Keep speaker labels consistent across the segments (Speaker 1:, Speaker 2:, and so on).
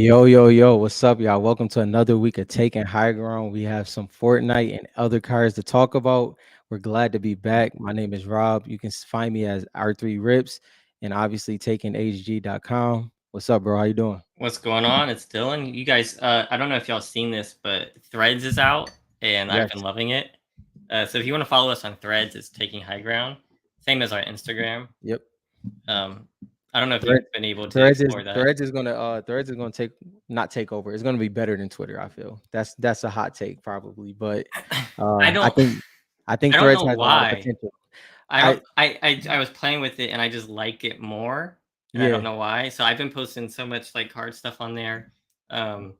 Speaker 1: Yo, yo, yo, what's up, y'all? Welcome to another week of Taking High Ground. We have some Fortnite and other cards to talk about. We're glad to be back. My name is Rob. You can find me as R3 Rips and obviously takingHG.com. What's up, bro? How you doing?
Speaker 2: What's going on? It's Dylan. You guys, I don't know if y'all seen this, but Threads is out, and I've been
Speaker 1: Yes.
Speaker 2: loving it. So if you want to follow us on Threads, it's Taking High Ground, same as our Instagram.
Speaker 1: Yep.
Speaker 2: Um, I don't know if
Speaker 1: Thread,
Speaker 2: you've been able to
Speaker 1: Threads is
Speaker 2: explore that.
Speaker 1: Threads is gonna take not take over. It's gonna be better than Twitter, I feel. That's a hot take probably, but
Speaker 2: I
Speaker 1: I
Speaker 2: don't,
Speaker 1: think I
Speaker 2: I
Speaker 1: think
Speaker 2: don't
Speaker 1: Threads
Speaker 2: know
Speaker 1: has a lot of
Speaker 2: why.
Speaker 1: potential.
Speaker 2: I
Speaker 1: I
Speaker 2: don't. I was playing with it, and I just like it more, and I don't
Speaker 1: yeah,
Speaker 2: know why. So I've been posting so much like card stuff on there, um,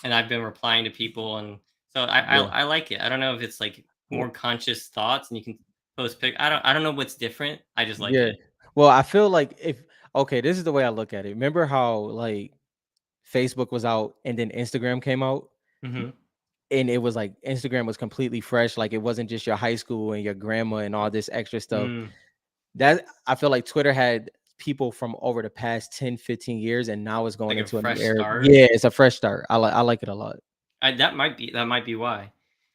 Speaker 2: and I've been replying to people, and so
Speaker 1: yeah.
Speaker 2: I like it. I don't know if it's like more conscious thoughts, and you can post pic. I don't know what's different. I just like
Speaker 1: Yeah.
Speaker 2: it.
Speaker 1: Well, I feel like if okay, this is the way I look at it. Remember how like Facebook was out and then Instagram came out
Speaker 2: Hmm.
Speaker 1: and it was like Instagram was completely fresh, like it wasn't just your high school and your grandma and all this extra stuff.
Speaker 2: Mm,
Speaker 1: That I feel like Twitter had people from over the past 10, 15 years and now it's going
Speaker 2: like a
Speaker 1: into a new
Speaker 2: fresh
Speaker 1: era.
Speaker 2: start.
Speaker 1: Yeah, it's a fresh start. I like it a lot.
Speaker 2: That might be why.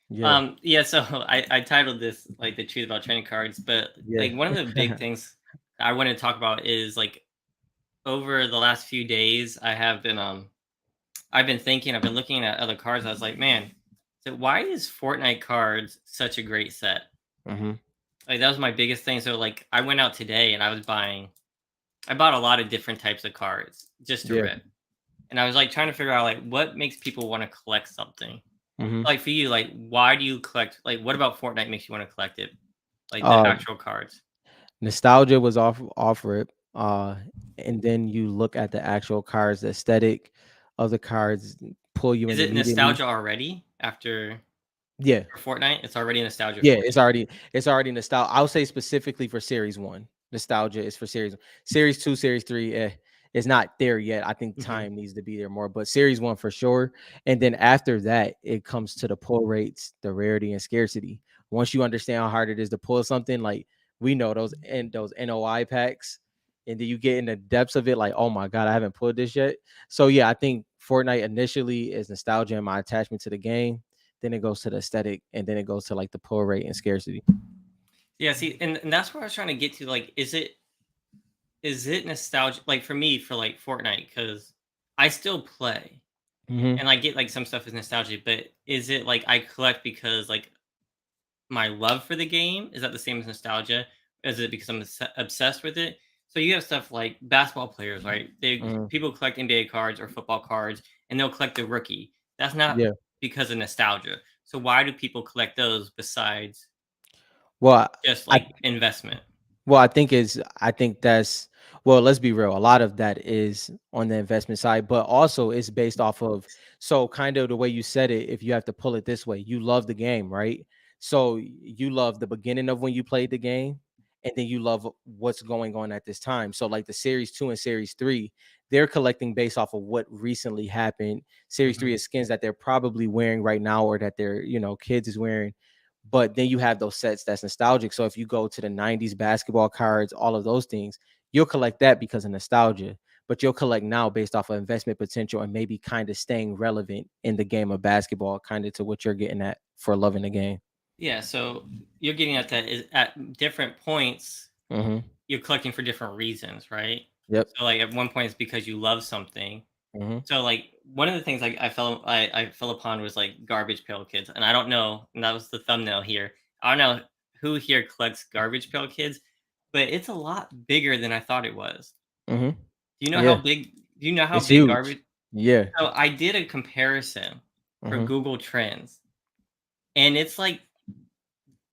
Speaker 1: Yeah.
Speaker 2: Yeah, so I titled this like the truth about trading cards, but
Speaker 1: Yeah.
Speaker 2: like one of the big things I want to talk about is like over the last few days I've been thinking, I've been looking at other cards. I was like, man, so why is Fortnite cards such a great set?
Speaker 1: Mhm.
Speaker 2: Like that was my biggest thing. So like I went out today and I bought a lot of different types of cards just to
Speaker 1: Yeah.
Speaker 2: rip. And I was like trying to figure out like what makes people want to collect something.
Speaker 1: Mhm.
Speaker 2: Like for you, like why do you collect, like what about Fortnite makes you want to collect it? Like the
Speaker 1: Um
Speaker 2: actual cards.
Speaker 1: Nostalgia was off rip, and then you look at the actual cards, the aesthetic of the cards pull you
Speaker 2: Is
Speaker 1: in
Speaker 2: it
Speaker 1: immediately.
Speaker 2: nostalgia already after
Speaker 1: Yeah,
Speaker 2: for Fortnite? It's already nostalgia
Speaker 1: yeah,
Speaker 2: for you.
Speaker 1: it's already nostalgia. I would say specifically for Series 1. Nostalgia is for Series 1. Series 2, Series 3, is not there yet. I think
Speaker 2: Hmm.
Speaker 1: time needs to be there more, but Series 1 for sure. And then after that, it comes to the pull rates, the rarity and scarcity. Once you understand how hard it is to pull something, like we know those NOI packs, and then you get in the depths of it, like, oh my God, I haven't pulled this yet. So yeah, I think Fortnite initially is nostalgia and my attachment to the game, then it goes to the aesthetic, and then it goes to like the pull rate and scarcity.
Speaker 2: Yeah, see, and that's where I was trying to get to. Like, is it nostalgia? Like for me, for like Fortnite, because I still play
Speaker 1: Hmm.
Speaker 2: and I get like some stuff is nostalgia, but is it like I collect because like my love for the game? Is that the same as nostalgia? Is it because I'm obsessed with it? So you have stuff like basketball players, right? They
Speaker 1: Hmm.
Speaker 2: people collect NBA cards or football cards, and they'll collect the rookie. That's not
Speaker 1: Yeah.
Speaker 2: because of nostalgia. So why do people collect those besides
Speaker 1: Well,
Speaker 2: just
Speaker 1: I
Speaker 2: like investment?
Speaker 1: Well, I think that's well, let's be real. A lot of that is on the investment side, but also it's based off of so kind of the way you said it, if you have to pull it this way, you love the game, right? So you love the beginning of when you played the game, and then you love what's going on at this time. So like the series 2 and series 3, they're collecting based off of what recently happened. Series 3
Speaker 2: Mhm.
Speaker 1: is skins that they're probably wearing right now or that their, kids is wearing, but then you have those sets that's nostalgic. So if you go to the 90s basketball cards, all of those things, you'll collect that because of nostalgia. But you'll collect now based off of investment potential and maybe kind of staying relevant in the game of basketball, kind of to what you're getting at for loving the game.
Speaker 2: Yeah, so you're getting at that is at different points,
Speaker 1: Hmm.
Speaker 2: you're collecting for different reasons, right?
Speaker 1: Yep.
Speaker 2: So like at one point it's because you love something.
Speaker 1: Hmm.
Speaker 2: So like one of the things I fell upon was like garbage pail kids, and I don't know, and that was the thumbnail here. I don't know who here collects garbage pail kids, but it's a lot bigger than I thought it was.
Speaker 1: Hmm.
Speaker 2: Do you know how
Speaker 1: Yeah.
Speaker 2: big? Do you know how
Speaker 1: It's
Speaker 2: big
Speaker 1: huge.
Speaker 2: garbage?
Speaker 1: Yeah.
Speaker 2: So I did a comparison for
Speaker 1: Hmm.
Speaker 2: Google Trends, and it's like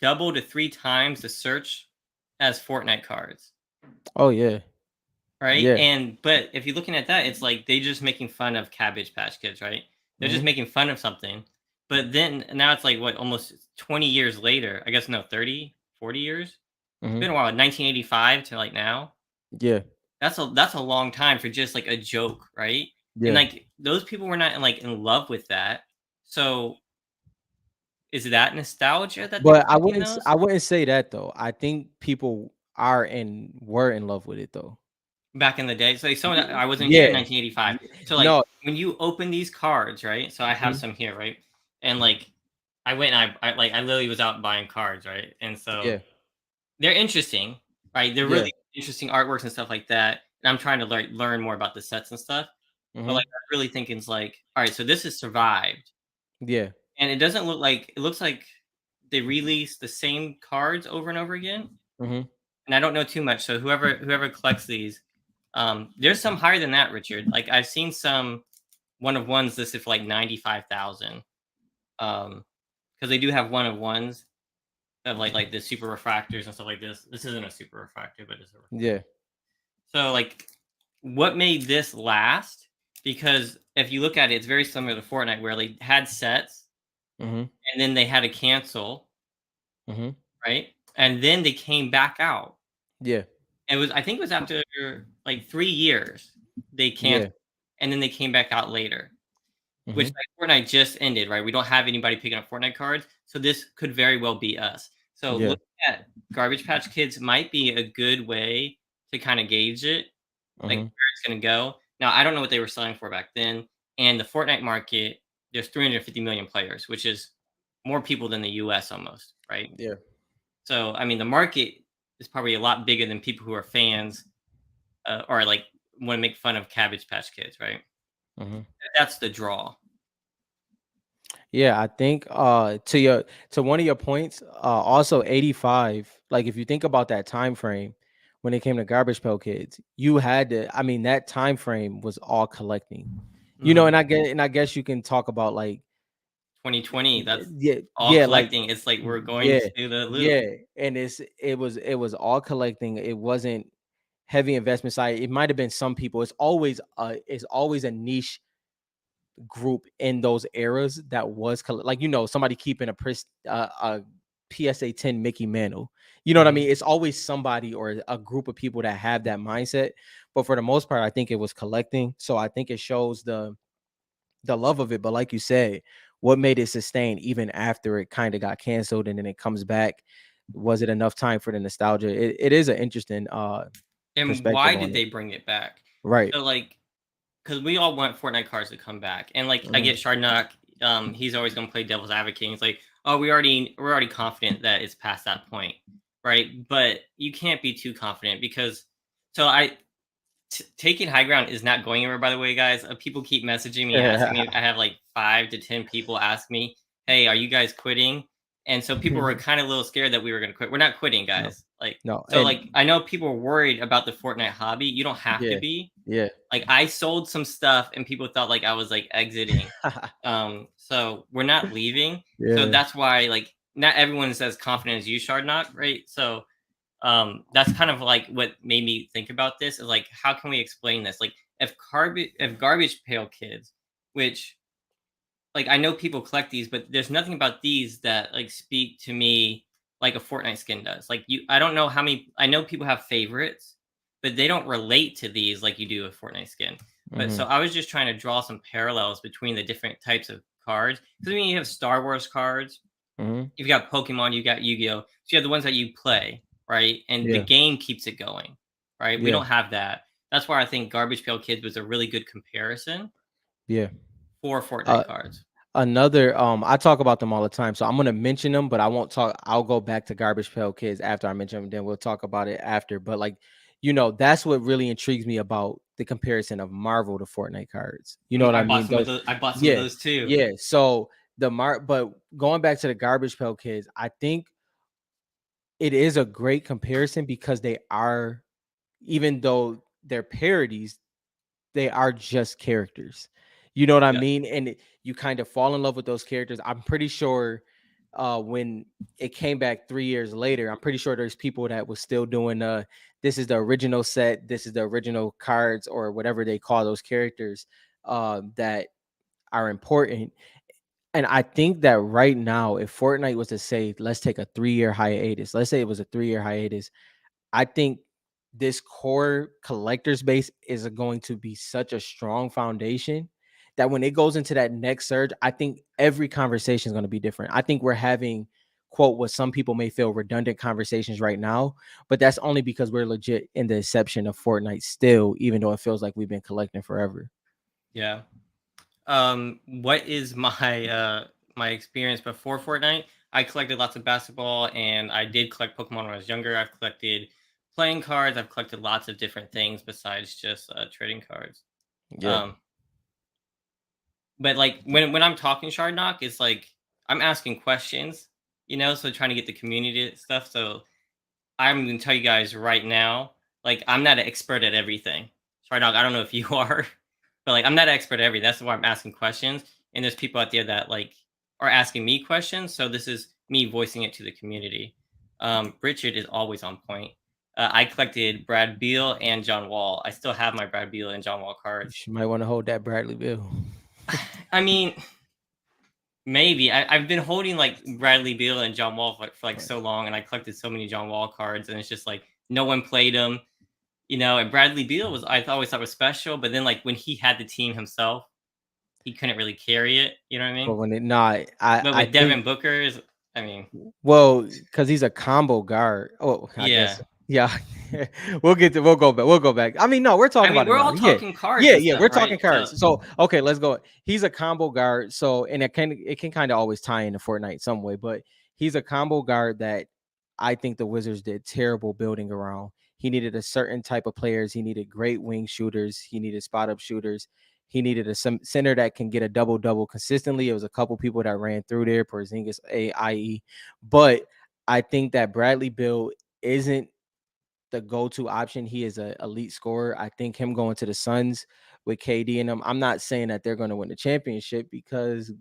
Speaker 2: double to three times the search as Fortnite cards,
Speaker 1: Oh yeah.
Speaker 2: right?
Speaker 1: Yeah.
Speaker 2: And but if you're looking at that, it's like they just making fun of Cabbage Patch Kids, right? They're just
Speaker 1: Hmm.
Speaker 2: making fun of something. But then now it's like what almost 20 years later. I guess no, 30, 40 years. It's
Speaker 1: Hmm.
Speaker 2: been a while, 1985 to like now.
Speaker 1: Yeah.
Speaker 2: That's a long time for just like a joke, right? And
Speaker 1: Yeah.
Speaker 2: like those people were not like in love with that. So is that nostalgia that they're
Speaker 1: But
Speaker 2: collecting those?
Speaker 1: I wouldn't say that though. I think people are and were in love with it though.
Speaker 2: back in the day. So, like, someone that I wasn't here in
Speaker 1: Yeah.
Speaker 2: 1985. So, like,
Speaker 1: No.
Speaker 2: when you open these cards, right? So I have
Speaker 1: Mhm.
Speaker 2: some here, right? And, like, I went and I literally was out buying cards, right? And so
Speaker 1: Yeah.
Speaker 2: they're interesting, right? They're
Speaker 1: Yeah.
Speaker 2: really interesting artworks and stuff like that, and I'm trying to, like, learn more about the sets and stuff, but, like,
Speaker 1: Mhm.
Speaker 2: I was really thinking it's like, "Alright, so this has survived,"
Speaker 1: Yeah.
Speaker 2: and it doesn't look like it looks like they release the same cards over and over again,
Speaker 1: Mhm.
Speaker 2: and I don't know too much, so whoever collects these, there's some higher than that, Richard. Like, I've seen some one of ones listed for, like, 95,000, because they do have one of ones of, like, the super refractors and stuff like this. This isn't a super refractor, but it's a refractor.
Speaker 1: Yeah.
Speaker 2: So, like, what made this last? Because if you look at it, it's very similar to Fortnite, where they had sets
Speaker 1: Mhm.
Speaker 2: and then they had to cancel,
Speaker 1: Mhm.
Speaker 2: right? And then they came back out.
Speaker 1: Yeah.
Speaker 2: It was, I think it was after like 3 years they canceled,
Speaker 1: Yeah.
Speaker 2: and then they came back out later. Which,
Speaker 1: Mhm.
Speaker 2: like, Fortnite just ended, right? We don't have anybody picking up Fortnite cards, so this could very well be us. So
Speaker 1: Yeah.
Speaker 2: looking at Garbage Patch Kids might be a good way to kinda gauge it, like,
Speaker 1: Mhm.
Speaker 2: where it's gonna go. Now, I don't know what they were selling for back then, and the Fortnite market, there's 350 million players, which is more people than the US almost, right?
Speaker 1: Yeah.
Speaker 2: So, I mean, the market is probably a lot bigger than people who are fans, or, like, wanna make fun of Cabbage Patch Kids, right?
Speaker 1: Mhm.
Speaker 2: That's the draw.
Speaker 1: Yeah, I think to one of your points, also 85, like if you think about that time frame when it came to Garbage Pail Kids, you had to, I mean, that time frame was all collecting.
Speaker 2: Mhm.
Speaker 1: And I guess you can talk about like
Speaker 2: 2020, that's
Speaker 1: yeah,
Speaker 2: all
Speaker 1: yeah, like
Speaker 2: collecting. It's like we're going
Speaker 1: yeah,
Speaker 2: to the loop.
Speaker 1: yeah. And it was all collecting. It wasn't heavy investment side. It might have been some people. It's always a niche group in those eras that was like somebody keeping a PSA 10 Mickey Mantle. You know what I
Speaker 2: Mhm.
Speaker 1: mean? It's always somebody or a group of people that have that mindset. But for the most part, I think it was collecting. So I think it shows the love of it. But like you said, what made it sustain even after it kind of got canceled and then it comes back? Was it enough time for the nostalgia? It is an interesting
Speaker 2: And why
Speaker 1: perspective
Speaker 2: did
Speaker 1: on it.
Speaker 2: they bring it back?
Speaker 1: Right.
Speaker 2: So, like, because we all want Fortnite cards to come back, and, like, I
Speaker 1: Mhm.
Speaker 2: get Shardnock, he's always gonna play devil's advocate. He's like, "Oh, we're already confident that it's past that point," right? But you can't be too confident because so taking high ground is not going anywhere, by the way, guys. People keep messaging me, asking me. I have like 5 to 10 people ask me, "Hey, are you guys quitting?" And so people were kind of a little scared that we were going to quit. We're not quitting,
Speaker 1: No,
Speaker 2: guys. Like,
Speaker 1: no,
Speaker 2: so,
Speaker 1: and
Speaker 2: like, I know people are worried about the Fortnite hobby. You don't have to
Speaker 1: yeah,
Speaker 2: be.
Speaker 1: yeah.
Speaker 2: Like, I sold some stuff, and people thought like I was like exiting. So we're not leaving. So
Speaker 1: Yeah.
Speaker 2: that's why, like, not everyone is as confident as you, Shardnock, right? So that's kind of like what made me think about this is like, how can we explain this? Like, if Garbage Pail Kids, which, like, I know people collect these, but there's nothing about these that like speak to me like a Fortnite skin does. Like, I don't know how many. I know people have favorites, but they don't relate to these like you do a Fortnite skin. But so
Speaker 1: Mhm,
Speaker 2: I was just trying to draw some parallels between the different types of cards. Because I mean, you have Star Wars cards,
Speaker 1: mhm.
Speaker 2: you've got Pokemon, you got Yu-Gi-Oh! So you have the ones that you play, right? And the
Speaker 1: Yeah,
Speaker 2: game keeps it going, right? We
Speaker 1: yeah,
Speaker 2: don't have that. That's why I think Garbage Pail Kids was a really good comparison
Speaker 1: yeah.
Speaker 2: for Fortnite
Speaker 1: Uh,
Speaker 2: cards.
Speaker 1: Another, I talk about them all the time, so I'm gonna mention them, but I won't talk. I'll go back to Garbage Pail Kids after I mention them. Then we'll talk about it after. But like, that's what really intrigues me about the comparison of Marvel to Fortnite cards. You know what I mean? Those,
Speaker 2: I bought some of
Speaker 1: yeah,
Speaker 2: those too.
Speaker 1: yeah. So but going back to the Garbage Pail Kids, I think it is a great comparison because they are, even though they're parodies, they are just characters. You know what I
Speaker 2: Yeah.
Speaker 1: mean? And you kind of fall in love with those characters. I'm pretty sure when it came back 3 years later, I'm pretty sure there's people that was still doing this is the original set, this is the original cards or whatever they call those characters that are important. And I think that right now, if Fortnite was to say, let's take a 3 year hiatus, let's say it was a 3 year hiatus, I think this core collectors base is going to be such a strong foundation that when it goes into that next surge, I think every conversation is going to be different. I think we're having quote what some people may feel redundant conversations right now, but that's only because we're legit in the inception of Fortnite still, even though it feels like we've been collecting forever.
Speaker 2: Yeah. What is my my experience before Fortnite? I collected lots of basketball, and I did collect Pokemon when I was younger. I've collected playing cards. I've collected lots of different things besides just trading cards.
Speaker 1: Yeah.
Speaker 2: Um, but like when I'm talking Shard Knock, it's like I'm asking questions, so trying to get the community stuff. So I'm gonna tell you guys right now, like I'm not an expert at everything. Shard Knock, I don't know if you are, but like I'm not an expert at everything. That's why I'm asking questions. And there's people out there that like are asking me questions. So this is me voicing it to the community. Richard is always on point. I collected Brad Beal and John Wall. I still have my Brad Beal and John Wall cards.
Speaker 1: You might want to hold that Bradley Bill.
Speaker 2: I mean, maybe I've been holding like Bradley Beal and John Wall for like so long, and I collected so many John Wall cards, and it's just like no one played them, And Bradley Beal was I always thought was special, but then like when he had the team himself, he couldn't really carry it. You know what I
Speaker 1: But
Speaker 2: mean?
Speaker 1: when it not, I
Speaker 2: But
Speaker 1: I
Speaker 2: with
Speaker 1: think
Speaker 2: Devin Booker is, I mean,
Speaker 1: well, because he's a combo guard. Oh, I
Speaker 2: yeah.
Speaker 1: guess yeah. We'll go back. I mean, no, we're
Speaker 2: I
Speaker 1: talking
Speaker 2: mean,
Speaker 1: about it
Speaker 2: we're
Speaker 1: now.
Speaker 2: all
Speaker 1: Yeah,
Speaker 2: talking cards
Speaker 1: yeah,
Speaker 2: and
Speaker 1: yeah.
Speaker 2: stuff,
Speaker 1: We're
Speaker 2: right?
Speaker 1: talking
Speaker 2: So
Speaker 1: cards. So okay, let's go. He's a combo guard. So and it can kind of always tie into Fortnite some way, but he's a combo guard that I think the Wizards did terrible building around. He needed a certain type of players. He needed great wing shooters. He needed spot up shooters. He needed a center that can get a double double consistently. It was a couple people that ran through there, Porzingis, AIE, but I think that Bradley Bill isn't the go-to option. He is an elite scorer. I think him going to the Suns with KD and them. I'm not saying that they're going to win the championship because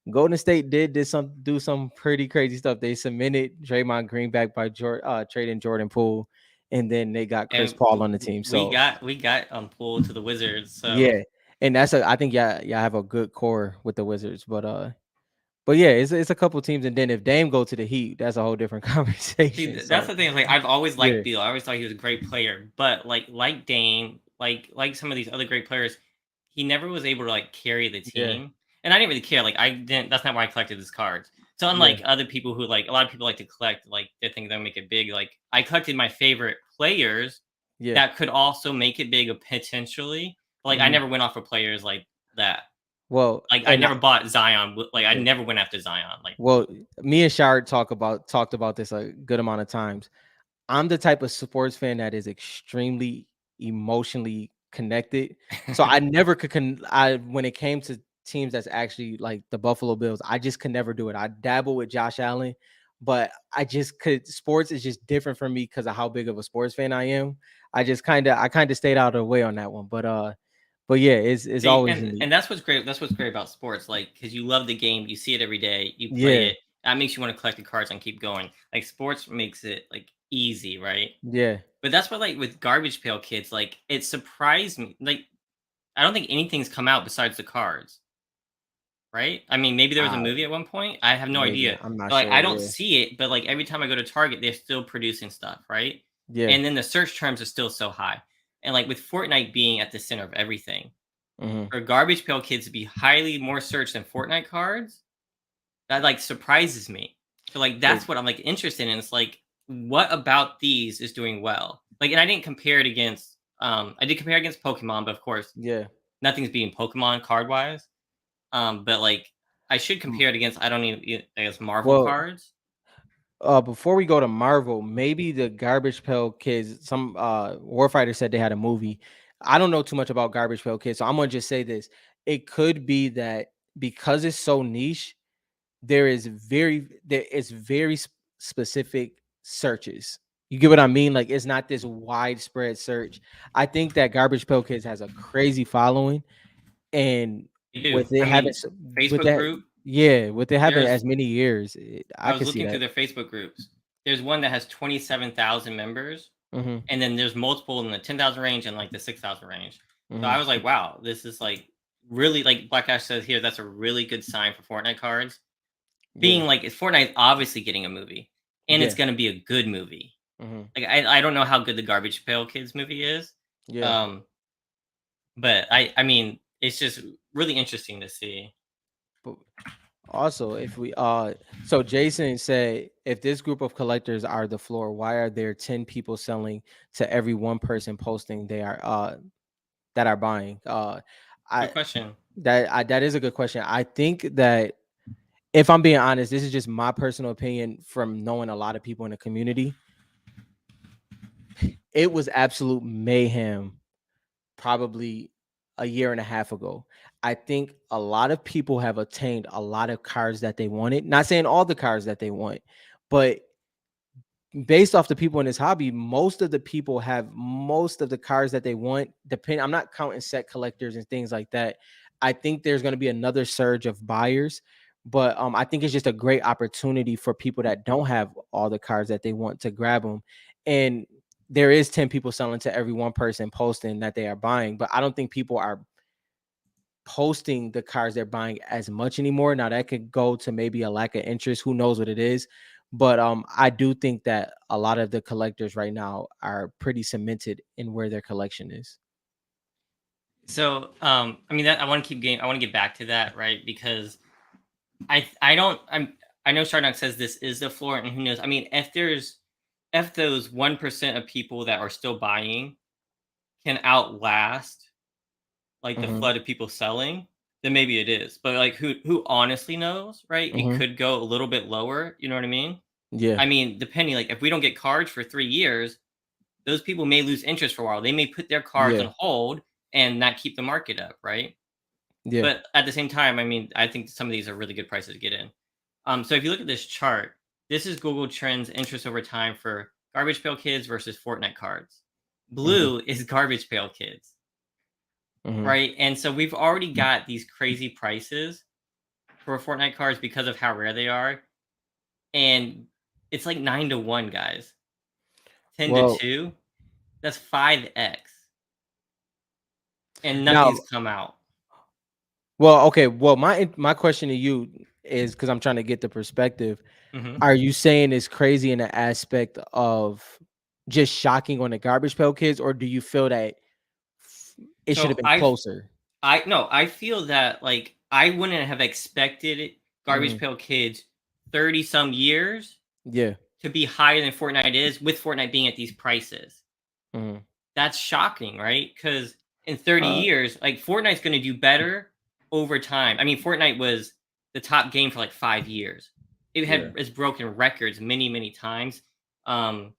Speaker 1: Golden State do some pretty crazy stuff. They cemented Draymond Green back by trading Jordan Poole, and then they got Chris
Speaker 2: and
Speaker 1: Paul on the team. So
Speaker 2: we got pulled to the Wizards. So
Speaker 1: yeah, and I think yeah have a good core with the Wizards, but yeah, it's a couple teams, and then if Dame go to the Heat, that's a whole different
Speaker 2: see,
Speaker 1: conversation.
Speaker 2: that's
Speaker 1: So
Speaker 2: the thing. Like I've always
Speaker 1: yeah,
Speaker 2: liked Beal. I always thought he was a great player. But like Dame, like some of these other great players, he never was able to like carry the
Speaker 1: yeah,
Speaker 2: team. And I didn't really care. Like I didn't. That's not why I collected his cards. So
Speaker 1: yeah,
Speaker 2: unlike other people who like a lot of people like to collect, like they think they'll make it big. Like I collected my favorite players
Speaker 1: yeah.
Speaker 2: that could also make it big potentially. Like I
Speaker 1: Mhm.
Speaker 2: never went off for players like that.
Speaker 1: Well,
Speaker 2: Like I
Speaker 1: and
Speaker 2: never bought Zion. Like I
Speaker 1: yeah.
Speaker 2: never went after Zion. Like
Speaker 1: Well, me and Shard talked about this a good amount of times. I'm the type of sports fan that is extremely emotionally connected. So I never could I when it came to teams that's actually like the Buffalo Bills, I just could never do it. I dabble with Josh Allen, but I just could sports is just different for me because of how big of a sports fan I am. I kind of stayed out of the way on that one. But yeah, it's
Speaker 2: See,
Speaker 1: always
Speaker 2: and
Speaker 1: unique.
Speaker 2: and that's what's great. That's what's great about sports, like because you love the game, you see it every day, you play
Speaker 1: Yeah,
Speaker 2: it. That makes you want to collect the cards and keep going. Like sports makes it like easy, right?
Speaker 1: yeah.
Speaker 2: But that's what like with Garbage Pail Kids, like it surprised me. Like I don't think anything's come out besides the cards, right? I mean, maybe there was a
Speaker 1: Uh
Speaker 2: movie at one point. I have no
Speaker 1: maybe
Speaker 2: idea.
Speaker 1: I'm not
Speaker 2: But like I
Speaker 1: sure.
Speaker 2: don't
Speaker 1: Yeah,
Speaker 2: see it, but like every time I go to Target, they're still producing stuff, right?
Speaker 1: yeah.
Speaker 2: And then the search terms are still so high. And like with Fortnite being at the center of everything,
Speaker 1: Hmm.
Speaker 2: for Garbage Pail Kids to be highly more searched than Fortnite cards, that like surprises me. So like
Speaker 1: It
Speaker 2: that's what I'm like interested in. It's like what about these is doing well? Like, and I didn't compare it against I did compare against Pokemon, but of course
Speaker 1: yeah.
Speaker 2: nothing's beating Pokemon card wise. But like I should
Speaker 1: Mm,
Speaker 2: compare it against I don't even I guess Marvel
Speaker 1: well,
Speaker 2: cards.
Speaker 1: before we go to Marvel, maybe the Garbage Pail Kids, some Warfighter said they had a movie. I don't know too much about Garbage Pail Kids, so I'm gonna just say this. It could be that because it's so niche, there is very specific searches. You get what I mean? Like it's not this widespread search. I think that Garbage Pail Kids has a crazy following, and
Speaker 2: They do.
Speaker 1: with it
Speaker 2: I
Speaker 1: having
Speaker 2: mean,
Speaker 1: with
Speaker 2: Facebook
Speaker 1: that,
Speaker 2: group,
Speaker 1: yeah, with it having
Speaker 2: there's
Speaker 1: as many years,
Speaker 2: I
Speaker 1: I
Speaker 2: was
Speaker 1: could see
Speaker 2: looking through
Speaker 1: that.
Speaker 2: their Facebook groups. There's one that has 27,000 members.
Speaker 1: Hmm.
Speaker 2: And then there's multiple in the 10,000 range and like the 6,000 range. So I
Speaker 1: Hmm.
Speaker 2: was like, wow, this is like really like Black Ash says here. That's a really good sign for Fortnite cards.
Speaker 1: Yeah,
Speaker 2: Being like, Fortnite obviously getting a movie, and it's
Speaker 1: yeah,
Speaker 2: gonna be a good movie.
Speaker 1: hmm,
Speaker 2: Like I don't know how good the Garbage Pail Kids movie is,
Speaker 1: yeah.
Speaker 2: um, but I mean it's just really interesting to see.
Speaker 1: Also, if we so Jason said if this group of collectors are the floor, why are there 10 people selling to every one person posting they are that are buying?
Speaker 2: Good
Speaker 1: I
Speaker 2: question.
Speaker 1: that is a good question. I think that if I'm being honest, this is just my personal opinion from knowing a lot of people in the community. It was absolute mayhem probably a year and a half ago. I think a lot of people have attained a lot of cards that they wanted. Not saying all the cards that they want, but based off the people in this hobby, most of the people have most of the cars that they want. Depend, I'm not counting set collectors and things like that. I think there's going to be another surge of buyers, but I think it's just a great opportunity for people that don't have all the cars that they want to grab them. And there is 10 people selling to every one person posting that they are buying, but I don't think people are posting the cars they're buying as much anymore. Now that could go to maybe a lack of interest. Who knows what it is? But I do think that a lot of the collectors right now are pretty cemented in where their collection is.
Speaker 2: So, I mean, that I want to keep getting. I want to get back to that, right? Because I don't. I know Shardock says this is the floor, and who knows? I mean, if those 1% of people that are still buying can outlast like the
Speaker 1: Hmm.
Speaker 2: flood of people selling, then maybe it is. But like, who honestly knows, right? It
Speaker 1: Hmm.
Speaker 2: could go a little bit lower. You know what I mean?
Speaker 1: Yeah.
Speaker 2: I mean, depending, like, if we don't get cards for 3 years, those people may lose interest for a while. They may put their cards
Speaker 1: Yeah.
Speaker 2: on hold and not keep the market up, right?
Speaker 1: Yeah.
Speaker 2: But at the same time, I mean, I think some of these are really good prices to get in. So if you look at this chart, this is Google Trends interest over time for Garbage Pail Kids versus Fortnite Cards.
Speaker 1: Hmm.
Speaker 2: Blue is Garbage Pail Kids,
Speaker 1: Hmm.
Speaker 2: right? And so we've already got these crazy prices for Fortnite cards because of how rare they are, and it's like 9 to 1, guys. 10 to
Speaker 1: Well,
Speaker 2: 2. That's 5x, and
Speaker 1: now,
Speaker 2: nothing's come out.
Speaker 1: okay. Well, my question to you is because I'm trying to get the perspective.
Speaker 2: Mhm.
Speaker 1: Are you saying it's crazy in the aspect of just shocking on the garbage pail kids, or do you feel that it should have
Speaker 2: So
Speaker 1: been closer?
Speaker 2: I no, I feel that like I wouldn't have expected Garbage
Speaker 1: Hmm.
Speaker 2: Pail Kids 30 some years
Speaker 1: Yeah.
Speaker 2: to be higher than Fortnite is with Fortnite being at these prices.
Speaker 1: Hmm.
Speaker 2: That's shocking, right? Because in 30
Speaker 1: Uh,
Speaker 2: years, like Fortnite's going to do better over time. I mean, Fortnite was the top game for like 5 years.
Speaker 1: yeah.
Speaker 2: It's broken records many times. Um,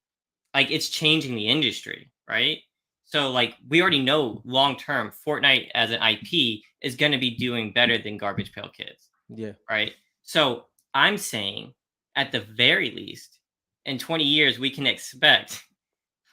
Speaker 2: like it's changing the industry, right? So like we already know long term, Fortnite as an IP is going to be doing better than Garbage Pail Kids,
Speaker 1: Yeah.
Speaker 2: right? So I'm saying at the very least, in 20 years, we can expect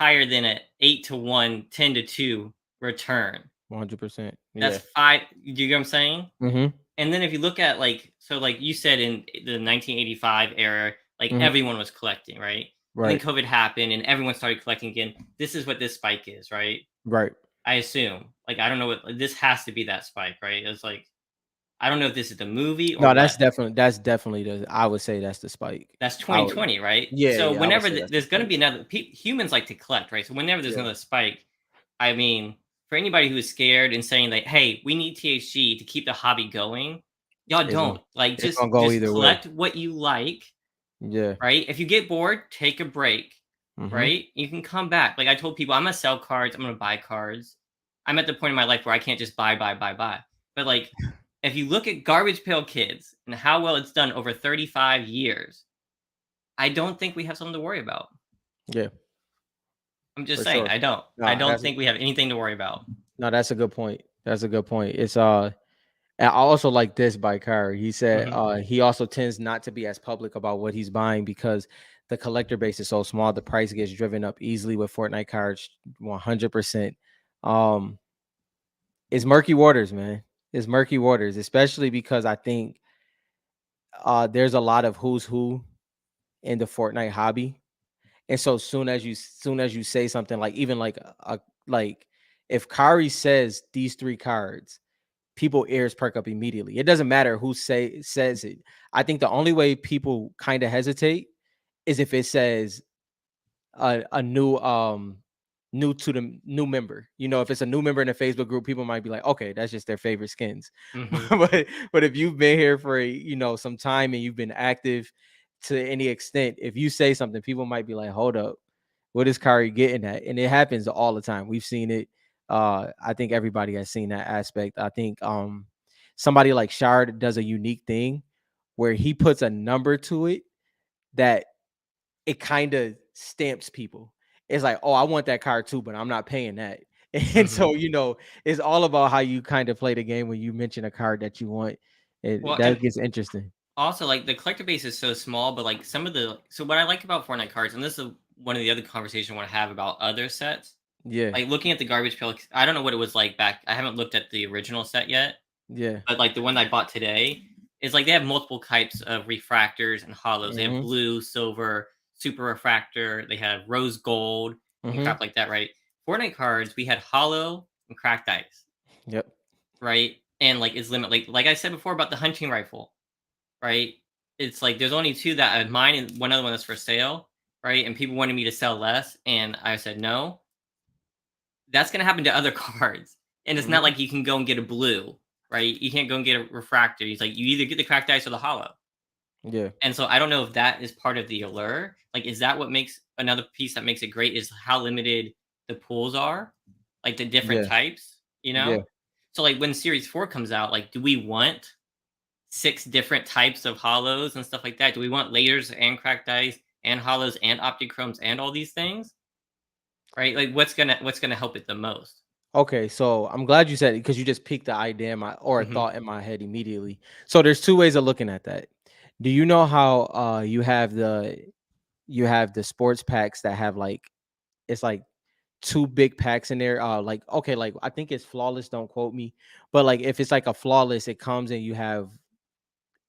Speaker 2: higher than a 8 to 1, 10 to 2 return.
Speaker 1: 100%.
Speaker 2: That's
Speaker 1: Yeah.
Speaker 2: five. You get what I'm saying?
Speaker 1: Mhm.
Speaker 2: And then if you look at like, so like you said in the 1985 era, like
Speaker 1: Mhm.
Speaker 2: everyone was collecting, right? And then
Speaker 1: Right.
Speaker 2: COVID happened and everyone started collecting again. This is what this spike is, right?
Speaker 1: Right.
Speaker 2: I assume. Like, I don't know what this has to be that spike, right? It's like, I don't know if this is the movie or
Speaker 1: No,
Speaker 2: what.
Speaker 1: that's definitely the I would say that's the spike.
Speaker 2: That's
Speaker 1: I would
Speaker 2: 2020, right?
Speaker 1: Yeah,
Speaker 2: So
Speaker 1: yeah, I would
Speaker 2: whenever
Speaker 1: say that's the
Speaker 2: there's going to
Speaker 1: spike.
Speaker 2: be another, humans like to collect, right? So whenever there's
Speaker 1: Yeah.
Speaker 2: another spike, I mean, for anybody who is scared and saying like, "Hey, we need THG to keep the hobby going," y'all
Speaker 1: It's
Speaker 2: don't
Speaker 1: gonna
Speaker 2: like
Speaker 1: it's gonna go
Speaker 2: just
Speaker 1: either way.
Speaker 2: collect what you like,
Speaker 1: Yeah.
Speaker 2: right? If you get bored, take a break,
Speaker 1: Mhm.
Speaker 2: right? You can come back. Like I told people, I'm gonna sell cards. I'm gonna buy cards. I'm at the point in my life where I can't just buy. But like, if you look at Garbage Pail Kids and how well it's done over 35 years, I don't think we have something to worry about.
Speaker 1: Yeah,
Speaker 2: I'm just
Speaker 1: for
Speaker 2: saying,
Speaker 1: sure.
Speaker 2: I don't. I
Speaker 1: Nah,
Speaker 2: don't
Speaker 1: that's
Speaker 2: think we have anything to worry about.
Speaker 1: no, that's a good point. That's a good point. It's and I also like this by Kyrie. He said
Speaker 2: Mhm.
Speaker 1: he also tends not to be as public about what he's buying because the collector base is so small. The price gets driven up easily with Fortnite cards, 100%. Um, it's murky waters, man. It's murky waters, especially because I think there's a lot of who's who in the Fortnite hobby. And so soon as you say something like even like like if Kari says these three cards, people ears perk up immediately. It doesn't matter who says it. I think the only way people kind of hesitate is if it says a new new to the new member. If it's a new member in a Facebook group, people might be like, okay, that's just their favorite skins.
Speaker 2: Mhm.
Speaker 1: but if you've been here for some time and you've been active to any extent, if you say something, people might be like, hold up, what is Kari getting at? And it happens all the time. We've seen it. I think everybody has seen that aspect. I think somebody like Shard does a unique thing where he puts a number to it that it kind of stamps people. It's like, oh, I want that card too, but I'm not paying that. And
Speaker 2: Mhm.
Speaker 1: so, it's all about how you kind of play the game when you mention a card that you want.
Speaker 2: Well,
Speaker 1: That
Speaker 2: and
Speaker 1: gets interesting.
Speaker 2: also, like, the collector base is so small, but, like, some of the so what I like about Fortnite cards, and this is one of the other conversation I wanna have about other sets,
Speaker 1: Yeah.
Speaker 2: like, looking at the garbage pail, I don't know what it was like back I haven't looked at the original set yet,
Speaker 1: Yeah.
Speaker 2: but, like, the one I bought today is, like, they have multiple types of refractors and hollows. They have
Speaker 1: Hmm.
Speaker 2: blue, silver, super refractor, they have rose gold, and
Speaker 1: Hmm.
Speaker 2: crap like that, right? Fortnite cards, we had hollow and cracked ice,
Speaker 1: Yep.
Speaker 2: right? And, like, it's like I said before about the hunting rifle, right? It's like there's only 2 that are mine and one other one that's for sale, right? And people wanted me to sell less, and I said, "No." That's gonna happen to other cards, and it's not
Speaker 1: Hmm.
Speaker 2: like you can go and get a blue, right? You can't go and get a refractor. He's like, you either get the cracked ice or the hollow.
Speaker 1: Yeah.
Speaker 2: And so I don't know if that is part of the allure. Like, is that what makes another piece that makes it great is how limited the pools are, like the different
Speaker 1: Yeah.
Speaker 2: types, you
Speaker 1: Yeah.
Speaker 2: know? So like when Series 4 comes out, like, do we want 6 different types of hollows and stuff like that? Do we want layers and cracked ice and hollows and optichromes and all these things? Right? Like what's gonna help it the most?
Speaker 1: Okay, so I'm glad you said it because you just piqued the idea or a
Speaker 2: Mhm.
Speaker 1: thought in my head immediately. So there's two ways of looking at that. Do you know how you have the sports packs that have like it's like two big packs in there? Like okay, like I think it's flawless. Don't quote me, but like if it's like a flawless, it comes and you have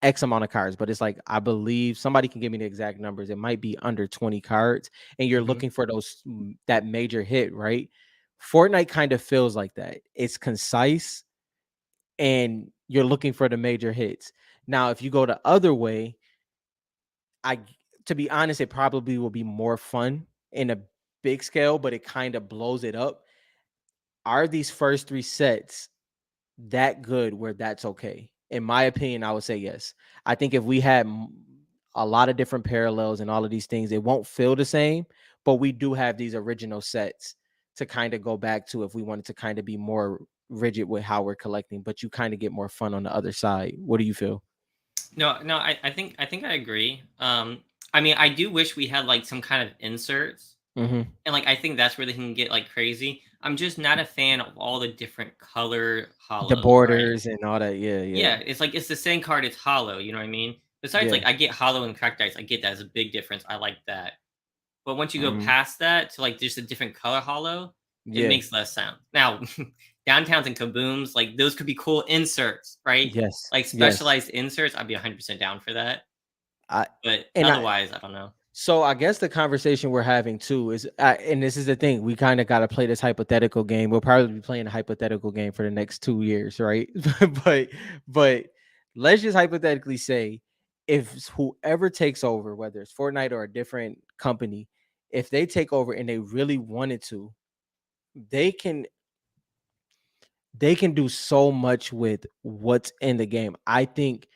Speaker 1: X amount of cards, but it's like I believe somebody can give me the exact numbers. It might be under 20 cards, and you're
Speaker 2: Mhm.
Speaker 1: looking for that major hit, right? Fortnite kind of feels like that. It's concise, and you're looking for the major hits. Now, if you go the other way, I to be honest, it probably will be more fun in a big scale, but it kind of blows it up. Are these first three sets that good where that's okay? In my opinion, I would say yes. I think if we had a lot of different parallels and all of these things, it won't feel the same, but we do have these original sets to kind of go back to if we wanted to kind of be more rigid with how we're collecting, but you kind of get more fun on the other side. What do you feel?
Speaker 2: No, no, I think I agree. I mean, I do wish we had like some kind of inserts,
Speaker 1: Hmm.
Speaker 2: and like I think that's where they can get like crazy. I'm just not a fan of all the different color
Speaker 1: The
Speaker 2: hollows, right?
Speaker 1: borders and all that. Yeah, yeah,
Speaker 2: Yeah, it's like it's the same card, it's hollow. You know what I mean? Besides,
Speaker 1: yeah.
Speaker 2: like I get hollow and cracked ice. I get that as a big difference. I like that. But once you go
Speaker 1: Hmm.
Speaker 2: past that to like just a different color hollow, it
Speaker 1: Yeah.
Speaker 2: makes less sense. Now, downtowns and kabooms, like those could be cool inserts, right?
Speaker 1: Yes.
Speaker 2: Like
Speaker 1: Yes.
Speaker 2: specialized inserts, I'd be 100% down for that.
Speaker 1: I
Speaker 2: But
Speaker 1: and I
Speaker 2: otherwise, I don't know.
Speaker 1: So I guess the conversation we're having too is, and this is the thing, we kind of got to play this hypothetical game. We'll probably be playing a hypothetical game for the next 2 years, right? but but let's just hypothetically say, if whoever takes over, whether it's Fortnite or a different company, if they take over and they really wanted to, they can they can do so much with what's in the game. I think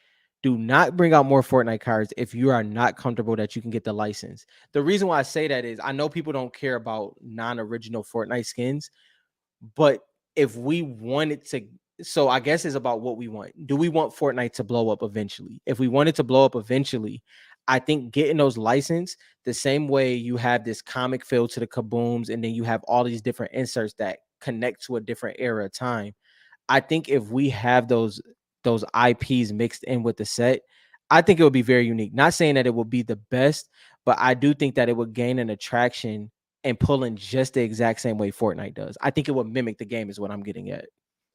Speaker 1: do not bring out more Fortnite cards if you are not comfortable that you can get the license. The reason why I say that is I know people don't care about non-original Fortnite skins, but if we wanted to, so I guess it's about what we want. Do we want Fortnite to blow up eventually? If we want it to blow up eventually, I think getting those license the same way you have this comic feel to the kabooms, and then you have all these different inserts that connect to a different era of time. I think if we have those IPs mixed in with the set, I think it would be very unique. Not saying that it will be the best, but I do think that it would gain an attraction and pull in just the exact same way Fortnite does. I think it would mimic the game is what I'm getting at.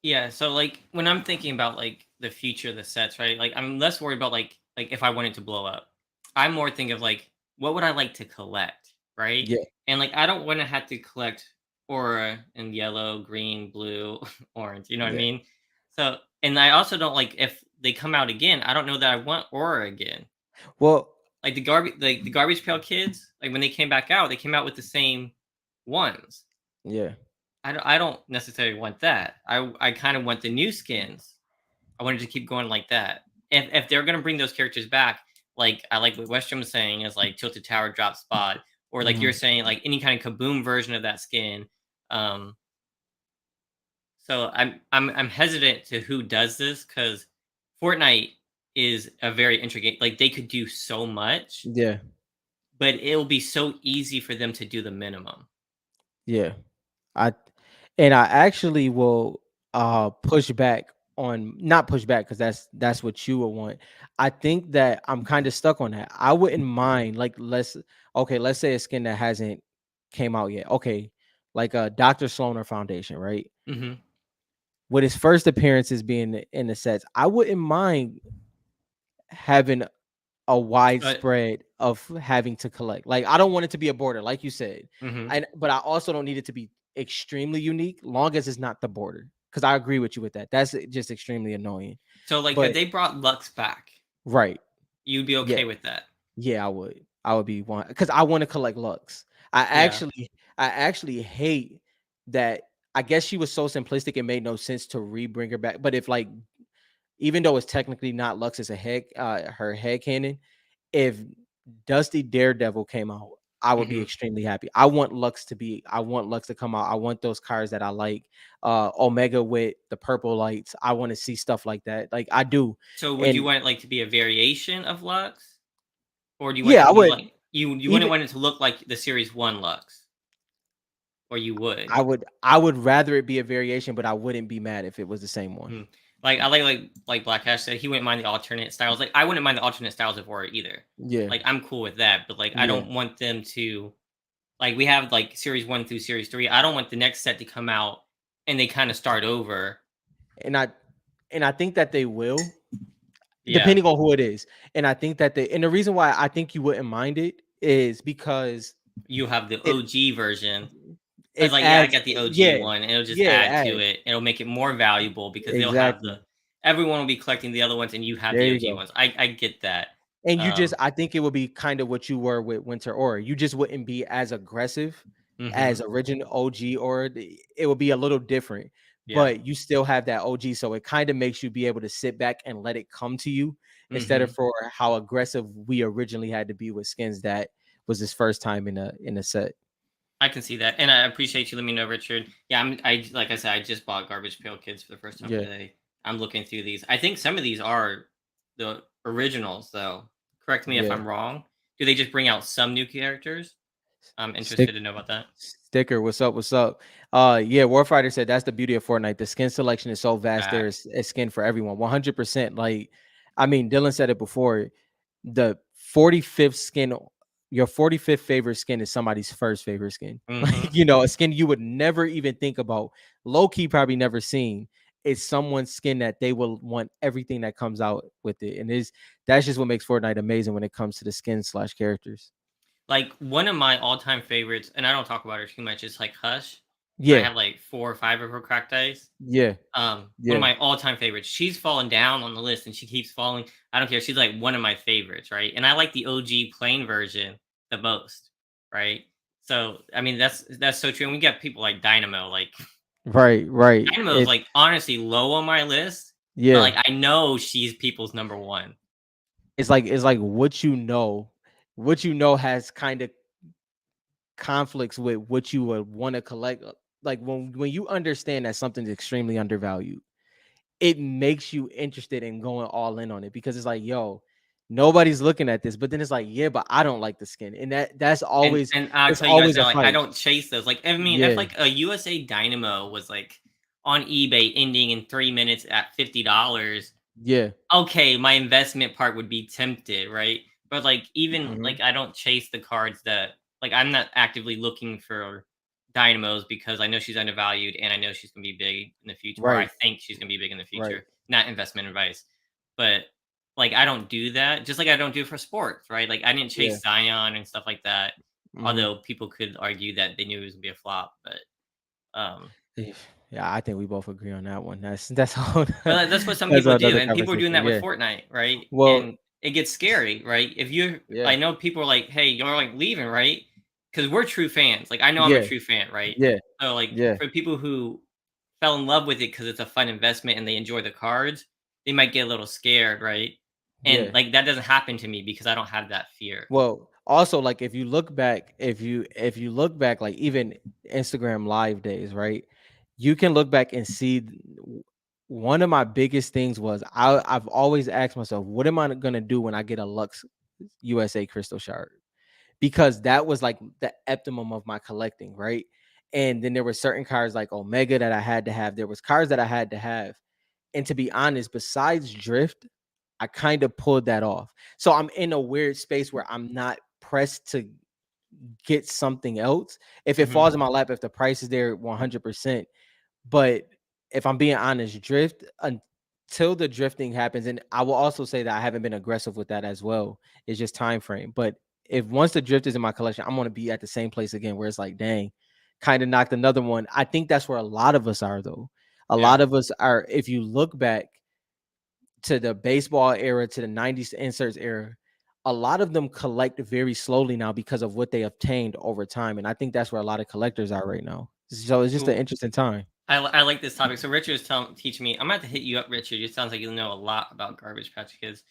Speaker 2: Yeah, so like when I'm thinking about like the future of the sets, right? Like I'm less worried about like if I wanted to blow up. I'm more thinking of like what would I like to collect, right?
Speaker 1: Yeah,
Speaker 2: And like I don't want to have to collect aura in yellow, green, blue, orange. You know what I
Speaker 1: yeah.
Speaker 2: mean? So and I also don't like if they come out again. I don't know that I want aura again.
Speaker 1: Well,
Speaker 2: Like the garbage pail kids, like when they came back out, they came out with the same ones.
Speaker 1: Yeah.
Speaker 2: I don't necessarily want that. I kind of want the new skins. I wanted to keep going like that. If they're gonna bring those characters back, like I like what Westrom was saying is like Tilted Tower drop spot, or like you're
Speaker 1: Mhm.
Speaker 2: saying like any kind of kaboom version of that skin. Um, so I'm hesitant to who does this because Fortnite is a very intricate. Like they could do so much,
Speaker 1: Yeah.
Speaker 2: but it'll be so easy for them to do the minimum.
Speaker 1: Yeah. I and I actually will push back on, not push back because that's what you would want. I think that I'm kind of stuck on that. I wouldn't mind, like, let's say a skin that hasn't came out yet. Okay, like a Dr. Sloaner Foundation, right?
Speaker 2: Hmm.
Speaker 1: With his first appearances being in the sets, I wouldn't mind having a
Speaker 2: But
Speaker 1: widespread of having to collect. Like, I don't want it to be a border, like you said.
Speaker 2: hmm
Speaker 1: But I also don't need it to be extremely unique, long as it's not the border. Because I agree with you with that. That's just extremely annoying.
Speaker 2: so like if
Speaker 1: But
Speaker 2: they brought Lux back,
Speaker 1: right.
Speaker 2: you'd be
Speaker 1: Yeah.
Speaker 2: okay with that.
Speaker 1: Yeah, I would. I would be one because I want to collect Lux. I
Speaker 2: Yeah.
Speaker 1: actually I actually hate that. I guess she was so simplistic it made no sense to re-bring her back. But if, like, even though it's technically not Lux as a head her head canon, if Dusty Daredevil came out, I would be
Speaker 2: Hmm.
Speaker 1: extremely happy. I want Lux to come out. I want those cars that I like. Omega with the purple lights. I want to see stuff like that. Like, I do.
Speaker 2: So would you
Speaker 1: And
Speaker 2: want it like to be a variation of Lux, or do you want it
Speaker 1: yeah,
Speaker 2: to
Speaker 1: I
Speaker 2: be
Speaker 1: would
Speaker 2: like you wouldn't
Speaker 1: even
Speaker 2: want it to look like the Series One Lux, or you would?
Speaker 1: I would rather it be a variation, but I wouldn't be mad if it was the same one.
Speaker 2: Hmm. Like I like Black Ash said, he wouldn't mind the alternate styles. Like I wouldn't mind the alternate styles of horror either.
Speaker 1: Yeah.
Speaker 2: Like I'm cool with that, but like I
Speaker 1: Yeah.
Speaker 2: don't want them to like we have like Series One through Series Three. I don't want the next set to come out and they kind of start over.
Speaker 1: And I think that they will,
Speaker 2: Yeah,
Speaker 1: depending on who it is. And I think that the reason why I think you wouldn't mind it is because
Speaker 2: you have the
Speaker 1: it
Speaker 2: OG version. Cause
Speaker 1: it
Speaker 2: like yeah, I
Speaker 1: adds,
Speaker 2: got the OG
Speaker 1: yeah,
Speaker 2: one, and it'll just
Speaker 1: yeah, it
Speaker 2: add to
Speaker 1: adds.
Speaker 2: it. It'll make it more valuable because they'll have
Speaker 1: Exactly.
Speaker 2: the everyone will be collecting the other ones, and you have
Speaker 1: There
Speaker 2: the
Speaker 1: you
Speaker 2: OG
Speaker 1: go.
Speaker 2: ones. I get that.
Speaker 1: And you just,
Speaker 2: Um,
Speaker 1: I think it would be kind of what you were with Winter Aura. You just wouldn't be as aggressive as
Speaker 2: mhm,
Speaker 1: original OG Aura. It would be a little different,
Speaker 2: yeah,
Speaker 1: but you still have that OG. So it kind of makes you be able to sit back and let it come to you instead of
Speaker 2: mhm.
Speaker 1: for how aggressive we originally had to be with skins that was his first time in a set.
Speaker 2: I can see that, and I appreciate you letting me know, Richard. Yeah, I like I said, I just bought Garbage Pail Kids for the first time
Speaker 1: Yeah.
Speaker 2: today. I'm looking through these. I think some of these are the originals, though. Correct me if
Speaker 1: Yeah.
Speaker 2: I'm wrong. Do they just bring out some new characters? I'm
Speaker 1: Stick
Speaker 2: interested to know about that.
Speaker 1: Sticker, what's up? What's up? Yeah, Warfighter said that's the beauty of Fortnite. The skin selection is so vast. There
Speaker 2: Facts.
Speaker 1: is a skin for everyone. 100%. Like, I mean, Dylan said it before. The 45th skin, your 45th favorite skin is somebody's first favorite skin.
Speaker 2: Mhm.
Speaker 1: Like, a skin you would never even think about. Low key, probably never seen. It's someone's skin that they will want everything that comes out with it. And that's just what makes Fortnite amazing when it comes to the skin slash characters.
Speaker 2: Like one of my all-time favorites, and I don't talk about her too much, is like Hush. I
Speaker 1: Yeah,
Speaker 2: have like 4 or 5 of her cracked ice.
Speaker 1: yeah,
Speaker 2: One of
Speaker 1: yeah.
Speaker 2: my all-time favorites. She's fallen down on the list and she keeps falling. I don't care. She's like one of my favorites, right? And I like the OG plain version the most, right? So I mean that's so true. And we got people like Dynamo. Like
Speaker 1: Right, right.
Speaker 2: Dynamo is like honestly low on my list, but
Speaker 1: Yeah.
Speaker 2: like I know she's people's number one.
Speaker 1: It's like what you know has kind of conflicts with what you would want to collect. Like, when you understand that something's extremely undervalued, it makes you interested in going all in on it because it's like, yo, nobody's looking at this. But then it's like, yeah, but I don't like the skin. And that's always
Speaker 2: And I'll
Speaker 1: it's
Speaker 2: tell you guys
Speaker 1: always
Speaker 2: now,
Speaker 1: a
Speaker 2: like I
Speaker 1: fight.
Speaker 2: don't chase those. Like I mean, if
Speaker 1: Yeah,
Speaker 2: like a USA Dynamo was like on eBay ending in 3 minutes at $50,
Speaker 1: yeah.
Speaker 2: okay, my investment part would be tempted, right? But like even
Speaker 1: Hmm.
Speaker 2: like I don't chase the cards that like I'm not actively looking for dynamos because I know she's undervalued and I know she's gonna be big in the future, or I
Speaker 1: Right,
Speaker 2: think she's gonna be big in the
Speaker 1: right.
Speaker 2: future. Not investment advice, but like I don't do that. Just like I don't do for sports, right? Like I didn't
Speaker 1: Yeah.
Speaker 2: chase Zion and stuff like that.
Speaker 1: Hmm.
Speaker 2: Although people could argue that they knew it was gonna be a flop, but um,
Speaker 1: Yeah, I think we both agree on that one. That's all.
Speaker 2: that's what some
Speaker 1: That's
Speaker 2: people do,
Speaker 1: another
Speaker 2: and people are doing
Speaker 1: conversation.
Speaker 2: that with
Speaker 1: Yeah.
Speaker 2: Fortnite, right?
Speaker 1: Well,
Speaker 2: And it gets scary, right? If you,
Speaker 1: yeah.
Speaker 2: I know people are like, "Hey, you're like leaving, right?" because we're true fans. Like I know I'm a
Speaker 1: Yeah,
Speaker 2: true fan, right?
Speaker 1: yeah,
Speaker 2: So like
Speaker 1: yeah,
Speaker 2: for people who fell in love with it because it's a fun investment and they enjoy the cards, they might get a little scared, right? And
Speaker 1: yeah.
Speaker 2: like that doesn't happen to me because I don't have that fear.
Speaker 1: Well, also, like, if you look back, if you look back, like, even Instagram live days, right? You can look back and see one of my biggest things was I've always asked myself, what am I gonna do when I get a Lux USA crystal shard? Because that was like the optimum of my collecting, right? And then there were certain cards like Omega that I had to have. There was cards that I had to have. And to be honest, besides Drift, I kind of pulled that off. So I'm in a weird space where I'm not pressed to get something else. If it
Speaker 2: Mhm.
Speaker 1: falls in my lap, if the price is there 100%. But if I'm being honest, Drift until the drifting happens, and I will also say that I haven't been aggressive with that as well. It's just time frame. But if once the drift is in my collection, I'm gonna be at the same place again where it's like, dang, kind of knocked another one. I think that's where a lot of us are though. A
Speaker 2: Yeah.
Speaker 1: lot of us are, if you look back to the baseball era, to the 90s inserts era, a lot of them collect very slowly now because of what they obtained over time. And I think that's where a lot of collectors are right now. So it's just an
Speaker 2: Cool.
Speaker 1: interesting time.
Speaker 2: I like this topic. So Richard is teaching me. I'm gonna have to hit you up, Richard. It sounds like you know a lot about Garbage Patch Kids.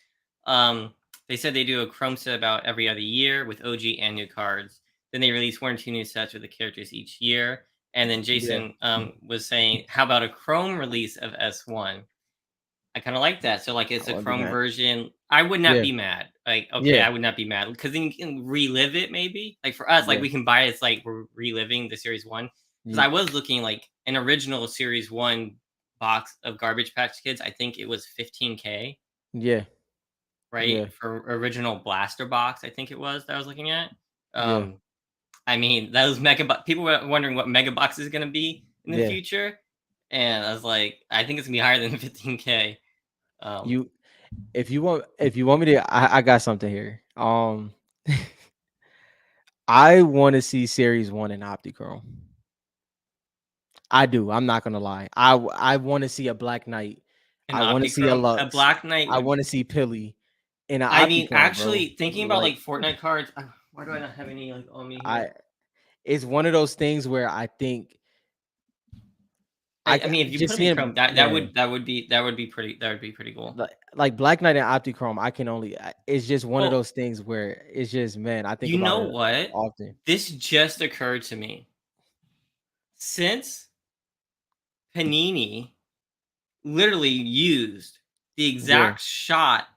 Speaker 2: Um, they said they do a Chrome set about every other year with OG and new cards. Then they release 1 or 2 new sets with the characters each year. And then
Speaker 1: Yeah,
Speaker 2: Jason was saying, how about a Chrome release of S1? I kind of like that. So like
Speaker 1: I
Speaker 2: it's a
Speaker 1: wouldn't be
Speaker 2: Chrome
Speaker 1: mad.
Speaker 2: version. I would not
Speaker 1: Yeah,
Speaker 2: be mad. Like okay,
Speaker 1: yeah,
Speaker 2: I would not be mad because then you can relive it maybe. Like for us, like
Speaker 1: yeah,
Speaker 2: we can buy it. It's like we're reliving the series one. Because I
Speaker 1: ye
Speaker 2: was looking like an original series one box of Garbage Patch Kids. I think it was 15K,
Speaker 1: yeah,
Speaker 2: right?
Speaker 1: yeah,
Speaker 2: For original blaster box, I think it was that I was looking at.
Speaker 1: yeah,
Speaker 2: Um, I mean, those mega people were wondering what mega box is going to be in the
Speaker 1: yeah.
Speaker 2: future, and I was like, I think it's gonna be higher than 15K. Um,
Speaker 1: You, if you want me to, I got something here. I want to see Series One in Optichrome. I do. I'm not gonna lie. I want to see a Black Knight.
Speaker 2: an
Speaker 1: I want to see a
Speaker 2: Optichrome, a
Speaker 1: Lux.
Speaker 2: Black Knight
Speaker 1: I
Speaker 2: would.
Speaker 1: want to see Pilly in an
Speaker 2: I mean,
Speaker 1: Optichrome, bro.
Speaker 2: actually, thinking about
Speaker 1: Like
Speaker 2: like Fortnite cards. Why do I not have any like on me here?
Speaker 1: I, it's one of those things where I think
Speaker 2: I mean, if you put
Speaker 1: just
Speaker 2: them in
Speaker 1: seeing,
Speaker 2: Chrome, that
Speaker 1: yeah.
Speaker 2: that would be pretty cool.
Speaker 1: Like Black Knight and Optichrome, I can only it's just one of
Speaker 2: Well,
Speaker 1: those things where it's just, man, I think
Speaker 2: you
Speaker 1: about
Speaker 2: know
Speaker 1: it
Speaker 2: what?
Speaker 1: often.
Speaker 2: This just occurred to me. Since Panini literally used the
Speaker 1: Yeah.
Speaker 2: exact shot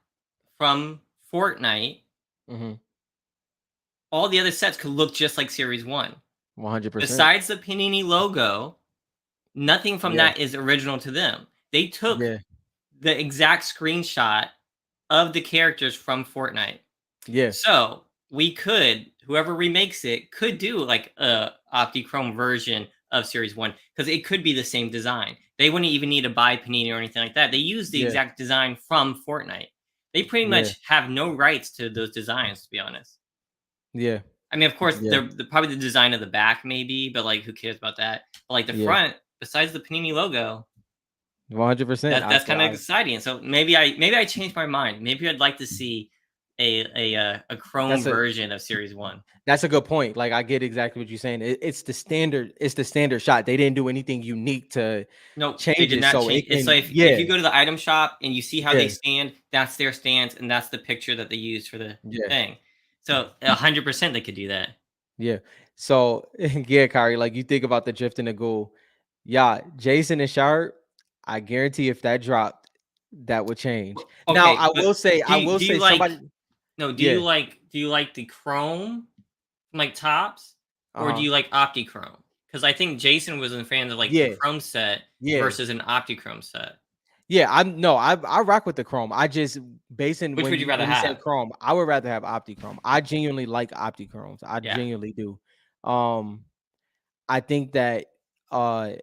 Speaker 2: from Fortnite,
Speaker 1: Mhm.
Speaker 2: all the other sets could look just like Series 1.
Speaker 1: 100%.
Speaker 2: Besides the Panini logo, nothing from
Speaker 1: Yeah.
Speaker 2: that is original to them. They took
Speaker 1: Yeah.
Speaker 2: the exact screenshot of the characters from Fortnite.
Speaker 1: Yeah.
Speaker 2: So we could, whoever remakes it, could do like a Optichrome version of Series One because it could be the same design. They wouldn't even need to buy Panini or anything like that. They use the
Speaker 1: Yeah.
Speaker 2: exact design from Fortnite. They pretty
Speaker 1: Yeah.
Speaker 2: much have no rights to those designs, to be honest.
Speaker 1: Yeah.
Speaker 2: I mean, of course,
Speaker 1: Yeah.
Speaker 2: they're probably the design of the back, maybe, but like, who cares about that? But like the
Speaker 1: Yeah.
Speaker 2: front, besides the Panini logo,
Speaker 1: 100%.
Speaker 2: that's kind of exciting. So maybe I changed my mind. Maybe I'd like to see a Chrome
Speaker 1: That's a
Speaker 2: version of Series One.
Speaker 1: that's a good point. Like, I get exactly what you're saying. It's the standard shot. They didn't do anything unique to
Speaker 2: No, they
Speaker 1: change
Speaker 2: did
Speaker 1: it
Speaker 2: not
Speaker 1: so
Speaker 2: change.
Speaker 1: it
Speaker 2: It's
Speaker 1: can,
Speaker 2: so if
Speaker 1: yeah.
Speaker 2: you go to the item shop and you see how they
Speaker 1: Yeah.
Speaker 2: stand, that's their stance, and that's the picture that they use for the
Speaker 1: Yeah.
Speaker 2: thing. So 100% they could do that.
Speaker 1: Yeah. So yeah, Kyrie, like, you think about the drift and the goal. Yeah, Jason and Sharp, I guarantee if that dropped, that would change. Now,
Speaker 2: Okay, but
Speaker 1: I will
Speaker 2: do you
Speaker 1: say
Speaker 2: like
Speaker 1: somebody,
Speaker 2: no?
Speaker 1: yeah,
Speaker 2: Do you like the chrome like tops, or do
Speaker 1: uh-huh.
Speaker 2: you like OptiChrome? Because I think Jason was a fan of like the
Speaker 1: Yeah,
Speaker 2: chrome set
Speaker 1: yeah.
Speaker 2: versus an OptiChrome set.
Speaker 1: Yeah, I'm no, I rock with the Chrome. I just basing
Speaker 2: Which would you rather
Speaker 1: when he said
Speaker 2: have?
Speaker 1: Chrome, I would rather have Optichrome. I genuinely like Optichromes. I
Speaker 2: Yeah.
Speaker 1: genuinely do. Um, I think that uh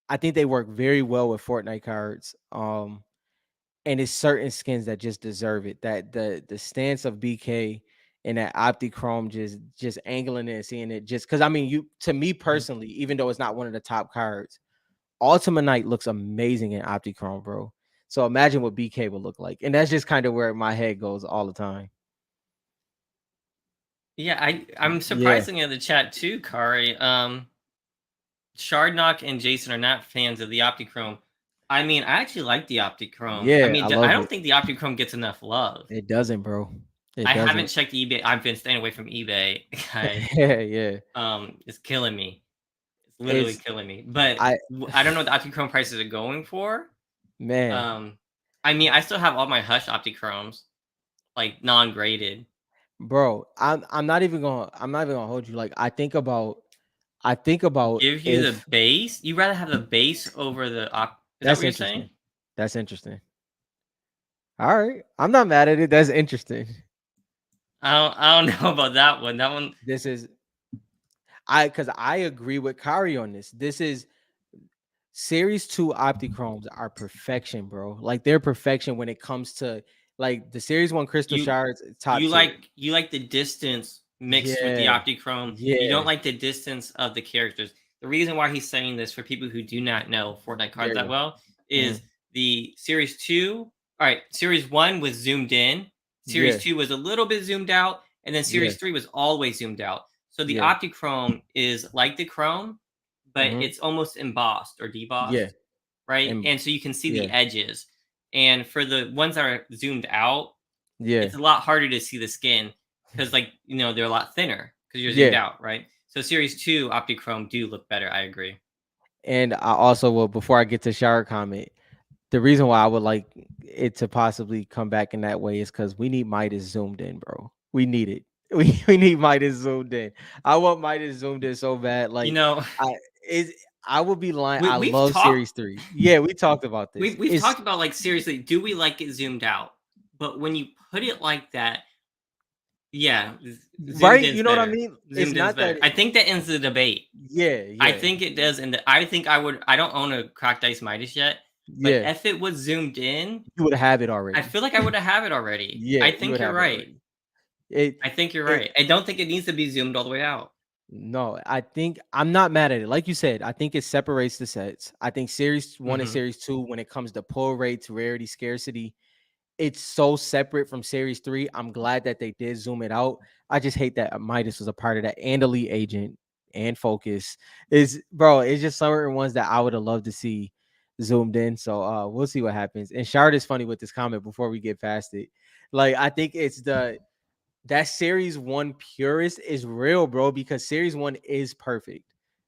Speaker 1: I think they work very well with Fortnite cards. And it's certain skins that just deserve it. That the stance of BK and that Optichrome just angling it and seeing it, just because I mean, you, to me
Speaker 2: Mhm.
Speaker 1: personally, even though it's not one of the top cards, Ultimate Night looks amazing in Optichrome, bro. So imagine what BK would look like. And that's just kind of where my head goes all the time.
Speaker 2: Yeah, I'm
Speaker 1: Yeah,
Speaker 2: surprising in the chat too, Kari. Shardnock and Jason are not fans of the Optichrome. I mean, I actually like the Optichrome. I
Speaker 1: yeah,
Speaker 2: mean,
Speaker 1: I
Speaker 2: I
Speaker 1: love
Speaker 2: don't
Speaker 1: it.
Speaker 2: think the Optichrome gets enough love.
Speaker 1: It doesn't, bro. It
Speaker 2: I haven't
Speaker 1: doesn't.
Speaker 2: checked eBay. I've been staying away from eBay, guys.
Speaker 1: Yeah, yeah.
Speaker 2: It's killing me. It's literally
Speaker 1: It's
Speaker 2: killing me. But
Speaker 1: I
Speaker 2: I don't know what the Optichrome prices are going for.
Speaker 1: man,
Speaker 2: Um, I mean, I still have all my Hush Optichromes, like non-graded.
Speaker 1: bro, I'm not even gonna hold you. Like I think about
Speaker 2: Give you the
Speaker 1: if
Speaker 2: base. You rather have the base over the op. Is that
Speaker 1: that's
Speaker 2: what you're saying?
Speaker 1: interesting. That's interesting. All right. I'm not mad at it. That's interesting.
Speaker 2: I don't know about that one. That one.
Speaker 1: This is I because I agree with Kari on this. This is Series 2 Optichromes are perfection, bro. Like they're perfection when it comes to like the Series 1 Crystal
Speaker 2: You
Speaker 1: Shards, top
Speaker 2: you
Speaker 1: tier.
Speaker 2: like the distance mixed with the
Speaker 1: Yeah.
Speaker 2: Optichrome. You don't
Speaker 1: Yeah.
Speaker 2: like the distance of the characters. The reason why he's saying this for people who do not know Fortnite cards
Speaker 1: There
Speaker 2: that
Speaker 1: you go.
Speaker 2: well
Speaker 1: Mhm.
Speaker 2: is the Series 2. All right, Series 1 was zoomed in, Series
Speaker 1: Yeah.
Speaker 2: 2 was a little bit zoomed out, and then Series
Speaker 1: Yes.
Speaker 2: 3 was always zoomed out. So the
Speaker 1: Yeah.
Speaker 2: Optichrome is like the Chrome, but
Speaker 1: Mhm.
Speaker 2: it's almost embossed or
Speaker 1: Yeah.
Speaker 2: debossed, right?
Speaker 1: And
Speaker 2: And so you can see the
Speaker 1: yeah.
Speaker 2: edges. And for the ones that are zoomed out,
Speaker 1: Yeah.
Speaker 2: it's a lot harder to see the skin because, like, they're a lot thinner because you're zoomed
Speaker 1: Yeah.
Speaker 2: out, right? So Series 2 Optichrome do look better. I agree.
Speaker 1: And I also will before I get to shower comment, the reason why I would like it to possibly come back in that way is because we need Midas zoomed in, bro. We need it. We need Midas zoomed in. I want Midas zoomed in so bad.
Speaker 2: You
Speaker 1: Like
Speaker 2: know,
Speaker 1: I is I would be lying.
Speaker 2: we,
Speaker 1: I
Speaker 2: we've
Speaker 1: love
Speaker 2: talked
Speaker 1: Series 3. Yeah, we talked about this.
Speaker 2: we've talked about, like, seriously, do we like it zoomed out? But when you put it like that, yeah, zoomed
Speaker 1: Right.
Speaker 2: in's
Speaker 1: You know what I
Speaker 2: better.
Speaker 1: mean? It's
Speaker 2: Zoomed in's
Speaker 1: not that
Speaker 2: better. I think that ends the debate.
Speaker 1: yeah,
Speaker 2: I
Speaker 1: yeah,
Speaker 2: think it does, and I think I would. I don't own a cracked ice Midas yet, but
Speaker 1: yeah.
Speaker 2: if it was zoomed in,
Speaker 1: You would have it
Speaker 2: I
Speaker 1: already.
Speaker 2: feel like I would have it already.
Speaker 1: Yeah,
Speaker 2: I
Speaker 1: you
Speaker 2: think
Speaker 1: would
Speaker 2: you're
Speaker 1: have it
Speaker 2: right.
Speaker 1: already. It
Speaker 2: I think you're
Speaker 1: it
Speaker 2: right. I don't think it needs to be zoomed all the way out.
Speaker 1: No, I think I'm not mad at it. Like you said, I think it separates the sets. I think Series 1 and
Speaker 2: Mhm.
Speaker 1: Series 2, when it comes to pull rates, rarity, scarcity, it's so separate from Series 3. I'm glad that they did zoom it out. I just hate that Midas was a part of that and Elite Agent and Focus. Is bro, it's just certain ones that I would have loved to see zoomed in. So we'll see what happens. And Shard is funny with this comment before we get past it. Like, I think it's that series one purist is real, bro, because series one is perfect.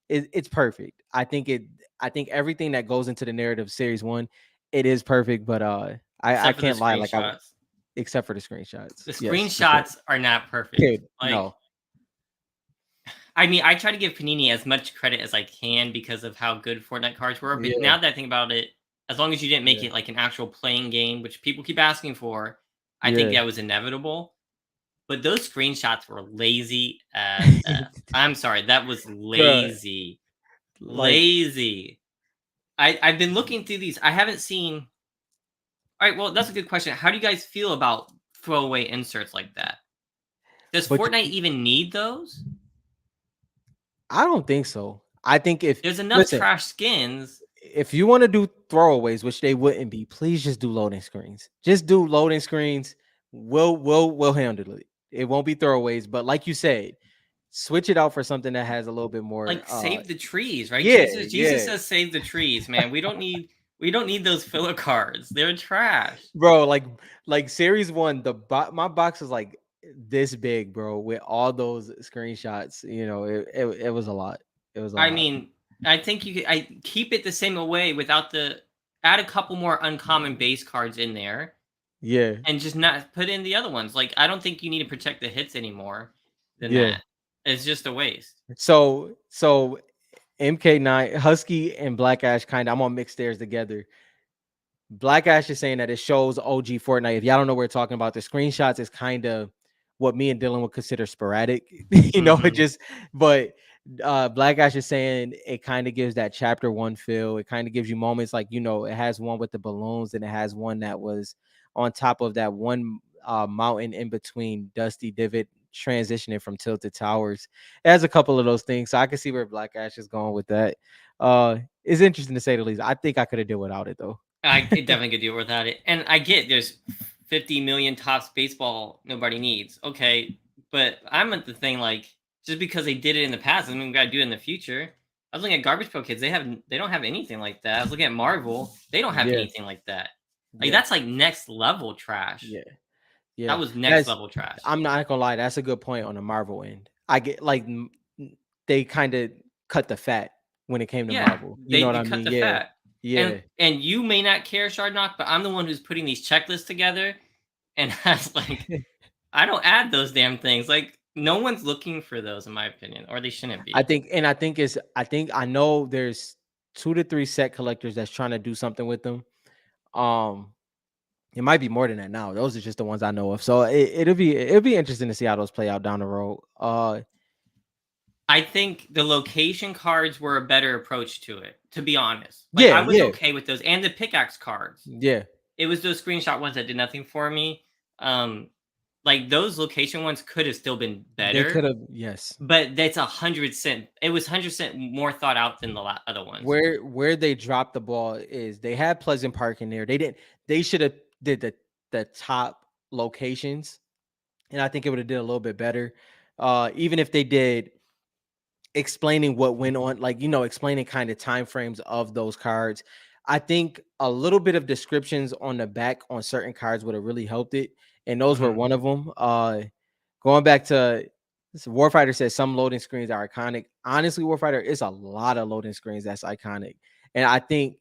Speaker 1: It's perfect. I think everything that goes into the narrative of series one, it is perfect. But I
Speaker 2: Except for the
Speaker 1: can't lie, like
Speaker 2: screenshots.
Speaker 1: except for the screenshots.
Speaker 2: The
Speaker 1: Yes, for sure.
Speaker 2: screenshots are not perfect.
Speaker 1: Dude,
Speaker 2: Like,
Speaker 1: no.
Speaker 2: I mean, I try to give Panini as much credit as I can because of how good Fortnite cards were. But
Speaker 1: Yeah,
Speaker 2: now that I think about it, as long as you didn't make
Speaker 1: yeah,
Speaker 2: it like an actual playing game, which people keep asking for, I think
Speaker 1: yeah.
Speaker 2: that was inevitable. But those screenshots were lazy as F. I'm sorry, that was
Speaker 1: Bro,
Speaker 2: lazy.
Speaker 1: like,
Speaker 2: Lazy. I've been looking through these. I haven't seen. All right, well, that's a good question. How do you guys feel about throwaway inserts like that? Does
Speaker 1: but
Speaker 2: Fortnite even need those?
Speaker 1: I don't think so. I think if
Speaker 2: There's enough
Speaker 1: listen,
Speaker 2: trash skins.
Speaker 1: if you want to do throwaways, which they wouldn't be, please just do loading screens. Just do loading screens. We'll handle it. It won't be throwaways, but like you said, switch it out for something that has a little bit more
Speaker 2: Like, save the trees, right?
Speaker 1: yeah,
Speaker 2: Jesus
Speaker 1: yeah.
Speaker 2: says save the trees, man. We don't need those filler cards. They're trash.
Speaker 1: Bro, like series 1, my box was like this big, bro, with all those screenshots, it was a lot. It was a
Speaker 2: I
Speaker 1: lot.
Speaker 2: mean, I think I keep it the same way without the add a couple more uncommon base cards in there
Speaker 1: Yeah.
Speaker 2: and just not put in the other ones. Like, I don't think you need to protect the hits anymore than
Speaker 1: Yeah.
Speaker 2: that. It's just a waste.
Speaker 1: So MK9 Husky and Black Ash I'm on mixed theirs together. Black Ash is saying that it shows OG Fortnite. If y'all don't know what we're talking about, the screenshots is kind of what me and Dylan would consider sporadic. It
Speaker 2: Mhm.
Speaker 1: just but Black Ash is saying it kind of gives that chapter one feel. It kind of gives you moments like, it has one with the balloons and it has one that was on top of that one mountain in between Dusty Divot transitioning from Tilted Towers. It has a couple of those things. So I can see where Black Ash is going with that. It's interesting to say the least. I think I could have done without it though.
Speaker 2: I it definitely could deal without it. And I get there's 50 million tops baseball nobody needs. Okay, But I'm at the thing like just because they did it in the past doesn't mean we gotta do it in the future. I was looking at Garbage Pail Kids, they don't have anything like that. I was looking at Marvel, they don't have
Speaker 1: Yeah,
Speaker 2: anything like that. Like
Speaker 1: yeah,
Speaker 2: that's like next level trash.
Speaker 1: yeah, yeah.
Speaker 2: That was next
Speaker 1: That's
Speaker 2: level trash.
Speaker 1: I'm not gonna lie, that's a good point on the Marvel end. I get like they kind of cut the fat when it came to
Speaker 2: Yeah,
Speaker 1: Marvel. You know
Speaker 2: they
Speaker 1: what
Speaker 2: they
Speaker 1: I
Speaker 2: cut
Speaker 1: mean?
Speaker 2: the
Speaker 1: Yeah,
Speaker 2: fat.
Speaker 1: yeah.
Speaker 2: And you may not care, Shardnock, but I'm the one who's putting these checklists together, and I was like, I don't add those damn things. Like, no one's looking for those, in my opinion, or they shouldn't be.
Speaker 1: I think I know there's 2 to 3 set collectors that's trying to do something with them. Um, it might be more than that now. Those are just the ones I know of. So it'll be interesting to see how those play out down the road.
Speaker 2: I think the location cards were a better approach to it, to be honest. Like,
Speaker 1: Yeah,
Speaker 2: I was
Speaker 1: yeah,
Speaker 2: okay with those, and the pickaxe cards.
Speaker 1: yeah.
Speaker 2: It was those screenshot ones that did nothing for me. Um, like those location ones could have still been
Speaker 1: They could
Speaker 2: better,
Speaker 1: have, yes.
Speaker 2: but that's 100%. It was 100% more thought out than the other ones.
Speaker 1: Where they dropped the ball is they had Pleasant Park in there. They should have did the top locations, and I think it would have did a little bit better. Even if they did explaining what went on, like, explaining kind of time frames of those cards. I think a little bit of descriptions on the back on certain cards would have really helped it, and those were
Speaker 2: Mhm.
Speaker 1: one of them. Going back to Warfighter says some loading screens are iconic. Honestly, Warfighter, it's a lot of loading screens that's iconic, and I think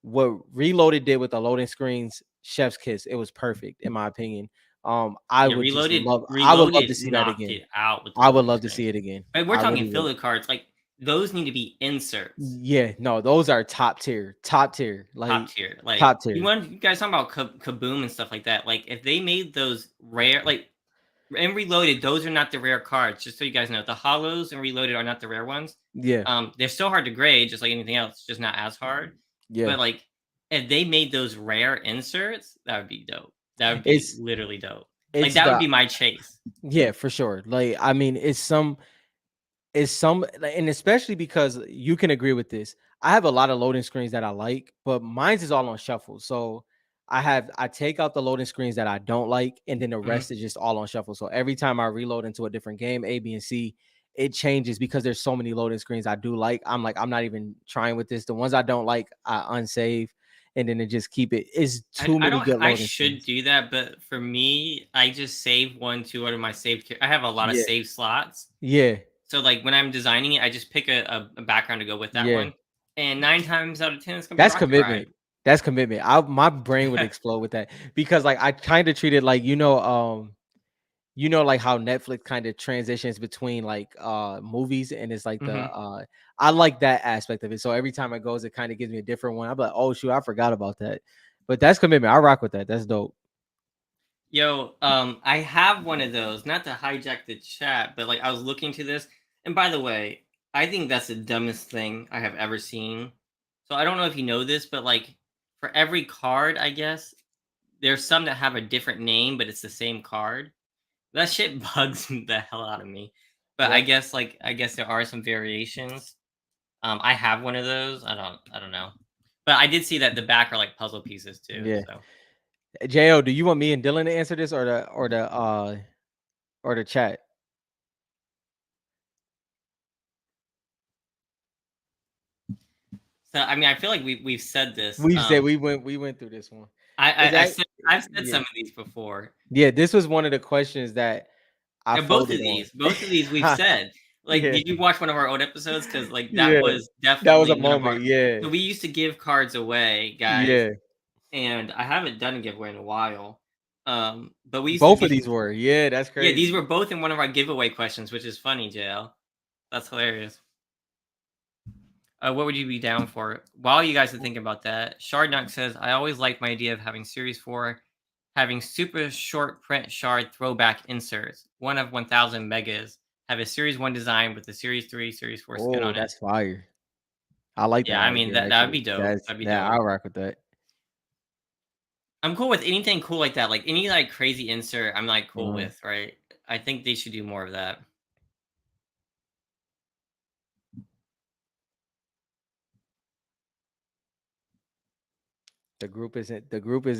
Speaker 1: what Reloaded did with the loading screens, Chef's Kiss, it was perfect in my opinion.
Speaker 2: Yeah, Reloaded
Speaker 1: I would love to
Speaker 2: Reloaded
Speaker 1: see that
Speaker 2: knocked
Speaker 1: again.
Speaker 2: it out with the
Speaker 1: I would
Speaker 2: loading
Speaker 1: love to see
Speaker 2: screens.
Speaker 1: it again.
Speaker 2: But we're
Speaker 1: I
Speaker 2: talking
Speaker 1: really would.
Speaker 2: filler cards, like, those need to be inserts,
Speaker 1: Yeah, no, those are top tier,
Speaker 2: top
Speaker 1: like
Speaker 2: tier. Like,
Speaker 1: top tier.
Speaker 2: you guys talking about Kaboom and stuff like that, like, if they made those rare like, in Reloaded, those are not the rare cards, just so you guys know. The hollows and Reloaded are not the rare ones.
Speaker 1: Yeah,
Speaker 2: They're still hard to grade, just like anything else, just not as hard.
Speaker 1: yeah.
Speaker 2: But, like, if they made those rare inserts, that would be dope. That would be
Speaker 1: It's
Speaker 2: literally dope. Like,
Speaker 1: it's
Speaker 2: that would
Speaker 1: the
Speaker 2: be my chase.
Speaker 1: yeah, for sure. Like, I mean, and especially because you can agree with this. I have a lot of loading screens that I like, but mine's is all on shuffle. So I take out the loading screens that I don't like, and then the
Speaker 2: Mhm.
Speaker 1: rest is just all on shuffle. So every time I reload into a different game, A, B, and C, it changes because there's so many loading screens I do like. I'm like, I'm not even trying with this. The ones I don't like, I unsave, and then it just keep it. It's too
Speaker 2: I
Speaker 1: many
Speaker 2: don't
Speaker 1: good
Speaker 2: I
Speaker 1: loading
Speaker 2: should
Speaker 1: screens.
Speaker 2: do that, but for me, I just save 1, 2 out of my saved I have a lot of
Speaker 1: Yeah,
Speaker 2: save slots.
Speaker 1: yeah,
Speaker 2: So, like, when I'm designing it, I just pick a background to go with that
Speaker 1: yeah.
Speaker 2: one, and 9 times out of 10, it's gonna be
Speaker 1: That's
Speaker 2: Rocket Ride.
Speaker 1: commitment. That's commitment. My brain would explode with that because like I kind of treat it like like how Netflix kind of transitions between like movies and it's like the
Speaker 2: Mhm.
Speaker 1: I like that aspect of it. So every time it goes, it kind of gives me a different one. I'm like, oh shoot, I forgot about that. But that's commitment. I rock with that. That's dope.
Speaker 2: Yo, I have one of those, not to hijack the chat, but, like, I was looking to this and by the way, I think that's the dumbest thing I have ever seen. So, I don't know if you know this, but, like, for every card, I guess, there's some that have a different name, but it's the same card. That shit bugs the hell out of me. But
Speaker 1: Yeah,
Speaker 2: I guess there are some variations. I have one of those. I don't know. But I did see that the back are like puzzle pieces too.
Speaker 1: yeah.
Speaker 2: So
Speaker 1: Jo, do you want me and Dylan to answer this or the chat?
Speaker 2: I mean I feel like we've said this.
Speaker 1: We went through this one. Is
Speaker 2: I
Speaker 1: that
Speaker 2: said I've said
Speaker 1: yeah.
Speaker 2: some of these before.
Speaker 1: Yeah, this was one of the questions that I
Speaker 2: Yeah,
Speaker 1: folded on.
Speaker 2: both of these we've said. Like,
Speaker 1: Yeah,
Speaker 2: did you watch one of our old episodes? Because like that
Speaker 1: yeah.
Speaker 2: was
Speaker 1: That was a
Speaker 2: definitely one of our.
Speaker 1: moment. Yeah,
Speaker 2: So we used to give cards away, guys,
Speaker 1: yeah.
Speaker 2: and I haven't done a giveaway in a while. But we used to
Speaker 1: Both of
Speaker 2: give.
Speaker 1: these were. Yeah, that's
Speaker 2: Yeah, these
Speaker 1: crazy.
Speaker 2: were both in one of our giveaway questions, which is funny, JL. That's hilarious. What would you be down for? While you guys are thinking about that, Shardnux says, I always liked my idea of having Series 4 having super short print shard throwback inserts, one of 1000 megas, have a Series 1 design with the Series 3, Series 4 skin
Speaker 1: Oh,
Speaker 2: on it.
Speaker 1: that's fire. I like
Speaker 2: Yeah,
Speaker 1: that
Speaker 2: I mean,
Speaker 1: idea
Speaker 2: that would
Speaker 1: actually.
Speaker 2: be dope. That'd be dope.
Speaker 1: I'll rock with that.
Speaker 2: I'm cool with anything cool like that. Like any like crazy insert, I'm like cool
Speaker 1: Mhm.
Speaker 2: with, right? I think they should do more of that.
Speaker 1: The group is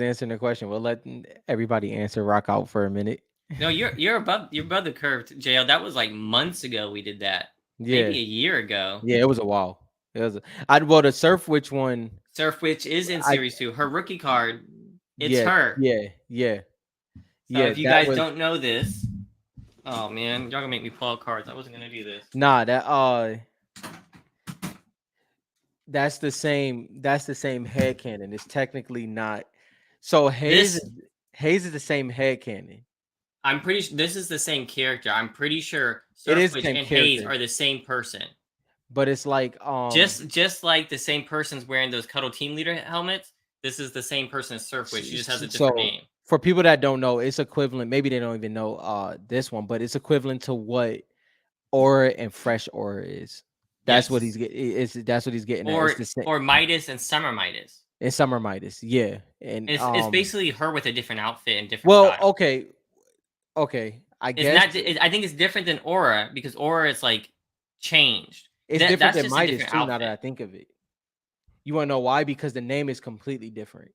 Speaker 1: answering the question. We'll let everybody answer. Rock out for a minute.
Speaker 2: No, you're above the curve, JL. That was like months ago we did that.
Speaker 1: Yeah,
Speaker 2: Maybe a year ago.
Speaker 1: yeah, it was a while. It was. I well, the Surf Witch one.
Speaker 2: Surf Witch is in
Speaker 1: I
Speaker 2: series 2. Her rookie card, it's
Speaker 1: yeah,
Speaker 2: her.
Speaker 1: yeah, yeah,
Speaker 2: So
Speaker 1: yeah.
Speaker 2: if you
Speaker 1: That
Speaker 2: guys
Speaker 1: was
Speaker 2: don't know this, oh man, y'all gonna make me pull out cards. I wasn't gonna do this.
Speaker 1: nah. That's the same. That's the same head canon. It's technically not. So
Speaker 2: This
Speaker 1: Hayes is the same head canon.
Speaker 2: I'm pretty sure this is the same character. I'm pretty sure
Speaker 1: It
Speaker 2: Surf
Speaker 1: is the
Speaker 2: Witch
Speaker 1: same
Speaker 2: and Haze
Speaker 1: character,
Speaker 2: are the same person.
Speaker 1: but it's like
Speaker 2: Just like the same person's wearing those Cuddle Team Leader helmets. This is the same person as Surf Witch. She just has a different
Speaker 1: So
Speaker 2: name.
Speaker 1: for people that don't know, it's equivalent. Maybe they don't even know this one, but it's equivalent to what Aura and Fresh Aura is. That's what he's
Speaker 2: Yes.
Speaker 1: getting. That's what he's getting at. It's the same.
Speaker 2: Or Midas and Summer Midas.
Speaker 1: In Summer Midas, yeah, and
Speaker 2: It's basically her with a different outfit and different
Speaker 1: well,
Speaker 2: style.
Speaker 1: okay, okay, I
Speaker 2: It's
Speaker 1: guess
Speaker 2: not. I think it's different than Aura because Aura is like changed.
Speaker 1: it's different
Speaker 2: That's
Speaker 1: than
Speaker 2: just a
Speaker 1: Midas
Speaker 2: different
Speaker 1: too. Now that I
Speaker 2: outfit.
Speaker 1: think of it, you want to know why? Because the name is completely different.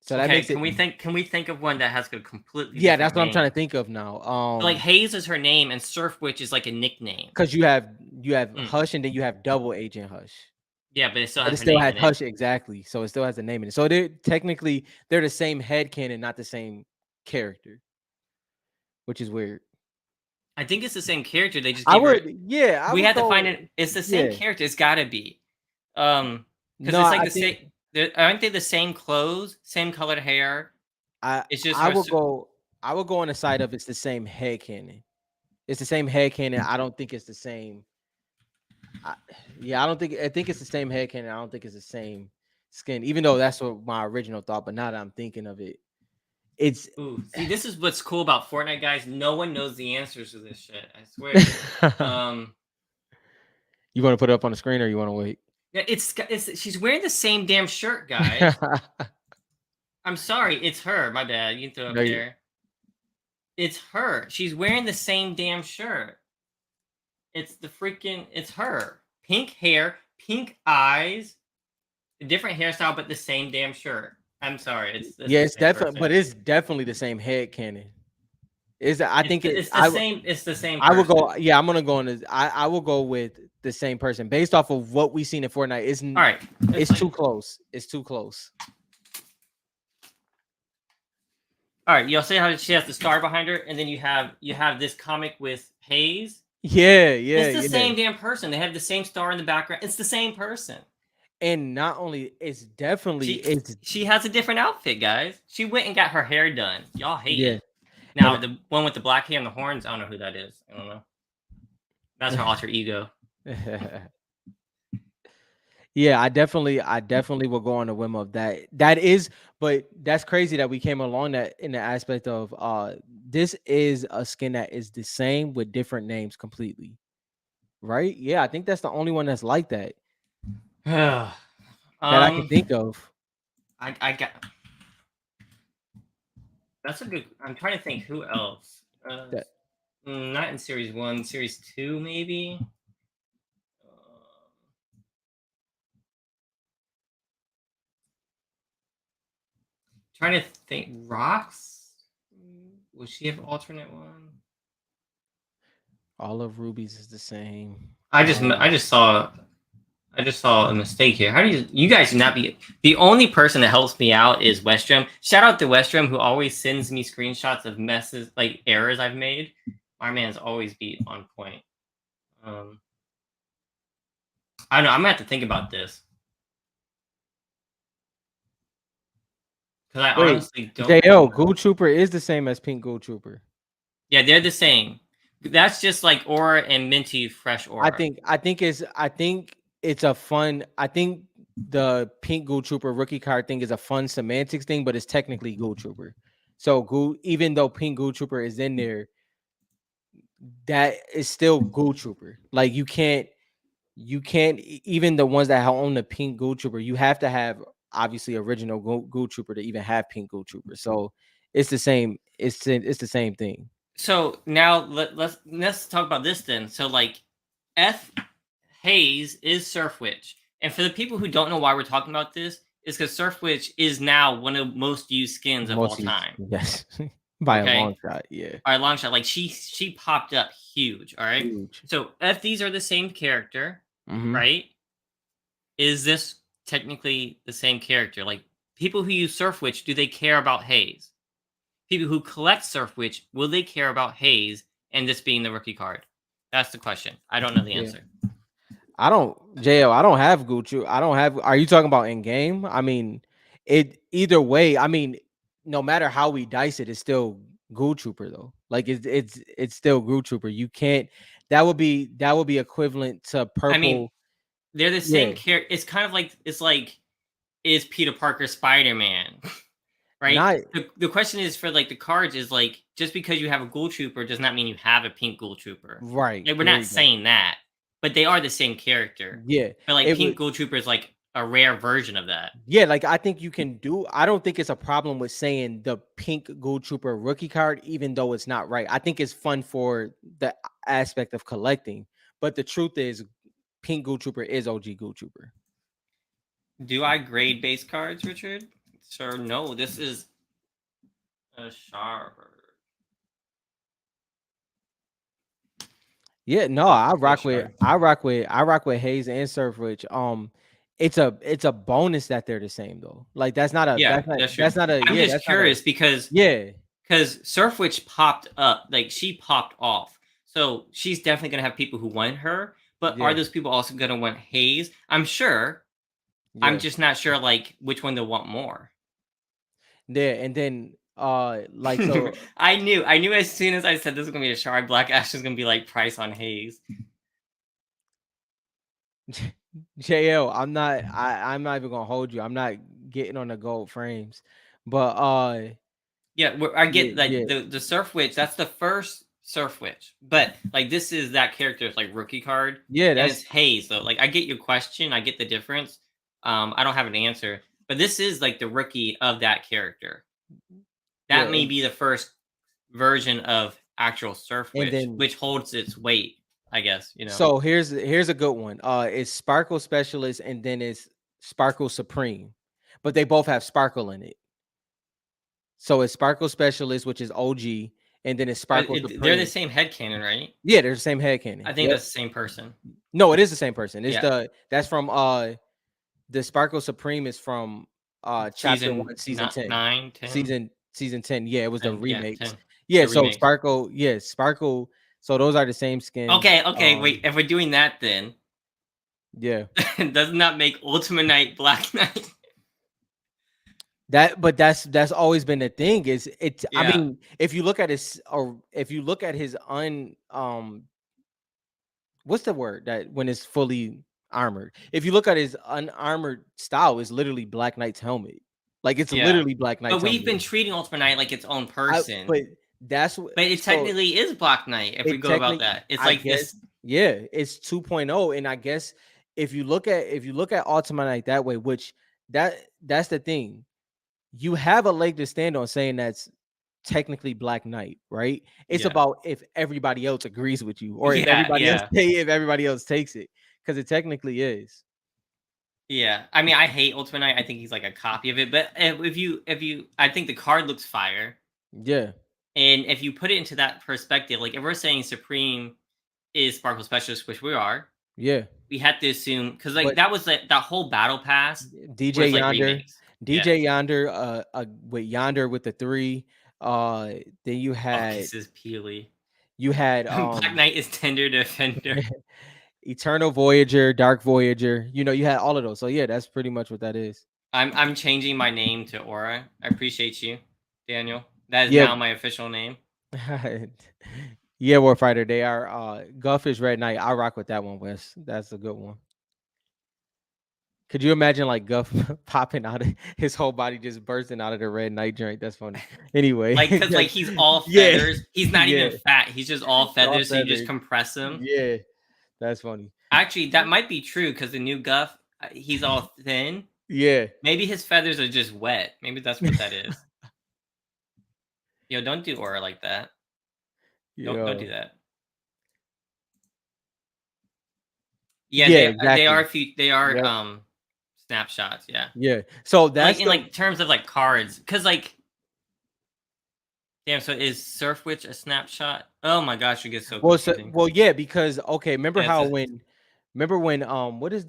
Speaker 1: So that
Speaker 2: Okay,
Speaker 1: makes it.
Speaker 2: can we think of one that has a completely
Speaker 1: Yeah,
Speaker 2: different
Speaker 1: that's what I'm trying
Speaker 2: name?
Speaker 1: to think of now.
Speaker 2: So like Haze is her name and Surf Witch is like a nickname.
Speaker 1: Because you have
Speaker 2: Mm.
Speaker 1: Hush and then you have Double Agent Hush.
Speaker 2: Yeah, but it still
Speaker 1: But it
Speaker 2: has her
Speaker 1: still
Speaker 2: name
Speaker 1: has
Speaker 2: in it.
Speaker 1: Hush exactly. So it still has the name in it. So they're the same head canon, not the same character, which is weird.
Speaker 2: I think it's the same character. They just
Speaker 1: I
Speaker 2: gave her.
Speaker 1: would yeah, I
Speaker 2: We
Speaker 1: would
Speaker 2: had to find
Speaker 1: go
Speaker 2: it. It's the same
Speaker 1: yeah.
Speaker 2: character. It's gotta be. Because
Speaker 1: No,
Speaker 2: it's like
Speaker 1: I
Speaker 2: the
Speaker 1: think
Speaker 2: same. Aren't they the same clothes, same colored hair?
Speaker 1: I
Speaker 2: It's just
Speaker 1: I
Speaker 2: her.
Speaker 1: would go I would go on the side of it's the same head canon. It's the same head canon. I don't think it's the same. I, yeah, I think it's the same head canon. I don't think it's the same skin, even though that's what my original thought. But now that I'm thinking of it, it's
Speaker 2: Ooh, see, this is what's cool about Fortnite, guys. No one knows the answers to this shit. I swear. Um,
Speaker 1: you want to put it up on the screen or you want to wait?
Speaker 2: yeah, it's she's wearing the same damn shirt, guys. I'm sorry, it's her. My bad. You can throw it
Speaker 1: No,
Speaker 2: up there. It's her. She's wearing the same damn shirt. It's her. Pink hair, pink eyes, a different hairstyle, but the same damn shirt. I'm sorry, it's
Speaker 1: yeah,
Speaker 2: the
Speaker 1: it's
Speaker 2: same
Speaker 1: definitely,
Speaker 2: person.
Speaker 1: but it's definitely the same head canon. Is I think it.
Speaker 2: It's the same
Speaker 1: I would
Speaker 2: person.
Speaker 1: go. Yeah, I'm gonna go on this. I will go with the same person based off of what we seen in Fortnite.
Speaker 2: All right, it's
Speaker 1: It's
Speaker 2: like
Speaker 1: too close. It's too close.
Speaker 2: all right. You'll see how she has the star behind her, and then you have this comic with Hayes.
Speaker 1: Yeah, yeah,
Speaker 2: It's the
Speaker 1: yeah.
Speaker 2: same damn person. They have the same star in the background. It's the same person.
Speaker 1: And not only
Speaker 2: She
Speaker 1: it's
Speaker 2: she has a different outfit, guys. She went and got her hair done. Y'all hate
Speaker 1: yeah,
Speaker 2: it. Now
Speaker 1: but
Speaker 2: the one with the black hair and the horns, I don't know who that is. I don't know. That's her alter ego.
Speaker 1: yeah, I definitely will go on the whim of that. But that's crazy that we came along that in the aspect of this is a skin that is the same with different names completely. Right? Yeah, I think that's the only one that's like that that I can
Speaker 2: um,
Speaker 1: think of.
Speaker 2: I got. That's a good. I'm trying to think who else.
Speaker 1: That
Speaker 2: Not in series 1, series 2, maybe. Trying to think. Rocks. Would she have an alternate one?
Speaker 1: all of Ruby's is the same.
Speaker 2: I just saw a mistake here. How do you guys do not be the only person that helps me out is Westrum. Shout out to Westrum who always sends me screenshots of messes like errors I've made. My man's always be on point. I don't know. I'm gonna have to think about this because I
Speaker 1: Wait,
Speaker 2: honestly don't
Speaker 1: JL
Speaker 2: know.
Speaker 1: Ghoul Trooper is the same as Pink Ghoul Trooper.
Speaker 2: Yeah, they're the same. That's just like Aura and Minty Fresh Aura.
Speaker 1: I think it's a fun. I think the Pink Ghoul Trooper rookie card thing is a fun semantics thing, but it's technically Ghoul Trooper. So Ghoul, even though Pink Ghoul Trooper is in there, that is still Ghoul Trooper. Like you can't even the ones that own the Pink Ghoul Trooper, you have to have obviously original Ghoul Trooper to even have Pink Ghoul Trooper. So it's the same. It's the same thing.
Speaker 2: So now let's talk about this then. So like F Hayes is Surf Witch. And for the people who don't know why we're talking about this, is because Surf Witch is now one of most used skins of all
Speaker 1: Mostly,
Speaker 2: time.
Speaker 1: yes, by a long
Speaker 2: Okay,
Speaker 1: shot. Yeah,
Speaker 2: all right, long shot. Like she popped up huge. All right,
Speaker 1: huge.
Speaker 2: so if these are the same character,
Speaker 1: Hmm.
Speaker 2: right? Is this technically the same character? Like people who use Surf Witch, do they care about Haze? People who collect Surf Witch, will they care about Haze and this being the rookie card? That's the question. I don't know the
Speaker 1: Yeah.
Speaker 2: answer.
Speaker 1: I don't, JL. I don't have Gucci. I don't have. Are you talking about in game? I mean, it either way. I mean, no matter how we dice it, it's still Ghoul Trooper though. Like it's still Ghoul Trooper. You can't. That would be equivalent to
Speaker 2: I mean,
Speaker 1: purple.
Speaker 2: they're the
Speaker 1: Yeah,
Speaker 2: same character. It's kind of like it's like is Peter Parker Spider Man, right?
Speaker 1: not
Speaker 2: The question is for like the cards is like just because you have a Ghoul Trooper does not mean you have a pink Ghoul Trooper.
Speaker 1: right.
Speaker 2: Like we're
Speaker 1: There
Speaker 2: not
Speaker 1: you go.
Speaker 2: saying that, but they are the same character.
Speaker 1: Yeah,
Speaker 2: But like
Speaker 1: it
Speaker 2: pink
Speaker 1: would.
Speaker 2: Ghoul Trooper is like a rare version of that.
Speaker 1: Yeah, like I think you can do. I don't think it's a problem with saying the pink Ghoul Trooper rookie card, even though it's not right. I think it's fun for the aspect of collecting. But the truth is, pink Ghoul Trooper is OG Ghoul Trooper.
Speaker 2: Do I grade base cards, Richard? Sir, no. This is a sharp.
Speaker 1: Yeah, no,
Speaker 2: Oh, yeah, sure.
Speaker 1: I rock with Hayes and Surfridge. It's a bonus that they're the same though. Like
Speaker 2: Yeah, that's true.
Speaker 1: that's not a
Speaker 2: I'm
Speaker 1: yeah,
Speaker 2: just
Speaker 1: that's not a
Speaker 2: curious because
Speaker 1: yeah,
Speaker 2: Surf Witch popped up, like she popped off. So she's definitely gonna have people who want her, but are
Speaker 1: yeah,
Speaker 2: those people also gonna want Haze? I'm sure. I'm
Speaker 1: yeah,
Speaker 2: just not sure like which one they'll want more.
Speaker 1: yeah. And then like so
Speaker 2: I knew as soon as I said this was gonna be a shard, Black Ash is gonna be like price on Haze.
Speaker 1: JL, I'm not even gonna hold you. I'm not getting on the gold frames. But
Speaker 2: Yeah, I
Speaker 1: yeah,
Speaker 2: get like
Speaker 1: yeah,
Speaker 2: the Surf Witch. That's the first Surf Witch, but like this is that character's like rookie card,
Speaker 1: yeah,
Speaker 2: and it's
Speaker 1: that's
Speaker 2: Haze though. Like I get your question, I get the difference. I don't have an answer, but this is like the rookie of that character.
Speaker 1: yeah,
Speaker 2: That may be the first version of actual Surf
Speaker 1: and
Speaker 2: Witch,
Speaker 1: then
Speaker 2: which holds its weight. I guess
Speaker 1: so here's a good one. It's Sparkle Specialist and then it's Sparkle Supreme. But they both have sparkle in it. So it's Sparkle Specialist, which is OG, and then it's
Speaker 2: but
Speaker 1: Sparkle
Speaker 2: they're the
Speaker 1: Supreme.
Speaker 2: same head cannon, right?
Speaker 1: Yeah, they're the same head
Speaker 2: I
Speaker 1: cannon.
Speaker 2: think
Speaker 1: Yep.
Speaker 2: that's the same person.
Speaker 1: No, it is the same person. It's
Speaker 2: Yeah,
Speaker 1: that's from the Sparkle Supreme is from chapter
Speaker 2: season
Speaker 1: 1, season 10.
Speaker 2: 9, 10,
Speaker 1: Season 10. Yeah, it was the
Speaker 2: 10. Yeah,
Speaker 1: remakes.
Speaker 2: 10.
Speaker 1: Yeah,
Speaker 2: The
Speaker 1: so
Speaker 2: remakes.
Speaker 1: Sparkle, yeah, Sparkle. So those are the same skins.
Speaker 2: Okay, wait. If we're doing that, then
Speaker 1: Yeah.
Speaker 2: doesn't that make Ultimate Knight Black Knight?
Speaker 1: That but that's always been the thing is it's I
Speaker 2: Yeah,
Speaker 1: mean if you look at his or if you look at his what's the word that when it's fully armored, if you look at his unarmored style, is literally Black Knight's helmet, like it's
Speaker 2: yeah.
Speaker 1: literally Black
Speaker 2: But
Speaker 1: Knight's
Speaker 2: we've
Speaker 1: helmet.
Speaker 2: been treating Ultimate Knight like its own
Speaker 1: I
Speaker 2: person.
Speaker 1: but that's what
Speaker 2: But it
Speaker 1: so
Speaker 2: technically is Black Knight if we
Speaker 1: it
Speaker 2: go about
Speaker 1: technically
Speaker 2: that. It's
Speaker 1: I
Speaker 2: like
Speaker 1: guess
Speaker 2: this.
Speaker 1: yeah it's 2.0, and I guess if you look at Ultimate Knight that way, which that's the thing, you have a leg to stand on saying that's technically Black Knight, right? It's
Speaker 2: Yeah,
Speaker 1: about if everybody else agrees with you or
Speaker 2: yeah, yeah,
Speaker 1: if everybody else takes it, because it technically is.
Speaker 2: yeah. I mean, I hate Ultimate Knight. I think he's like a copy of it. But if you, I think the card looks fire.
Speaker 1: Yeah,
Speaker 2: And if you put it into that perspective, like if we're saying Supreme is Sparkle Specialist, which we are,
Speaker 1: yeah.
Speaker 2: we had to assume because like
Speaker 1: But
Speaker 2: that was like that whole battle pass
Speaker 1: DJ
Speaker 2: was like
Speaker 1: Yonder,
Speaker 2: remakes. Yeah.
Speaker 1: with Yonder with the three. Then
Speaker 2: Oh, kisses Peely.
Speaker 1: you had
Speaker 2: Black Knight is Tender Defender.
Speaker 1: Eternal Voyager, Dark Voyager. You know, you had all of those. So yeah, that's pretty much what that is.
Speaker 2: I'm changing my name to Aura. I appreciate you, Daniel. That is
Speaker 1: Yeah.
Speaker 2: now my official name.
Speaker 1: Yeah, Warfighter. They are Gulfish Red Knight. I rock with that one, Wes. That's a good one. Could you imagine like Guff popping out of his whole body just bursting out of the red night joint? That's funny. Anyway,
Speaker 2: Like, cause like he's all
Speaker 1: yeah,
Speaker 2: feathers. He's not
Speaker 1: yeah,
Speaker 2: even fat. He's just all
Speaker 1: all
Speaker 2: feathers. So you just
Speaker 1: feathers.
Speaker 2: compress him.
Speaker 1: Yeah, that's funny.
Speaker 2: Actually, that might be true because the new Guff, he's all thin.
Speaker 1: Yeah,
Speaker 2: Maybe his feathers are just wet. Maybe that's what that is. Yo, don't do Aura like that. Don't
Speaker 1: yeah,
Speaker 2: do that. Yeah,
Speaker 1: yeah,
Speaker 2: they
Speaker 1: exactly.
Speaker 2: are they are
Speaker 1: Yep.
Speaker 2: Snapshots, yeah.
Speaker 1: Yeah. So
Speaker 2: Like
Speaker 1: that's
Speaker 2: in
Speaker 1: the
Speaker 2: like terms of like cards, because like damn. So is Surfwitch a snapshot? Oh my gosh, it gets so confusing.
Speaker 1: well, yeah, because okay,
Speaker 2: Yeah, it's just,
Speaker 1: remember when what was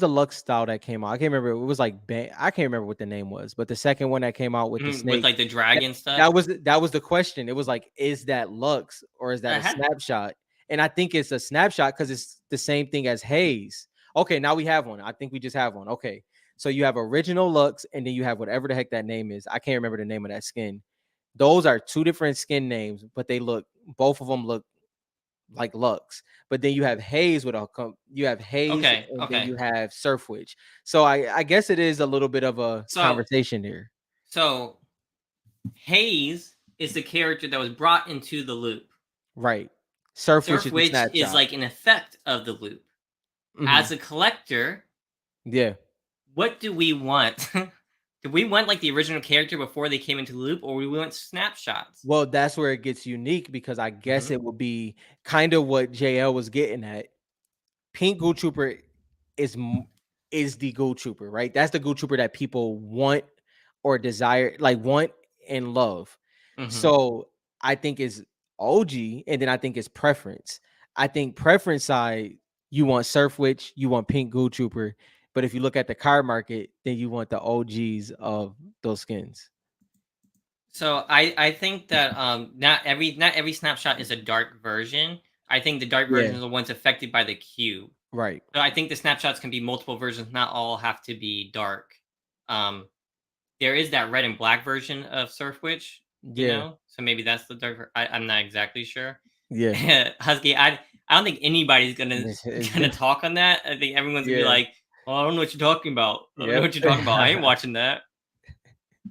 Speaker 1: the Lux style that came out? I can't remember. It was like I can't remember what the name was, but the second one that came out with the
Speaker 2: with
Speaker 1: snake,
Speaker 2: like the
Speaker 1: that,
Speaker 2: dragon stuff.
Speaker 1: that was the question. It was like, is that Lux or is that
Speaker 2: I
Speaker 1: a
Speaker 2: had
Speaker 1: snapshot? And I think it's a snapshot because it's the same thing as Haze. Okay, now we have one. I think we just have one. Okay. So you have original Lux, and then you have whatever the heck that name is. I can't remember the name of that skin. Those are two different skin names, but both of them look like Lux. But then you have Haze you have Haze,
Speaker 2: okay,
Speaker 1: and then
Speaker 2: okay.
Speaker 1: you have Surfwitch. So I guess it is a little bit of a
Speaker 2: So
Speaker 1: conversation there.
Speaker 2: so Hayes is the character that was brought into the loop.
Speaker 1: Right. Surfwitch is the
Speaker 2: Surfwitch is
Speaker 1: snapshot.
Speaker 2: like an effect of the loop.
Speaker 1: Hmm.
Speaker 2: As a collector,
Speaker 1: Yeah.
Speaker 2: what do we want? Do we want like the original character before they came into the loop, or we want snapshots?
Speaker 1: Well, that's where it gets unique because I guess
Speaker 2: Hmm.
Speaker 1: it would be kind of what JL was getting at. Pink Ghoul Trooper is is the Ghoul Trooper, right? That's the Ghoul Trooper that people want or desire, like want and love.
Speaker 2: Hmm.
Speaker 1: So I think it's OG, and then I think it's preference. I think preference side, you want Surfwitch, you want Pink Ghoul Trooper, but if you look at the card market, then you want the OGs of those skins.
Speaker 2: So I think that not every snapshot is a dark version. I think the dark
Speaker 1: Yeah,
Speaker 2: versions are the ones affected by the cube.
Speaker 1: right.
Speaker 2: So I think the snapshots can be multiple versions, not all have to be dark. Um, there is that red and black version of Surfwitch,
Speaker 1: Yeah,
Speaker 2: so maybe that's the dark. I'm not exactly sure.
Speaker 1: yeah.
Speaker 2: Husky, I don't think anybody's gonna
Speaker 1: It's-
Speaker 2: talk on that. I think everyone's gonna be
Speaker 1: yeah,
Speaker 2: like, "Oh, I don't know what you're talking about. I don't know
Speaker 1: yep.
Speaker 2: what you're talking about. I ain't watching that."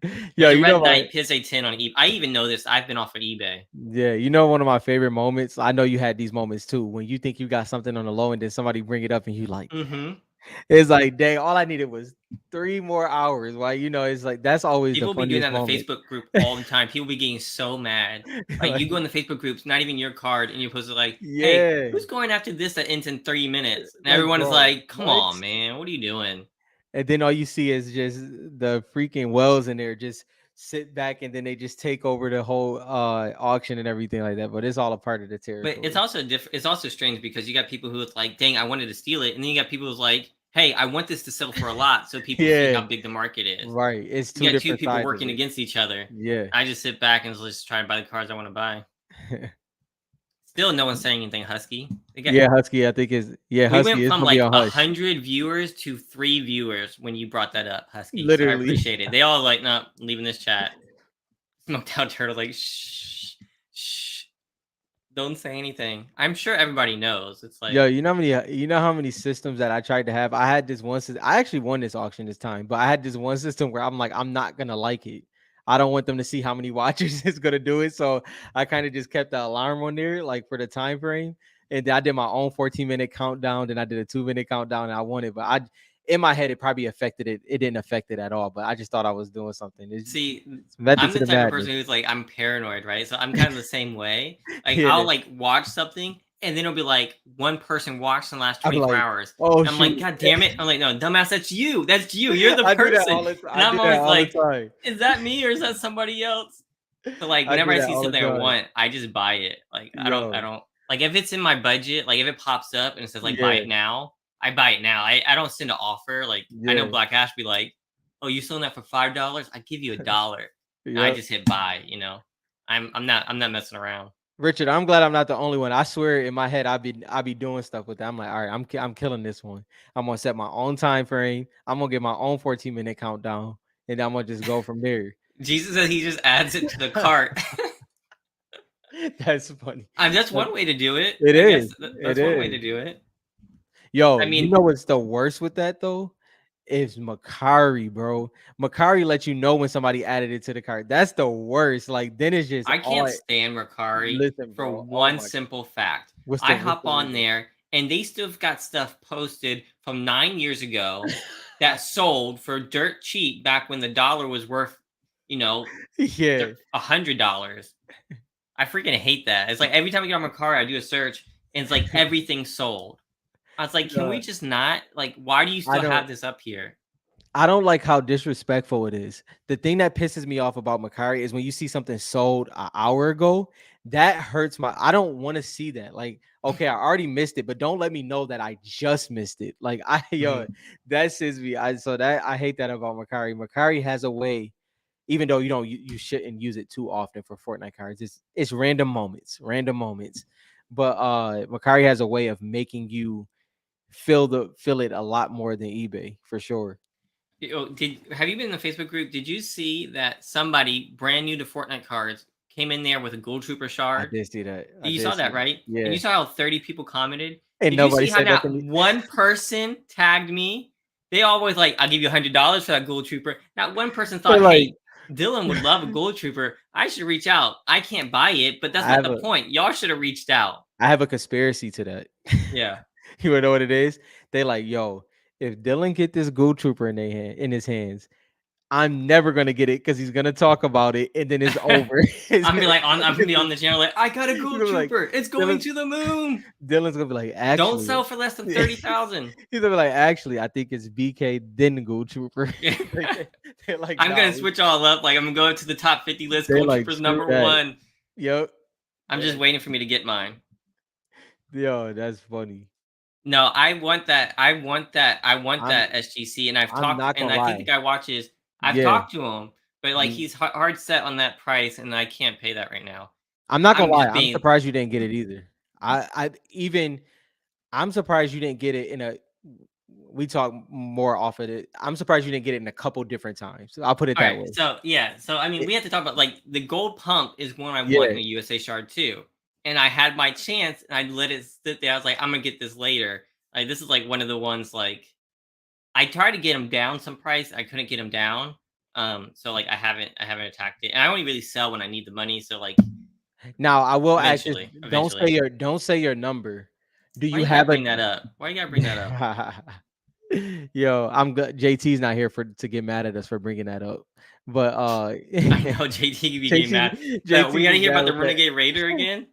Speaker 1: Yo,
Speaker 2: There's a
Speaker 1: you know
Speaker 2: Red
Speaker 1: my
Speaker 2: Knight PSA 10 on eBay. I even know this. I've been off of eBay.
Speaker 1: Yeah, you know one of my favorite moments. I know you had these moments too when you think you got something on the low and then somebody bring it up and you like,
Speaker 2: Hmm.
Speaker 1: it's like, dang, all I needed was 3 more hours. Why, it's like that's always the
Speaker 2: People be doing
Speaker 1: funniest
Speaker 2: that in the
Speaker 1: moment.
Speaker 2: Facebook group all the time. People be getting so mad. Like you go
Speaker 1: Like,
Speaker 2: in the Facebook groups, not even your card, and you post it like, "Hey,
Speaker 1: yeah,
Speaker 2: who's going after this that ends in 30 minutes?" And
Speaker 1: like
Speaker 2: everyone is
Speaker 1: bro,
Speaker 2: like, "Come
Speaker 1: what?
Speaker 2: on, man, what are you doing?"
Speaker 1: And then all you see is just the freaking wells in there just sit back and then they just take over the whole auction and everything like that. But it's all a part of the
Speaker 2: But it's
Speaker 1: territory.
Speaker 2: also different. It's also strange because you got people who it's like, "Dang, I wanted to steal it," and then you got people who's like, "Hey, I want this to sell for a lot, so people see
Speaker 1: Yeah,
Speaker 2: how big the market is."
Speaker 1: right. It's
Speaker 2: You
Speaker 1: two
Speaker 2: got two
Speaker 1: different
Speaker 2: people
Speaker 1: sides of
Speaker 2: working
Speaker 1: it.
Speaker 2: against each other.
Speaker 1: Yeah.
Speaker 2: I just sit back and just try to buy the cars I want to buy. Still, no one's saying anything. Husky.
Speaker 1: Yeah, Husky, I think is yeah,
Speaker 2: We
Speaker 1: Husky
Speaker 2: went
Speaker 1: is
Speaker 2: from
Speaker 1: gonna be
Speaker 2: like
Speaker 1: on
Speaker 2: a
Speaker 1: hush.
Speaker 2: 100 viewers to 3 viewers when you brought that up, Husky. So I
Speaker 1: Literally.
Speaker 2: appreciate it. They all like not leaving this chat. Smoked out turtle like shh, shh, don't say anything. I'm sure everybody knows. It's
Speaker 1: Yo,
Speaker 2: like,
Speaker 1: you know how many systems that I tried to have? I had this one system. I actually won this auction this time, but I had this one system where I'm like, I'm not gonna like it. I don't want them to see how many watchers is gonna do it. So I kind of just kept the alarm on there, like for the time frame. And then I did my own 14-minute countdown. Then I did a 2-minute countdown and I won it. But in my head, it probably affected it. It didn't affect it at all. But I just thought I was doing something.
Speaker 2: see,
Speaker 1: It's method
Speaker 2: I'm
Speaker 1: to
Speaker 2: the
Speaker 1: the
Speaker 2: type of
Speaker 1: madness.
Speaker 2: person who's like, I'm paranoid, right? So I'm kind of the same way. Like,
Speaker 1: Yeah.
Speaker 2: I'll like watch something and then it'll be like one person watched in the last
Speaker 1: I'm
Speaker 2: 24
Speaker 1: like,
Speaker 2: hours.
Speaker 1: oh
Speaker 2: And I'm like,
Speaker 1: shoot.
Speaker 2: God damn it. I'm like, no, dumbass, that's you. That's you. You're the
Speaker 1: I do that
Speaker 2: person.
Speaker 1: all the time.
Speaker 2: And
Speaker 1: I
Speaker 2: I'm
Speaker 1: do that
Speaker 2: always
Speaker 1: all the
Speaker 2: like,
Speaker 1: time.
Speaker 2: is that me or is that somebody else? So like
Speaker 1: I
Speaker 2: whenever
Speaker 1: do
Speaker 2: I
Speaker 1: that
Speaker 2: see
Speaker 1: all the
Speaker 2: something I
Speaker 1: time.
Speaker 2: want, I just buy it. Like I
Speaker 1: Yo,
Speaker 2: don't like if it's in my budget, like if it pops up and it says like buy
Speaker 1: yeah,
Speaker 2: it now, I buy it now. I don't send an offer. Like I know
Speaker 1: yeah,
Speaker 2: Black Ash be like, oh, you selling that for $5? I give you $1. And I
Speaker 1: yep.
Speaker 2: just hit buy. I'm not messing around.
Speaker 1: Richard, I'm glad I'm not the only one. I swear in my head, I be doing stuff with that. I'm like, all right, I'm killing this one. I'm gonna set my own time frame. I'm gonna get my own 14-minute countdown, and I'm gonna just go from there.
Speaker 2: Jesus says he just adds it to the cart.
Speaker 1: That's funny.
Speaker 2: That's
Speaker 1: But
Speaker 2: one way to do it.
Speaker 1: it
Speaker 2: I guess
Speaker 1: is. It
Speaker 2: that's one way to
Speaker 1: is.
Speaker 2: do it.
Speaker 1: Yo,
Speaker 2: I
Speaker 1: you
Speaker 2: mean,
Speaker 1: know what's the worst with that though? Is Macari, bro. Macari let you know when somebody added it to the cart. That's the worst. Like then it's just
Speaker 2: I
Speaker 1: all
Speaker 2: can't stand Mercari
Speaker 1: listen,
Speaker 2: for
Speaker 1: bro. Oh
Speaker 2: one
Speaker 1: my god.
Speaker 2: simple fact.
Speaker 1: What's
Speaker 2: I
Speaker 1: what's
Speaker 2: hop
Speaker 1: the
Speaker 2: on
Speaker 1: reason?
Speaker 2: there and they still have got stuff posted from 9 years ago that sold for dirt cheap back when the dollar was worth, you know,
Speaker 1: Yeah.
Speaker 2: $100. I freaking hate that. It's like every time I get on Mercari, I do a search and it's like everything sold. I was like, can we
Speaker 1: Yeah.
Speaker 2: just not? Like, why do you
Speaker 1: I
Speaker 2: still
Speaker 1: don't
Speaker 2: have this up here?
Speaker 1: I don't like how disrespectful it is. The thing that pisses me off about Macari is when you see something sold an hour ago, that hurts my I don't want to see that. Like, okay, I already missed it, but don't let me know that I just missed it. Like I yo,
Speaker 2: Mhm.
Speaker 1: that says me. I hate that about Macari. Macari has a way, even though you shouldn't use it too often for Fortnite cards. It's random moments, random moments. But Macari has a way of making you feel it a lot more than eBay for sure.
Speaker 2: Did have you been in the Facebook group? Did you see that somebody brand new to Fortnite cards came in there with a Gold Trooper
Speaker 1: I
Speaker 2: shard?
Speaker 1: did see that. I
Speaker 2: You
Speaker 1: did
Speaker 2: saw
Speaker 1: see
Speaker 2: that,
Speaker 1: that.
Speaker 2: right? And
Speaker 1: Yeah.
Speaker 2: you saw how 30 people commented.
Speaker 1: And
Speaker 2: Did you
Speaker 1: nobody
Speaker 2: see how
Speaker 1: said
Speaker 2: not
Speaker 1: nothing.
Speaker 2: one person tagged me? They always like, I'll give you $100 for that Gold Trooper. Not one person
Speaker 1: They're
Speaker 2: thought,
Speaker 1: like,
Speaker 2: hey, Dylan would love a Gold Trooper. I should reach out. I can't buy it, but that's
Speaker 1: I
Speaker 2: not
Speaker 1: have
Speaker 2: the
Speaker 1: a
Speaker 2: point. Y'all should have reached out.
Speaker 1: I have a conspiracy to that.
Speaker 2: Yeah.
Speaker 1: You wanna know what it is? They like, yo, if Dylan get this Ghoul Trooper in his hands, I'm never gonna get it because he's gonna talk about it and then it's over.
Speaker 2: I'm gonna be like I'm gonna be on the channel like I got a
Speaker 1: He's
Speaker 2: Gold
Speaker 1: gonna be like,
Speaker 2: Trooper. It's going
Speaker 1: Dylan,
Speaker 2: to the moon.
Speaker 1: Dylan's gonna be like,
Speaker 2: Don't
Speaker 1: actually,
Speaker 2: sell for less than
Speaker 1: he's
Speaker 2: 30,000.
Speaker 1: gonna be like, actually, I think it's BK then Ghoul Trooper.
Speaker 2: Yeah.
Speaker 1: Like, they're like,
Speaker 2: I'm
Speaker 1: nah,
Speaker 2: gonna switch all up. Like I'm gonna go to the top 50 list.
Speaker 1: they're
Speaker 2: Gold
Speaker 1: like,
Speaker 2: Trooper's
Speaker 1: screw
Speaker 2: number
Speaker 1: that.
Speaker 2: one.
Speaker 1: Yep.
Speaker 2: I'm
Speaker 1: They're
Speaker 2: just
Speaker 1: like,
Speaker 2: waiting for me to get mine.
Speaker 1: yo, that's funny.
Speaker 2: No, I want that. I want that. I want
Speaker 1: I'm
Speaker 2: that SGC. And I've
Speaker 1: I'm
Speaker 2: talked,
Speaker 1: not
Speaker 2: and
Speaker 1: gonna
Speaker 2: I think the
Speaker 1: lie.
Speaker 2: guy watches. I've
Speaker 1: Yeah.
Speaker 2: talked to him, but like
Speaker 1: You
Speaker 2: he's hard set on that price, and I can't pay that right now.
Speaker 1: I'm not gonna
Speaker 2: I'm
Speaker 1: lie,
Speaker 2: just
Speaker 1: I'm
Speaker 2: being
Speaker 1: surprised you didn't get it either. I even I'm surprised you didn't get it in a we talk more off of it. I'm surprised you didn't get it in a couple different times. I'll put it
Speaker 2: all
Speaker 1: that
Speaker 2: right.
Speaker 1: way.
Speaker 2: So yeah. So I mean,
Speaker 1: It,
Speaker 2: we have to talk about like the gold pump is one I want in
Speaker 1: yeah.
Speaker 2: a USA shard too. And I had my chance, and I let it sit there. I was like, I'm gonna get this later. Like this is like one of the ones like I tried to get him down some price. I couldn't get him down. So like I haven't attacked it. And I only really sell when I need the money. So like
Speaker 1: Now I will ask this.
Speaker 2: eventually, eventually.
Speaker 1: Don't say your number. Do
Speaker 2: Why
Speaker 1: you
Speaker 2: you gotta
Speaker 1: have a
Speaker 2: bring that up? Why you gotta bring that up?
Speaker 1: yo? I'm good. JT's not here for to get mad at us for bringing that up, but
Speaker 2: I know JT could be getting
Speaker 1: JT
Speaker 2: mad. So we
Speaker 1: JT
Speaker 2: gotta
Speaker 1: be
Speaker 2: hear
Speaker 1: mad
Speaker 2: about the
Speaker 1: with that.
Speaker 2: Renegade Raider again.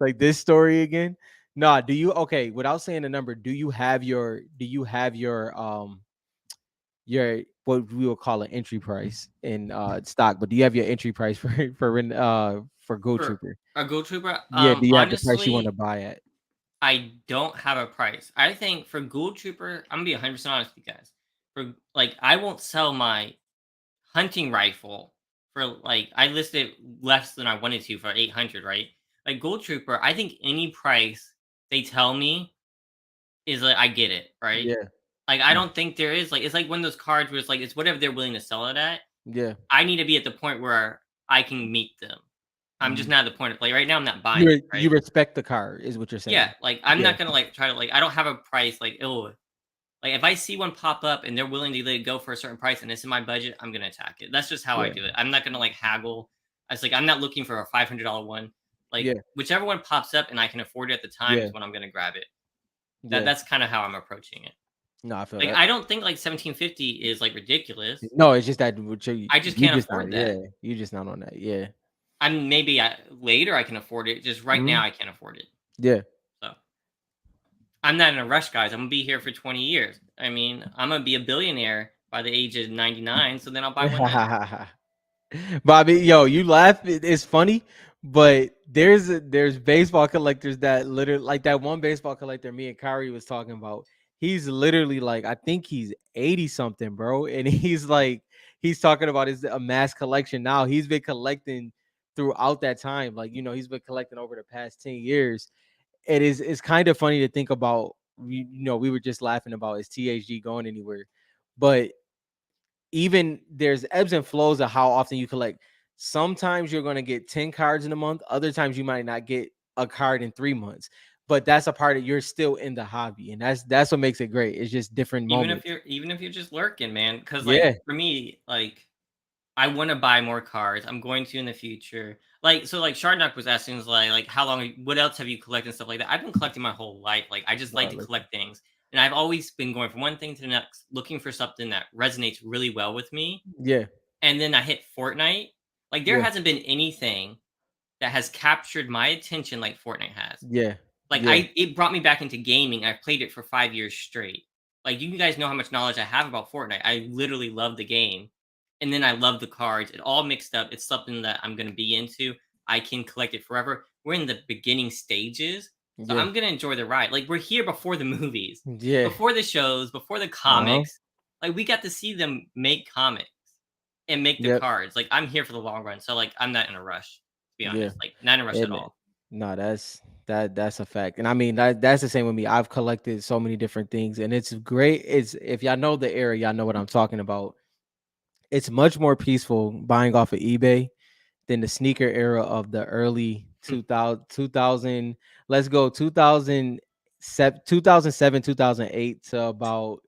Speaker 1: Like this story again. Nah, do you okay, without saying the number, do you have your what we will call an entry price in stock, but do you have your entry price for Gold
Speaker 2: For
Speaker 1: Trooper?
Speaker 2: a Gold Trooper.
Speaker 1: Yeah, do you have the price you want to
Speaker 2: Honestly,
Speaker 1: buy at?
Speaker 2: I don't have a price. I think for Gold Trooper, I'm gonna be 100% honest with you guys. For like, I won't sell my hunting rifle for like I listed less than I wanted to for 800, right? Like Gold Trooper, I think any price they tell me is like I get it, right?
Speaker 1: Yeah.
Speaker 2: Like I
Speaker 1: Mm,
Speaker 2: don't think there is like it's like one of those cards where it's like it's whatever they're willing to sell it at.
Speaker 1: yeah.
Speaker 2: I need to be at the point where I can meet them. I'm just
Speaker 1: Mm.
Speaker 2: not at the point of like right now I'm not buying it,
Speaker 1: You
Speaker 2: right?
Speaker 1: respect the car is what you're
Speaker 2: Yeah,
Speaker 1: saying.
Speaker 2: like I'm
Speaker 1: Yeah.
Speaker 2: not gonna like try to like I don't have a price like oh like if I see one pop up and they're willing to let it go for a certain price and it's in my budget, I'm gonna attack it. That's just how I
Speaker 1: Yeah.
Speaker 2: do it. I'm not gonna like haggle. It's like I'm not looking for a $500 one. Like
Speaker 1: Yeah.
Speaker 2: whichever one pops up and I can afford it at the time
Speaker 1: Yeah.
Speaker 2: is when I'm gonna grab it.
Speaker 1: Yeah.
Speaker 2: That's kind of how I'm approaching it.
Speaker 1: No, I feel
Speaker 2: Like
Speaker 1: that.
Speaker 2: I don't think like 1750 is like ridiculous.
Speaker 1: No, it's just that
Speaker 2: I just
Speaker 1: you
Speaker 2: can't
Speaker 1: just not
Speaker 2: afford
Speaker 1: yeah,
Speaker 2: that.
Speaker 1: you just not on that. Yeah.
Speaker 2: I'm maybe later I can afford it. Just right now
Speaker 1: Mhm.
Speaker 2: I can't afford it.
Speaker 1: Yeah.
Speaker 2: So I'm not in a rush, guys. I'm gonna be here for 20 years. I mean, I'm gonna be a billionaire by the age of 99. So then I'll buy one then.
Speaker 1: Bobby, yo, you laugh. It's funny, but there's baseball collectors that literally like that one baseball collector me and Kyrie was talking about. He's literally like I think he's 80 something, bro, and he's like he's talking about his amass collection now. He's been collecting throughout that time, like he's been collecting over the past 10 years. It's kind of funny to think about. We were just laughing about his THG going anywhere, but even there's ebbs and flows of how often you collect. Sometimes you're going to get 10 cards in a month. Other times you might not get a card in 3 months. But that's a part of you're still in the hobby. And that's what makes it great. It's just different moments.
Speaker 2: Even if you're just lurking, man. Cause like
Speaker 1: Yeah.
Speaker 2: for me, like I want to buy more cars. I'm going to in the future. Like so, like Shardnock was asking, was like how long? What else have you collected and stuff like that? I've been collecting my whole life. Like I just like
Speaker 1: No,
Speaker 2: to
Speaker 1: listen.
Speaker 2: collect things, and I've always been going from one thing to the next, looking for something that resonates really well with me.
Speaker 1: Yeah.
Speaker 2: And then I hit Fortnite. Like there
Speaker 1: Yeah.
Speaker 2: hasn't been anything that has captured my attention like Fortnite has.
Speaker 1: Yeah.
Speaker 2: Like
Speaker 1: Yeah.
Speaker 2: it brought me back into gaming. I've played it for 5 years straight. Like, you guys know how much knowledge I have about Fortnite. I literally love the game, and then I love the cards. It all mixed up. It's something that I'm gonna be into. I can collect it forever. We're in the beginning stages, so
Speaker 1: Yeah.
Speaker 2: I'm gonna enjoy the ride. Like, we're here before the movies,
Speaker 1: Yeah.
Speaker 2: before the shows, before the
Speaker 1: Uh-huh.
Speaker 2: comics. Like, we got to see them make comics and make the
Speaker 1: Yep.
Speaker 2: cards. Like, I'm here for the long run, so, like, I'm not in a rush, to be
Speaker 1: Yeah.
Speaker 2: honest. Like, not in a rush at
Speaker 1: And
Speaker 2: all.
Speaker 1: no, that's a fact. And I mean that's the same with me. I've collected so many different things and it's great. It's if y'all know the era, y'all know what I'm talking about. It's much more peaceful buying off of eBay than the sneaker era of the early 2000, let's go 2007, 2007, 2008 to about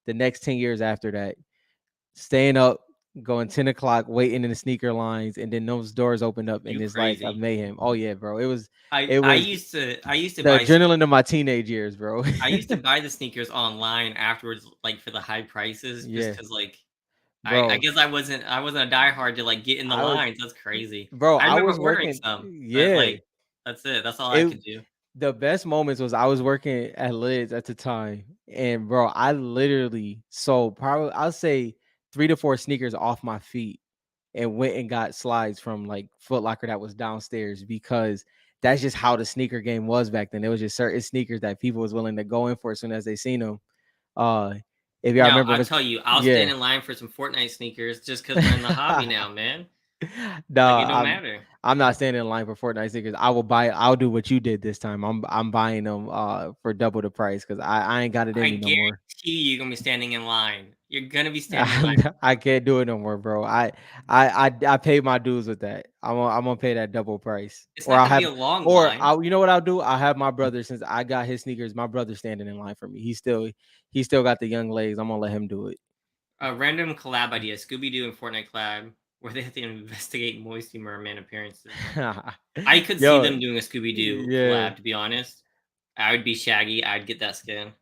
Speaker 1: the next 10 years after that. Staying up, going 10 o'clock, waiting in the sneaker lines, and then those doors opened up and
Speaker 2: You
Speaker 1: it's like a
Speaker 2: crazy.
Speaker 1: mayhem. Oh yeah, bro.
Speaker 2: I
Speaker 1: It
Speaker 2: I
Speaker 1: was
Speaker 2: used to I used to
Speaker 1: the
Speaker 2: buy
Speaker 1: adrenaline of my teenage years, bro.
Speaker 2: I used to buy the sneakers online afterwards, like, for the high prices just
Speaker 1: Yeah,
Speaker 2: because like, I
Speaker 1: bro.
Speaker 2: guess I wasn't a diehard to, like, get in the
Speaker 1: I was
Speaker 2: lines, that's crazy.
Speaker 1: bro,
Speaker 2: I
Speaker 1: I
Speaker 2: remember
Speaker 1: was
Speaker 2: ordering
Speaker 1: working.
Speaker 2: some, but,
Speaker 1: Yeah.
Speaker 2: like, that's it, that's all I
Speaker 1: It
Speaker 2: could do.
Speaker 1: the best moments was I was working at Lids at the time. And bro, I literally sold probably I'll say 3 to 4 sneakers off my feet and went and got slides from like Foot Locker that was downstairs because that's just how the sneaker game was back then. There was just certain sneakers that people was willing to go in for as soon as they seen them. Uh, if y'all
Speaker 2: Now,
Speaker 1: remember,
Speaker 2: I'll
Speaker 1: was
Speaker 2: tell you, I'll
Speaker 1: yeah.
Speaker 2: stand in line for some Fortnite sneakers just because 'cause we're in the hobby now, man.
Speaker 1: No,
Speaker 2: Like, it don't matter.
Speaker 1: I'm not standing in line for Fortnite sneakers. I will buy. I'll do what you did this time. I'm buying them for double the price because I ain't got it in
Speaker 2: I
Speaker 1: me no
Speaker 2: guarantee
Speaker 1: more.
Speaker 2: you're gonna be standing in line. You're gonna be standing in line.
Speaker 1: I can't do it no more, bro. I paid my dues with that. I'm gonna pay that double price,
Speaker 2: It's
Speaker 1: or
Speaker 2: not
Speaker 1: I'll
Speaker 2: gonna be
Speaker 1: have,
Speaker 2: a long
Speaker 1: or
Speaker 2: line.
Speaker 1: I, you know what I'll do? I'll have my brother since I got his sneakers. My brother standing in line for me. He still got the young legs. I'm gonna let him do it.
Speaker 2: A random collab idea: Scooby Doo and Fortnite collab, where they have to investigate Moisty Merman appearances. I could see
Speaker 1: Yo,
Speaker 2: them doing a Scooby Doo
Speaker 1: yeah.
Speaker 2: collab. To be honest, I would be Shaggy. I'd get that skin.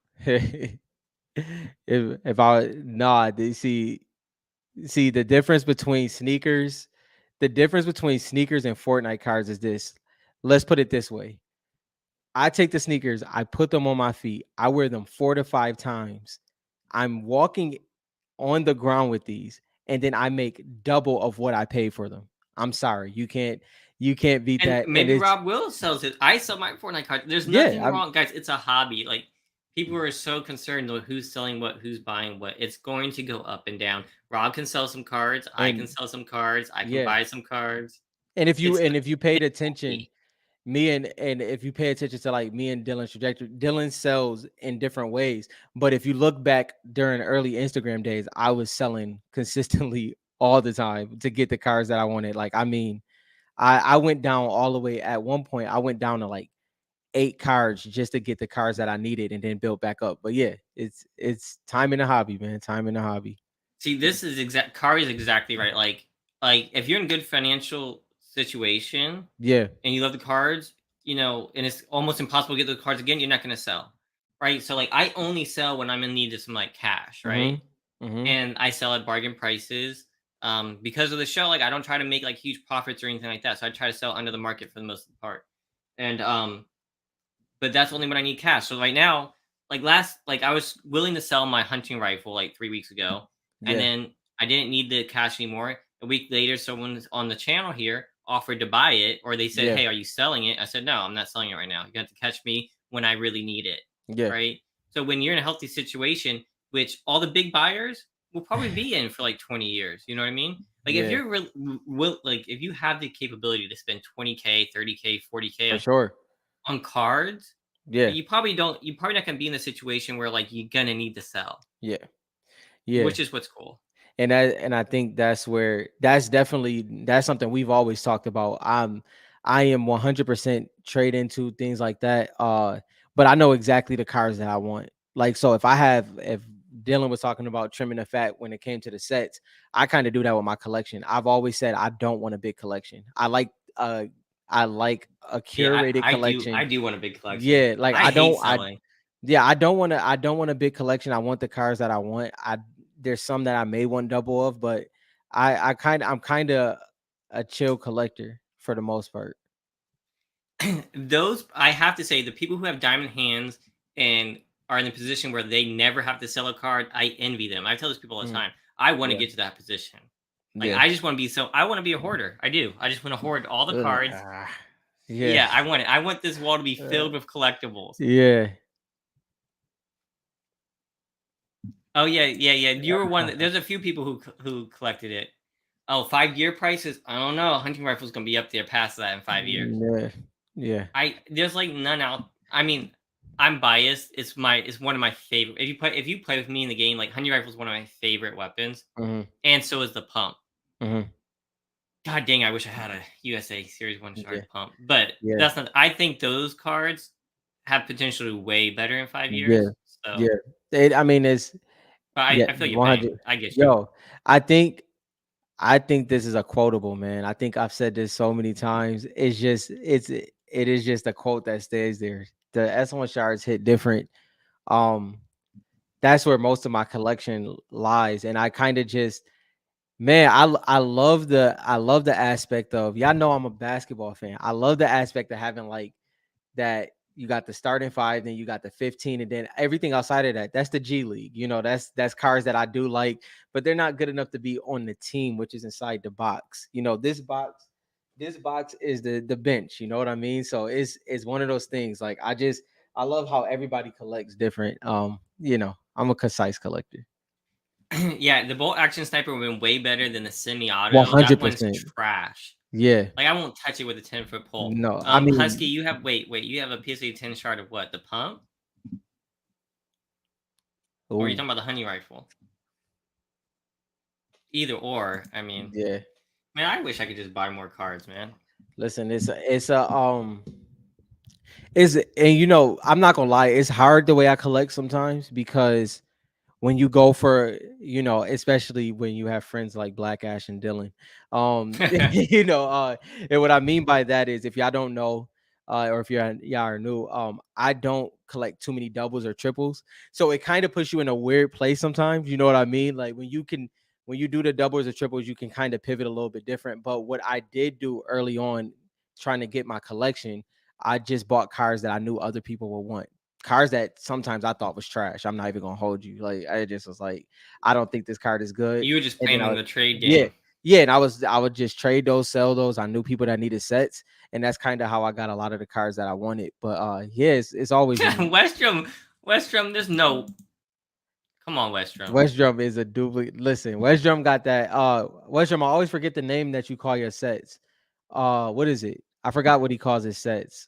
Speaker 1: if I nah, they see the difference between sneakers. The difference between sneakers and Fortnite cards is this. Let's put it this way. I take the sneakers, I put them on my feet, I wear them 4 to 5 times. I'm walking on the ground with these, and then I make double of what I pay for them. I'm sorry, you can't beat
Speaker 2: And
Speaker 1: that. And
Speaker 2: maybe
Speaker 1: it's
Speaker 2: Rob will sells it. I sell my Fortnite cards. There's
Speaker 1: yeah,
Speaker 2: nothing
Speaker 1: I'm
Speaker 2: wrong, guys. It's a hobby. Like, people are so concerned with who's selling what, who's buying what. It's going to go up and down. Rob can sell some cards. I can
Speaker 1: and
Speaker 2: sell some cards. I can
Speaker 1: yeah.
Speaker 2: buy some cards.
Speaker 1: And if you
Speaker 2: It's
Speaker 1: and if you paid
Speaker 2: it's
Speaker 1: attention,
Speaker 2: healthy.
Speaker 1: me and if you pay attention to like me and Dylan's trajectory, Dylan sells in different ways. But if you look back during early Instagram days, I was selling consistently all the time to get the cars that I wanted. Like, I mean, I went down all the way at one point, I went down to like 8 cards just to get the cars that I needed and then built back up. But yeah, it's time in the hobby, man. Time in the hobby.
Speaker 2: See, this is exact Kari is exactly right. Like if you're in good financial situation
Speaker 1: Yeah.
Speaker 2: and you love the cards, and it's almost impossible to get the cards again, you're not gonna sell. Right? So like I only sell when I'm in need of some like cash, right?
Speaker 1: Mm-hmm. Mm-hmm.
Speaker 2: And I sell at bargain prices. Because of the show, like I don't try to make like huge profits or anything like that. So I try to sell under the market for the most part. And but that's only when I need cash. So right now, like I was willing to sell my hunting rifle like 3 weeks ago, and
Speaker 1: Yeah.
Speaker 2: then I didn't need the cash anymore. A week later, someone on the channel here offered to buy it, or they said,
Speaker 1: Yeah.
Speaker 2: "Hey, are you selling it?" I said, "No, I'm not selling it right now. You have to catch me when I really need it."
Speaker 1: Yeah.
Speaker 2: Right. So when you're in a healthy situation, which all the big buyers will probably be in for like 20 years, you know what I mean? Like if
Speaker 1: Yeah.
Speaker 2: you're like if you have the capability to spend 20K, 30K, 40K
Speaker 1: For sure.
Speaker 2: on cards,
Speaker 1: Yeah.
Speaker 2: you probably not gonna be in a situation where, like, you're gonna need to sell,
Speaker 1: Yeah. Yeah.
Speaker 2: which is what's cool.
Speaker 1: And I think that's where that's something we've always talked about. I am 100% trade into things like that. But I know exactly the cars that I want. Like, so if Dylan was talking about trimming the fat when it came to the sets, I kind of do that with my collection. I've always said I don't want a big collection. Uh I like a
Speaker 2: Yeah,
Speaker 1: curated
Speaker 2: I
Speaker 1: collection.
Speaker 2: do want a big collection.
Speaker 1: Yeah, like
Speaker 2: I hate selling.
Speaker 1: I don't want a big collection. I want the cars that I want. I There's some that I may want double of, but I'm kind of a chill collector for the most part.
Speaker 2: Those I have to say, the people who have diamond hands and are in a position where they never have to sell a card, I envy them. I tell this people all the
Speaker 1: Mhm.
Speaker 2: time. I want to
Speaker 1: Yeah.
Speaker 2: get to that position. Like
Speaker 1: Yeah.
Speaker 2: I just want to be so I want to be a hoarder. I do. I just want to hoard all the
Speaker 1: Ugh,
Speaker 2: cards.
Speaker 1: yeah.
Speaker 2: Yeah, I want it. I want this wall to be
Speaker 1: Uh,
Speaker 2: filled with collectibles.
Speaker 1: yeah.
Speaker 2: Oh yeah, yeah, yeah. You were one. There's a few people who collected it. Oh, 5 year prices. I don't know. Hunting rifle's gonna be up there past that in 5 years.
Speaker 1: Yeah. Yeah.
Speaker 2: I there's like none out. I mean, I'm biased. It's one of my favorite. If you play with me in the game, like hunting rifle is one of my favorite weapons,
Speaker 1: Mhm.
Speaker 2: and so is the pump.
Speaker 1: Mhm.
Speaker 2: God dang, I wish I had a USA Series One
Speaker 1: Yeah.
Speaker 2: Shark pump, but
Speaker 1: Yeah.
Speaker 2: that's not. I think those cards have potentially way better in five
Speaker 1: Yeah.
Speaker 2: years. So,
Speaker 1: Yeah. I mean, it's
Speaker 2: but
Speaker 1: yeah,
Speaker 2: I feel your pain.
Speaker 1: 100.
Speaker 2: I get you.
Speaker 1: Yo, I think I think this is a quotable, man. I think I've said this so many times. It is just a quote that stays there. The S1 shards hit different. Um, that's where most of my collection lies, and I kind of just man, I love the aspect of y'all know I'm a basketball fan. I love the aspect of having like that you got the starting five, then you got the 15, and then everything outside of that. That's the G League. You know, that's cars that I do like, but they're not good enough to be on the team, which is inside the box. You know, this box is the bench. You know what I mean? So it's one of those things. Like I love how everybody collects different. You know, I'm a concise collector.
Speaker 2: Yeah, the bolt action sniper would have been way better than the semi-auto. That one's
Speaker 1: 100%.
Speaker 2: trash.
Speaker 1: Yeah.
Speaker 2: Like I won't touch it with a 10-foot pole.
Speaker 1: No, I
Speaker 2: Husky,
Speaker 1: mean,
Speaker 2: you have wait, you have a PSA 10 shard of what? The pump, or are you
Speaker 1: oh
Speaker 2: talking about the honey rifle? Either or.
Speaker 1: yeah.
Speaker 2: Man, I wish I could just buy more cards, man.
Speaker 1: Listen, is and you know, I'm not gonna lie, it's hard the way I collect sometimes because when you go for, you know, especially when you have friends like Black Ash and Dylan, you know, and what I mean by that is if y'all don't know, or if y'all are new, I don't collect too many doubles or triples, so it kind of puts you in a weird place sometimes. You know what I mean? Like when you do the doubles or triples, you can kind of pivot a little bit different. But what I did do early on, trying to get my collection, I just bought cars that I knew other people would want, cars that sometimes I thought was trash. I'm not even gonna hold you. Like I just was like, I don't think this card is good.
Speaker 2: You were just
Speaker 1: And then
Speaker 2: playing the trade
Speaker 1: yeah,
Speaker 2: game.
Speaker 1: yeah, and I would just trade those, sell those. I knew people that needed sets, and that's kind of how I got a lot of the cards that I wanted. But yeah, it's always been
Speaker 2: Westrom, Westrom. There's no. Come on, Westrom.
Speaker 1: West Drum is a duplicate. Listen, West Drum got that. West Drum. I always forget the name that you call your sets. What is it? I forgot what he calls his sets.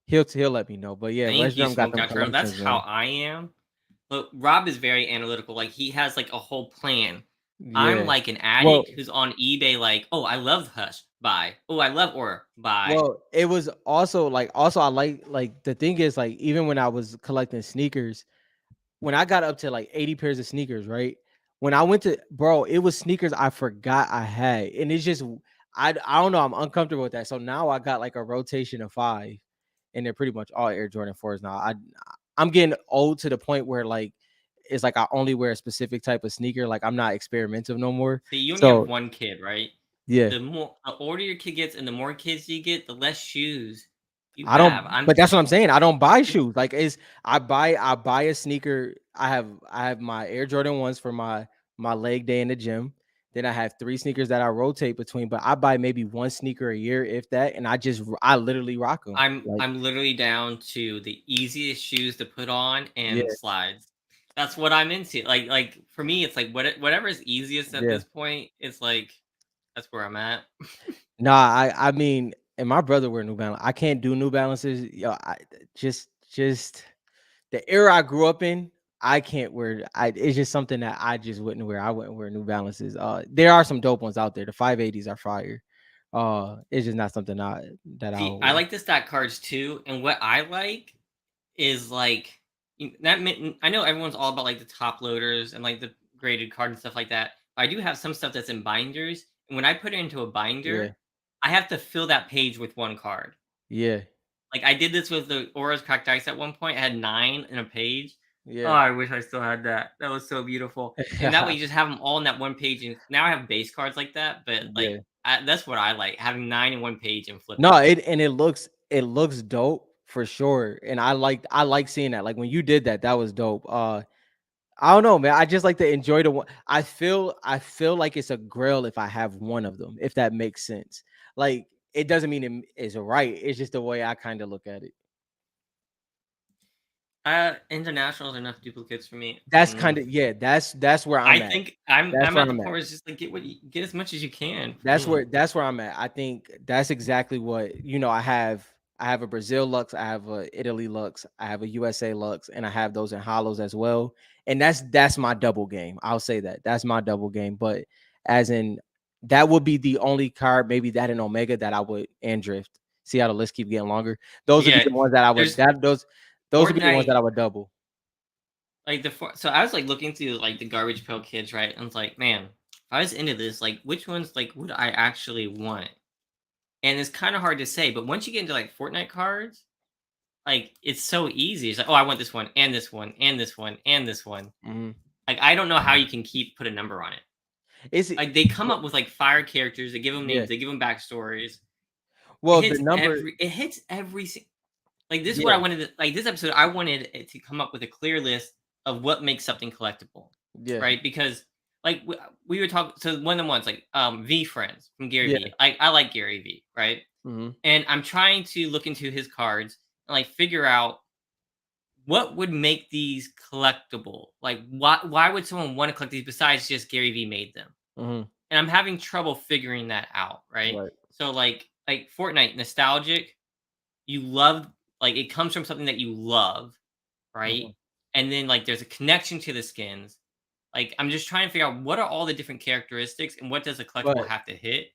Speaker 1: He'll let me know. But yeah,
Speaker 2: I think
Speaker 1: West
Speaker 2: he
Speaker 1: Drum got
Speaker 2: smoked
Speaker 1: them
Speaker 2: out Toronto. That's
Speaker 1: collections,
Speaker 2: how
Speaker 1: man.
Speaker 2: I am. But Rob is very analytical. Like he has like a whole plan. I'm
Speaker 1: Yeah.
Speaker 2: like an addict
Speaker 1: Well,
Speaker 2: who's on eBay. Like, oh, I love Hush. Buy. Oh, I love Aura. Buy.
Speaker 1: It was also also I like the thing is like even when I was collecting sneakers, when I got up to like 80 pairs of sneakers, right? When I went to bro, it was sneakers I forgot I had. And it's just I don't know, I'm uncomfortable with that. So now I got like a rotation of 5 and they're pretty much all Air Jordan 4s now. I'm getting old to the point where like it's like I only wear a specific type of sneaker. Like I'm not experimental no more.
Speaker 2: See, you only have
Speaker 1: So
Speaker 2: one kid, right?
Speaker 1: yeah.
Speaker 2: The older your kid gets and the more kids you get, the less shoes you
Speaker 1: I don't
Speaker 2: have. I'm
Speaker 1: but that's what I'm saying. I don't buy
Speaker 2: it's
Speaker 1: shoes. Like is I buy a sneaker. I have my Air Jordan ones for my leg day in the gym. Then I have 3 sneakers that I rotate between, but I buy maybe 1 sneaker a year if that, and I literally rock them. Like
Speaker 2: I'm literally down to the easiest shoes to put on and
Speaker 1: yeah,
Speaker 2: slides. That's what I'm into. Like for me, it's like whatever is easiest at
Speaker 1: yeah.
Speaker 2: this point. It's like that's where I'm at.
Speaker 1: Nah, I mean, and my brother wear New Balance. I can't do New Balances. Yo, I just the era I grew up in, I can't wear. It's just something that I just wouldn't wear. I wouldn't wear New Balances. There are some dope ones out there. The 580s are fire. It's just not something that
Speaker 2: See,
Speaker 1: I'll
Speaker 2: I
Speaker 1: wear.
Speaker 2: like the stack cards too, and what I like is like I know everyone's all about like the top loaders and like the graded card and stuff like that. But I do have some stuff that's in binders, and when I put it into a
Speaker 1: Yeah,
Speaker 2: binder, I have to fill that page with one card.
Speaker 1: yeah,
Speaker 2: Like I did this with the Aura's cracked ice at one point. I had 9 in a page. Oh,
Speaker 1: yeah,
Speaker 2: I wish I still had that. That was so beautiful. And that way you just have them all in that one page. And now I have base cards like that, but like
Speaker 1: yeah.
Speaker 2: that's what I like having 9 in one page and
Speaker 1: No,
Speaker 2: flipping.
Speaker 1: it looks dope. for sure. And I like seeing that. Like when you did that, that was dope. I don't know, man. I just like to enjoy the one. I feel like it's a grail if I have one of them, if that makes sense. Like it doesn't mean it is right. It's just the way I kind of look at it.
Speaker 2: International is enough duplicates for me.
Speaker 1: That's
Speaker 2: Mm.
Speaker 1: kind of yeah. That's where
Speaker 2: I
Speaker 1: I'm at.
Speaker 2: think I'm
Speaker 1: That's
Speaker 2: I'm
Speaker 1: where
Speaker 2: at the
Speaker 1: I'm
Speaker 2: point
Speaker 1: at.
Speaker 2: where it's just like get as much as you can for
Speaker 1: That's
Speaker 2: me.
Speaker 1: where I'm at. I think that's exactly what I have a Brazil Lux, I have a Italy Lux, I have a USA Lux, and I have those in hollows as well. And that's my double game. I'll say that. That's my double game. But as in that would be the only card, maybe that in Omega that I would and drift. See how the list keep getting longer. Those would be
Speaker 2: Yeah,
Speaker 1: the ones that I would
Speaker 2: there's
Speaker 1: that those would be the ones that
Speaker 2: Fortnite.
Speaker 1: I would double.
Speaker 2: Like so I was like looking through like the garbage pail kids, right? And it's like, man, if I was into this, like which ones like would I actually want? And it's kind of hard to say, but once you get into like Fortnite cards, like it's so easy. It's like, oh, I want this one and this one and this one and this one.
Speaker 1: Hmm.
Speaker 2: Like I don't know how you can put a number on it.
Speaker 1: Is it
Speaker 2: Like they come up with like fire characters, they give them
Speaker 1: yeah.
Speaker 2: names, they give them backstories.
Speaker 1: Well, the number
Speaker 2: It hits every like this is what I
Speaker 1: yeah,
Speaker 2: wanted to, like this episode I wanted it to come up with a clear list of what makes something collectible,
Speaker 1: yeah,
Speaker 2: right? Because like we were talking, so one of the ones like V friends from Gary
Speaker 1: yeah.
Speaker 2: V. I like Gary V, right?
Speaker 1: Hmm.
Speaker 2: And I'm trying to look into his cards and like figure out what would make these collectible. Like why would someone want to collect these besides just Gary V made them?
Speaker 1: Hmm.
Speaker 2: And I'm having trouble figuring that out, right?
Speaker 1: Right.
Speaker 2: So like Fortnite nostalgic, you love, like it comes from something that you love, right?
Speaker 1: Mhm.
Speaker 2: And then like there's a connection to the skins. Like I'm just trying to figure out what are all the different characteristics and what does a collectible
Speaker 1: But
Speaker 2: have to hit.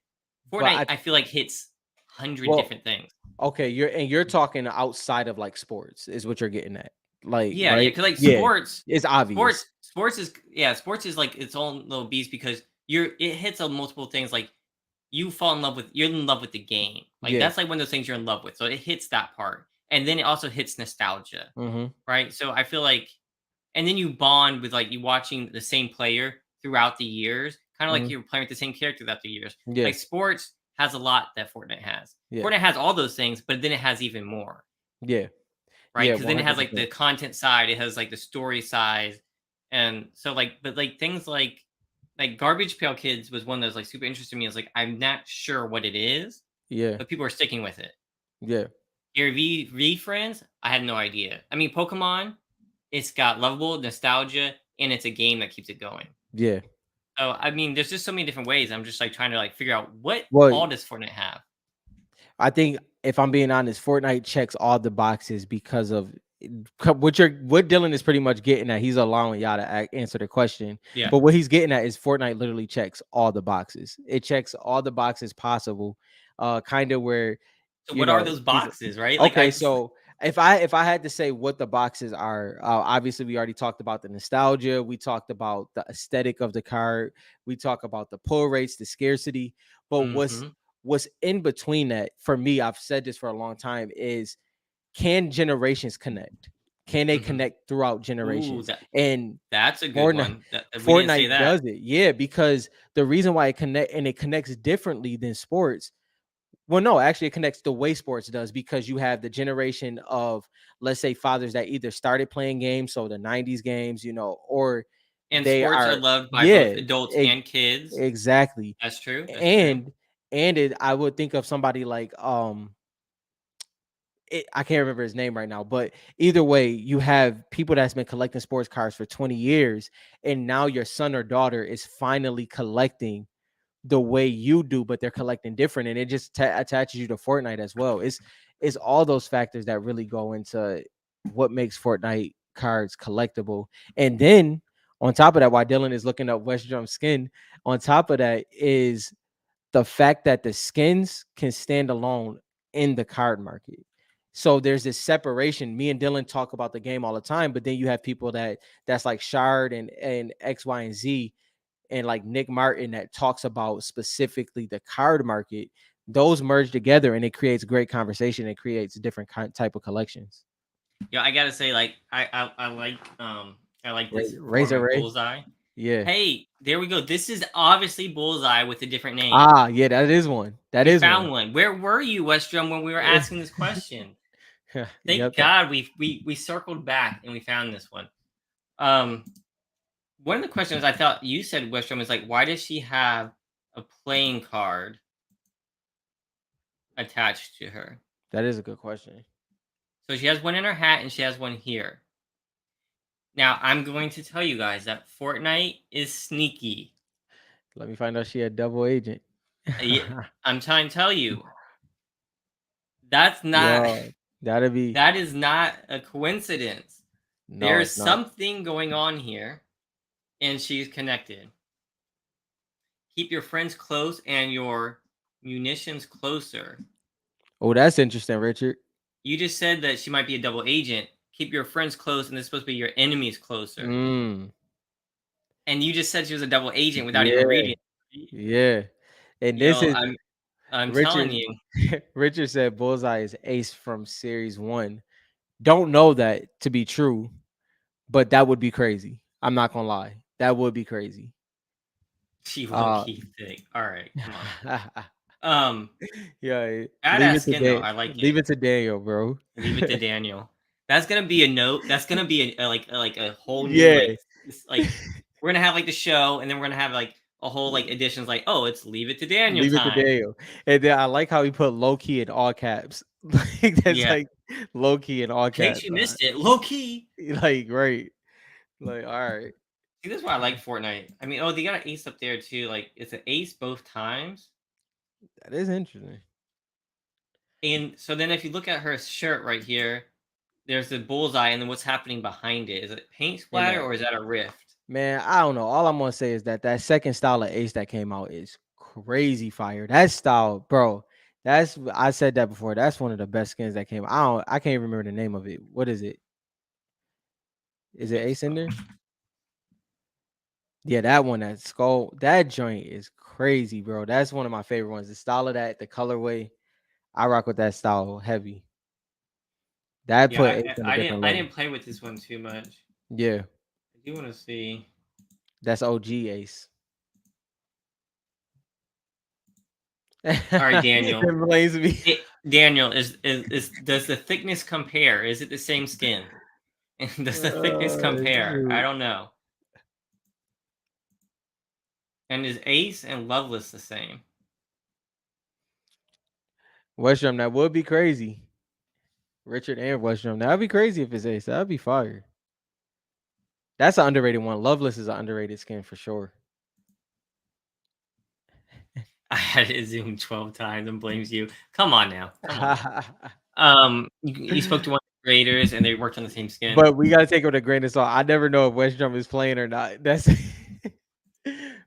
Speaker 1: but
Speaker 2: Fortnite,
Speaker 1: I
Speaker 2: I feel like hits 100
Speaker 1: well,
Speaker 2: different things.
Speaker 1: okay, you're talking outside of like sports is what you're getting at. Like,
Speaker 2: Yeah,
Speaker 1: right?
Speaker 2: because like
Speaker 1: Yeah. It's obvious.
Speaker 2: sports is, yeah, sports is like its own little beast because it hits on multiple things. Like you're in love with the game. Like
Speaker 1: Yeah.
Speaker 2: that's like one of those things you're in love with. So it hits that part. And then it also hits nostalgia,
Speaker 1: Mhm.
Speaker 2: right? So I feel like, and then you bond with like you watching the same player throughout the years, kind of like
Speaker 1: Mhm.
Speaker 2: you're playing with the same character throughout the years.
Speaker 1: Yeah.
Speaker 2: Like sports has a lot that Fortnite has.
Speaker 1: Yeah.
Speaker 2: Fortnite has all those things, but then it has even more,
Speaker 1: Yeah.
Speaker 2: right?
Speaker 1: Yeah,
Speaker 2: Because then it has like
Speaker 1: 100%.
Speaker 2: the content side, it has like the story side, and so like, but like things like Garbage Pail Kids was one that was like super interesting to me. I was like, I'm not sure what it is,
Speaker 1: Yeah.
Speaker 2: but people are sticking with it.
Speaker 1: Yeah.
Speaker 2: Your V friends, I had no idea. I mean, Pokemon, it's got lovable nostalgia, and it's a game that keeps it going.
Speaker 1: Yeah.
Speaker 2: So I mean, there's just so many different ways. I'm just like trying to like figure out what
Speaker 1: Well,
Speaker 2: all does Fortnite have.
Speaker 1: I think if I'm being honest, Fortnite checks all the boxes because of what Dylan is pretty much getting at. He's allowing y'all to answer the question,
Speaker 2: Yeah.
Speaker 1: but what he's getting at is Fortnite literally checks all the boxes. It checks all the boxes possible. Kind of where
Speaker 2: So what are those
Speaker 1: he's
Speaker 2: boxes, right? Like
Speaker 1: okay.
Speaker 2: I just
Speaker 1: So if I had to say what the boxes are, obviously we already talked about the nostalgia. We talked about the aesthetic of the card. We talk about the pull rates, the scarcity. But
Speaker 2: Mhm.
Speaker 1: what's in between that for me, I've said this for a long time, is can generations connect? Can they
Speaker 2: Mhm.
Speaker 1: connect throughout
Speaker 2: Ooh,
Speaker 1: generations? And
Speaker 2: that's a good
Speaker 1: Fortnite
Speaker 2: one. That we didn't say
Speaker 1: Fortnite
Speaker 2: that.
Speaker 1: does it. Yeah, because the reason why it connects differently than sports. Well, no, actually it connects the way sports does because you have the generation of, let's say, fathers that either started playing games, so the 90s games, or
Speaker 2: And
Speaker 1: they
Speaker 2: sports are
Speaker 1: are
Speaker 2: loved by both
Speaker 1: yeah,
Speaker 2: adults
Speaker 1: e-
Speaker 2: and kids.
Speaker 1: exactly.
Speaker 2: That's true. That's true.
Speaker 1: And I would think of somebody like I can't remember his name right now, but either way, you have people that's been collecting sports cards for 20 years, and now your son or daughter is finally collecting the way you do, but they're collecting different, and it just attaches you to Fortnite as well. It's all those factors that really go into what makes Fortnite cards collectible. And then on top of that, while Dylan is looking up West Drum skin, on top of that is the fact that the skins can stand alone in the card market. So there's this separation. Me and Dylan talk about the game all the time, but then you have people that's like Shard and X, Y, and Z, and like Nick Martin that talks about specifically the card market. Those merge together and it creates great conversation. It creates different type of collections.
Speaker 2: Yeah, I gotta say, like, I like this form
Speaker 1: Razor
Speaker 2: of
Speaker 1: Ray,
Speaker 2: bullseye.
Speaker 1: yeah.
Speaker 2: Hey, there we go. This is obviously bullseye with a different name.
Speaker 1: Ah, yeah, that is one. That
Speaker 2: We
Speaker 1: is one.
Speaker 2: found one. Where were you, Westrum, when we were asking this question? Thank
Speaker 1: Yep.
Speaker 2: God we circled back and we found this one. Um, one of the questions I thought you said, Westrom, is like, why does she have a playing card attached to her?
Speaker 1: That is a good question.
Speaker 2: So she has one in her hat and she has one here. Now I'm going to tell you guys that Fortnite is sneaky.
Speaker 1: Let me find out she a double agent.
Speaker 2: I- I'm trying to tell you, that's not
Speaker 1: Yo, that'd be
Speaker 2: that is not a coincidence.
Speaker 1: no,
Speaker 2: There's
Speaker 1: it's not.
Speaker 2: something going on here, and she's connected. Keep your friends close and your munitions closer.
Speaker 1: Oh, that's interesting, Richard.
Speaker 2: You just said that she might be a double agent. Keep your friends close, and it's supposed to be your enemies closer.
Speaker 1: Mm,
Speaker 2: And you just said she was a double agent without even
Speaker 1: yeah,
Speaker 2: reading.
Speaker 1: yeah. And this
Speaker 2: Yo,
Speaker 1: is
Speaker 2: I'm telling
Speaker 1: Richard.
Speaker 2: you,
Speaker 1: Richard said Bullseye is Ace from Series One. Don't know that to be true, but that would be crazy. I'm not gonna lie. That would be crazy.
Speaker 2: she low
Speaker 1: Uh,
Speaker 2: key thick. All right, come on. Um,
Speaker 1: yeah. Leave
Speaker 2: Badass
Speaker 1: it to
Speaker 2: skin though. I like
Speaker 1: Leave
Speaker 2: it.
Speaker 1: it to Daniel, bro.
Speaker 2: Leave it to Daniel. That's gonna be a note. That's gonna be like a whole new
Speaker 1: Yeah.
Speaker 2: like we're gonna have like the show, and then we're gonna have like a whole like editions like, oh, it's leave it to Daniel
Speaker 1: Leave it to
Speaker 2: time.
Speaker 1: Daniel. And then I like how he put low key in all caps. Like that's
Speaker 2: Yeah,
Speaker 1: like low key in all
Speaker 2: in case
Speaker 1: caps.
Speaker 2: you missed it, low key.
Speaker 1: Like right. Like all right.
Speaker 2: See, this is why I like Fortnite. I mean, oh, they got an ace up there too. Like it's an ace both times.
Speaker 1: That is interesting.
Speaker 2: And so then if you look at her shirt right here, there's the bullseye, and then what's happening behind it? Is it paint
Speaker 1: And
Speaker 2: splatter or is that a rift?
Speaker 1: man, I don't know. All I'm gonna say is that that second style of Ace that came out is crazy fire. That style, bro. That's I said that before. That's one of the best skins that came. I can't even remember the name of it. What is it? Is it
Speaker 2: Okay,
Speaker 1: Ace in
Speaker 2: so
Speaker 1: there? Yeah, that one, that skull, that joint is crazy, bro. That's one of my favorite ones. The style of that, the colorway, I rock with that style heavy. That
Speaker 2: yeah,
Speaker 1: put Ace on a different
Speaker 2: I
Speaker 1: level.
Speaker 2: didn't play with this one too much.
Speaker 1: Yeah,
Speaker 2: I do want to see.
Speaker 1: that's OG Ace.
Speaker 2: All right, Daniel.
Speaker 1: It blames me.
Speaker 2: Daniel, is does the thickness compare? Is it the same skin? Does the thickness compare? I
Speaker 1: Shoot.
Speaker 2: don't know. And is Ace and Loveless the same?
Speaker 1: Westrum, that would be crazy. Richard and Westrum, that'd be crazy if it's Ace. That'd be fire. That's an underrated one. Loveless is an underrated skin for sure.
Speaker 2: I had it zoomed 12 times and blames you. Come on now. Come on.
Speaker 1: But
Speaker 2: You spoke to one of the creators and they worked on the same skin.
Speaker 1: we gotta take it with a grain of salt. I never know if Westrum is playing or not. That's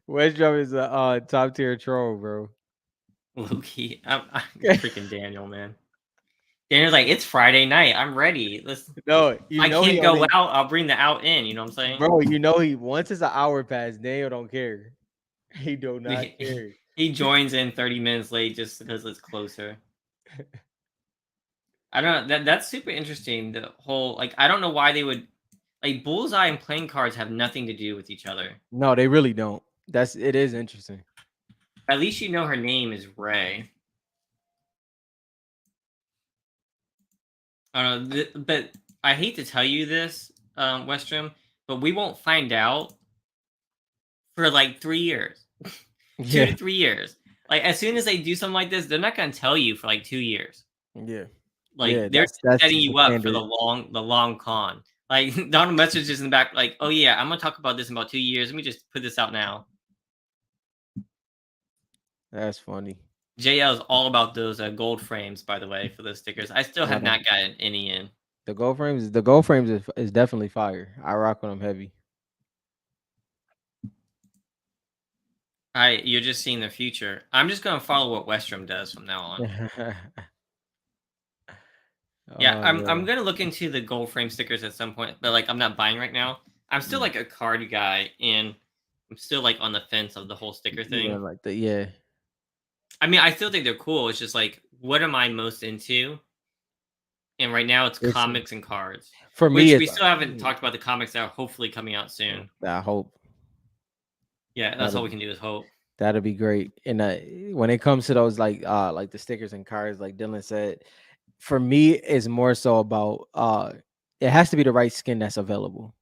Speaker 1: Westrum is a top tier troll, bro.
Speaker 2: Loki. I'm freaking Daniel, man. Daniel's like, it's Friday night. I'm ready. Let's.
Speaker 1: No,
Speaker 2: I can't go out. I'll bring the out in. You know what I'm saying?
Speaker 1: bro. You know he once it's an hour past, Daniel don't care. He do not care.
Speaker 2: He joins in 30 minutes late just because it's closer. I don't know. That's super interesting. The whole like I don't know why they would like bullseye and playing cards have nothing to do with each other.
Speaker 1: No, they really don't. It is interesting.
Speaker 2: At least you know her name is Ray. I don't know, but I hate to tell you this, Westrom, but we won't find out for like 3 years, two
Speaker 1: Yeah,
Speaker 2: to 3 years. Like as soon as they do something like this, they're not gonna tell you for like 2 years.
Speaker 1: yeah,
Speaker 2: Like they're
Speaker 1: that's
Speaker 2: setting
Speaker 1: the
Speaker 2: you up for
Speaker 1: standard.
Speaker 2: the long con. Like Donald messages in the back, like, oh yeah, I'm gonna talk about this in about 2 years. Let me just put this out now.
Speaker 1: That's funny.
Speaker 2: JL is all about those gold frames, by the way, for those stickers. I still
Speaker 1: No,
Speaker 2: have not gotten any in.
Speaker 1: the gold frames is definitely fire. I rock with them heavy.
Speaker 2: You're just seeing the future. I'm just gonna follow what Westrom does from now on. Yeah,
Speaker 1: Oh
Speaker 2: I'm
Speaker 1: yeah,
Speaker 2: gonna look into the gold frame stickers at some point, but like I'm not buying right now. I'm still
Speaker 1: mm.
Speaker 2: like a card guy, and I'm still like on the fence of the whole sticker
Speaker 1: Yeah,
Speaker 2: thing.
Speaker 1: like the yeah.
Speaker 2: I mean, I still think they're cool. It's just like, what am I most into? And right now, it's
Speaker 1: It's
Speaker 2: comics and cards,
Speaker 1: for me.
Speaker 2: which we
Speaker 1: It's
Speaker 2: still haven't talked about the comics that are hopefully coming out soon.
Speaker 1: I hope
Speaker 2: Yeah, that's
Speaker 1: that'll
Speaker 2: all we can do is hope.
Speaker 1: that'll be great. And when it comes to those like the stickers and cards, like Dylan said, for me, it's more so about it has to be the right skin that's available.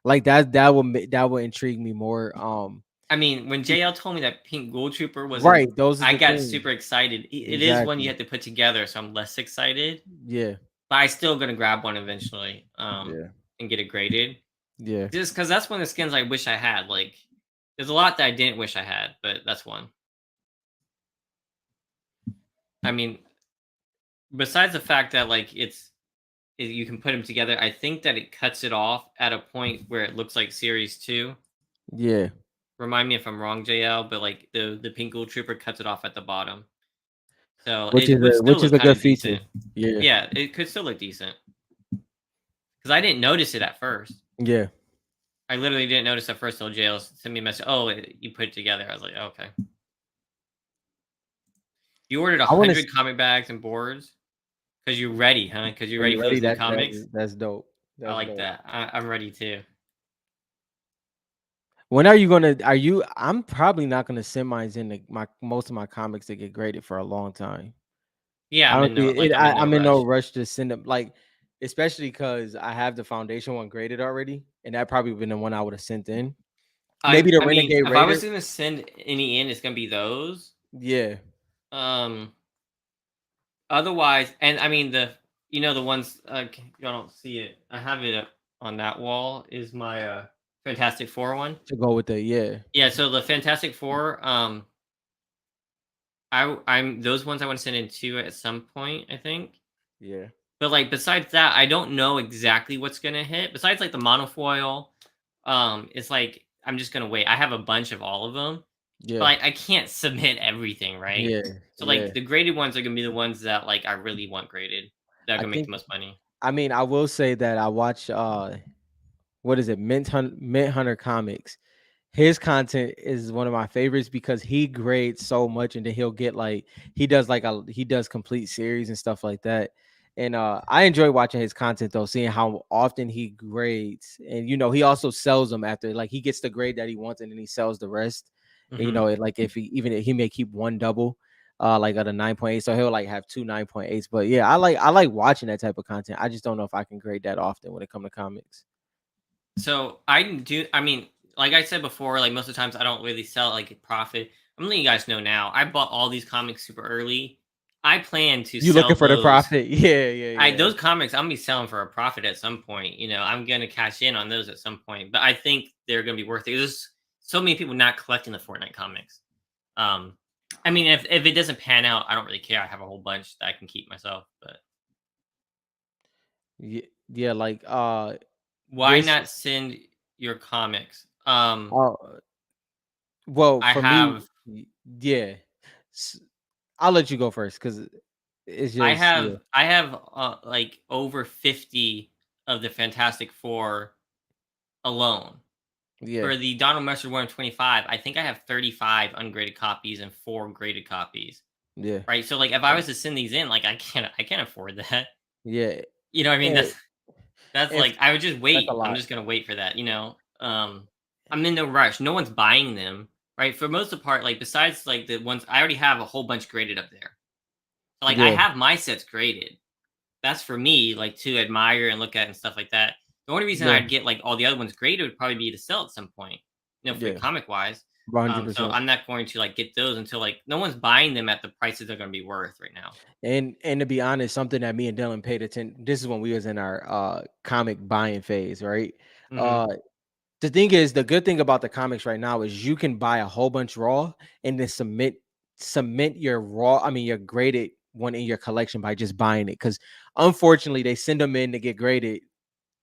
Speaker 1: Like that would intrigue me more.
Speaker 2: I mean, when
Speaker 1: E
Speaker 2: JL told me that Pink Gold Trooper was in,
Speaker 1: right, those are
Speaker 2: I
Speaker 1: the
Speaker 2: got
Speaker 1: things.
Speaker 2: super excited. It is one you
Speaker 1: Exactly.
Speaker 2: have to put together, so I'm less excited.
Speaker 1: Yeah,
Speaker 2: But I still gonna grab one eventually,
Speaker 1: yeah,
Speaker 2: and get it graded.
Speaker 1: yeah,
Speaker 2: Just because that's one of the skins I wish I had. Like, there's a lot that I didn't wish I had, but that's one. I mean, besides the fact that like you can put them together, I think that it cuts it off at a point where it looks like Series Two.
Speaker 1: yeah.
Speaker 2: Remind me if I'm wrong, JL, but like the Pink Gold Trooper cuts it off at the bottom, so it would still
Speaker 1: Which is
Speaker 2: look
Speaker 1: a
Speaker 2: kind
Speaker 1: good
Speaker 2: of
Speaker 1: feature.
Speaker 2: decent.
Speaker 1: Yeah,
Speaker 2: Yeah, it could still look decent because I didn't notice it at first.
Speaker 1: yeah.
Speaker 2: I literally didn't notice at first till JL sent me a message. Oh, you put it together. I was like, okay. You ordered a
Speaker 1: I want to.
Speaker 2: 100 comic bags and boards because you're ready, huh? Because you're
Speaker 1: Are
Speaker 2: ready
Speaker 1: you
Speaker 2: for
Speaker 1: ready?
Speaker 2: those new comics.
Speaker 1: That's dope.
Speaker 2: I
Speaker 1: That's
Speaker 2: like
Speaker 1: dope.
Speaker 2: that. I'm ready too.
Speaker 1: When are you gonna? Are you? I'm probably not gonna send mine in my most of my comics to get graded for a long time.
Speaker 2: Yeah,
Speaker 1: I don't see it.
Speaker 2: I'm in no
Speaker 1: I'm in no
Speaker 2: rush.
Speaker 1: rush to send them. Like, especially because I have the foundation one graded already, and that probably been the one I would have sent in. Maybe the
Speaker 2: I mean,
Speaker 1: Renegade
Speaker 2: if I was
Speaker 1: Raider.
Speaker 2: gonna send any in, it's gonna be those.
Speaker 1: Yeah,
Speaker 2: Um, Otherwise, and I mean the ones y'all don't see it. I have it up on that wall. Is my Fantastic Four one?
Speaker 1: to go with the yeah,
Speaker 2: Yeah. So the Fantastic Four. I'm those ones I want to send in too at some point. I think.
Speaker 1: yeah,
Speaker 2: But, like, besides that, I don't know exactly what's gonna hit. Besides, like, the monofoil, it's like, I'm just gonna wait. I have a bunch of all of them, but,
Speaker 1: yeah,
Speaker 2: like, I can't submit everything, right?
Speaker 1: yeah,
Speaker 2: So,
Speaker 1: yeah.
Speaker 2: like, the graded ones are gonna be the ones that, like, I really want graded, that are
Speaker 1: I
Speaker 2: gonna make
Speaker 1: think.
Speaker 2: the most money.
Speaker 1: I mean, I will say that I watch what is it, Mint Hunter Comics. His content is one of my favorites because he grades so much, and then he'll get like he does complete series and stuff like that. And I enjoy watching his content though, seeing how often he grades, and he also sells them after like he gets the grade that he wants, and then he sells the rest. And,
Speaker 2: Mhm.
Speaker 1: like if he may keep one double, like at a 9.8, so he'll like have two 9.8s. But yeah, I like watching that type of content. I just don't know if I can grade that often when it comes to comics.
Speaker 2: So, I mean, like I said before, like, most of the times I don't really sell, like, a profit. I'm letting you guys know now, I bought all these comics super early. I plan to
Speaker 1: You looking
Speaker 2: sell
Speaker 1: for the
Speaker 2: those.
Speaker 1: profit? Yeah, yeah,
Speaker 2: I
Speaker 1: yeah.
Speaker 2: those comics I'm gonna be selling for a profit at some point. I'm gonna cash in on those at some point. But I think they're gonna be worth it. There's so many people not collecting the Fortnite comics. Um, I mean, if it doesn't pan out, I don't really care. I have a whole bunch that I can keep myself. But
Speaker 1: Yeah, yeah, like
Speaker 2: why
Speaker 1: this
Speaker 2: not send your comics?
Speaker 1: uh well,
Speaker 2: I
Speaker 1: for me,
Speaker 2: have
Speaker 1: yeah. S- I'll let you go first cuz it's just yeah.
Speaker 2: I have like over 50 of the Fantastic Four alone.
Speaker 1: Yeah.
Speaker 2: For the Donald Mustard 125, I think I have 35 ungraded copies and 4 graded copies.
Speaker 1: Yeah.
Speaker 2: Right? So, like, if I was to send these in, like, I can't afford that.
Speaker 1: Yeah.
Speaker 2: You know what I mean?
Speaker 1: And
Speaker 2: That's
Speaker 1: if
Speaker 2: like I would just
Speaker 1: that's a
Speaker 2: wait. I'm
Speaker 1: lot.
Speaker 2: just gonna wait for that, you know? I'm in no rush. No one's buying them, right? For most of the part, like, besides, like, the ones I already have a whole bunch graded up there. So, like, I
Speaker 1: Yeah.
Speaker 2: have my sets graded. That's for me, like, to admire and look at and stuff like that. The only reason
Speaker 1: Yeah.
Speaker 2: I'd get, like, all the other ones graded would probably be to sell at some point, for
Speaker 1: Yeah.
Speaker 2: comic wise. So
Speaker 1: 100%.
Speaker 2: I'm not going to, like, get those until, like, no one's buying them at the prices they're gonna be worth right now.
Speaker 1: And to be honest, something that me and Dylan paid attention, this is when we was in our comic buying phase, right?
Speaker 2: Mhm.
Speaker 1: Uh the thing is, the good thing about the comics right now is you can buy a whole bunch raw and then submit your raw, I mean your graded one in your collection by just buying it. Because unfortunately, they send them in to get graded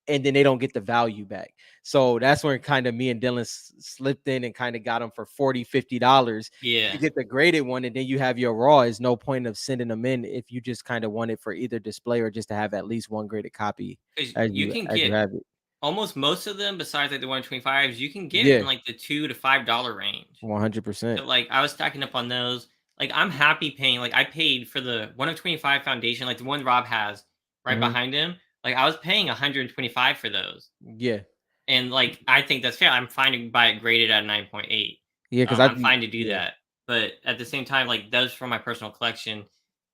Speaker 1: and then they don't get the value back. So that's when kind of me and Dylan slipped in and kind of got them for 40, $50 to
Speaker 2: Yeah.
Speaker 1: get the graded one. And then you have your raw. Is no point of sending them in if you just kind of want it for either display or just to have at least one graded copy
Speaker 2: 'Cause
Speaker 1: as
Speaker 2: you
Speaker 1: you
Speaker 2: can
Speaker 1: as you
Speaker 2: get
Speaker 1: have it.
Speaker 2: almost most of them besides, like, the 125s, you can get
Speaker 1: Yeah,
Speaker 2: in, like, the $2 to $5 range.
Speaker 1: 100%.
Speaker 2: So, like, I was stacking up on those. Like, I'm happy paying I paid for the 125 foundation, like, the one Rob has right
Speaker 1: Mhm.
Speaker 2: behind him. Like, I was paying 125 for those.
Speaker 1: Yeah.
Speaker 2: And, like, I think that's fair. I'm fine to buy it graded at 9.8.
Speaker 1: Yeah, because I
Speaker 2: I'm fine to do
Speaker 1: yeah,
Speaker 2: that. But at the same time, like, those for my personal collection.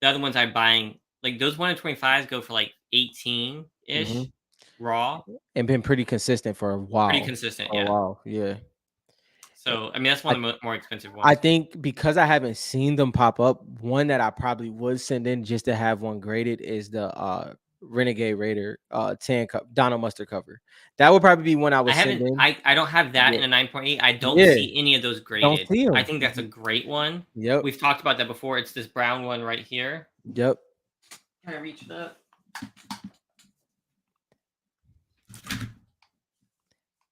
Speaker 2: The other ones I'm buying, like those 1 in 25s go for like
Speaker 1: Mhm.
Speaker 2: 18-ish raw,
Speaker 1: And been pretty consistent for a
Speaker 2: pretty
Speaker 1: while.
Speaker 2: consistent,
Speaker 1: For a
Speaker 2: yeah.
Speaker 1: while, yeah. Eh,
Speaker 2: So, I mean, that's one
Speaker 1: I
Speaker 2: of the more expensive
Speaker 1: I
Speaker 2: ones.
Speaker 1: think because I haven't seen them pop up, one that I probably would send in just to have one graded is the Renegade Raider tan cup Donald Mustard cover. That would probably be one I would send in.
Speaker 2: I don't have that
Speaker 1: Yeah.
Speaker 2: in a 9.8. I don't
Speaker 1: Yeah.
Speaker 2: see any of those
Speaker 1: Don't
Speaker 2: graded.
Speaker 1: see
Speaker 2: I
Speaker 1: them.
Speaker 2: think that's a great one.
Speaker 1: Yep.
Speaker 2: We've talked about that before. It's this brown one right here.
Speaker 1: Yep.
Speaker 2: Can I reach that?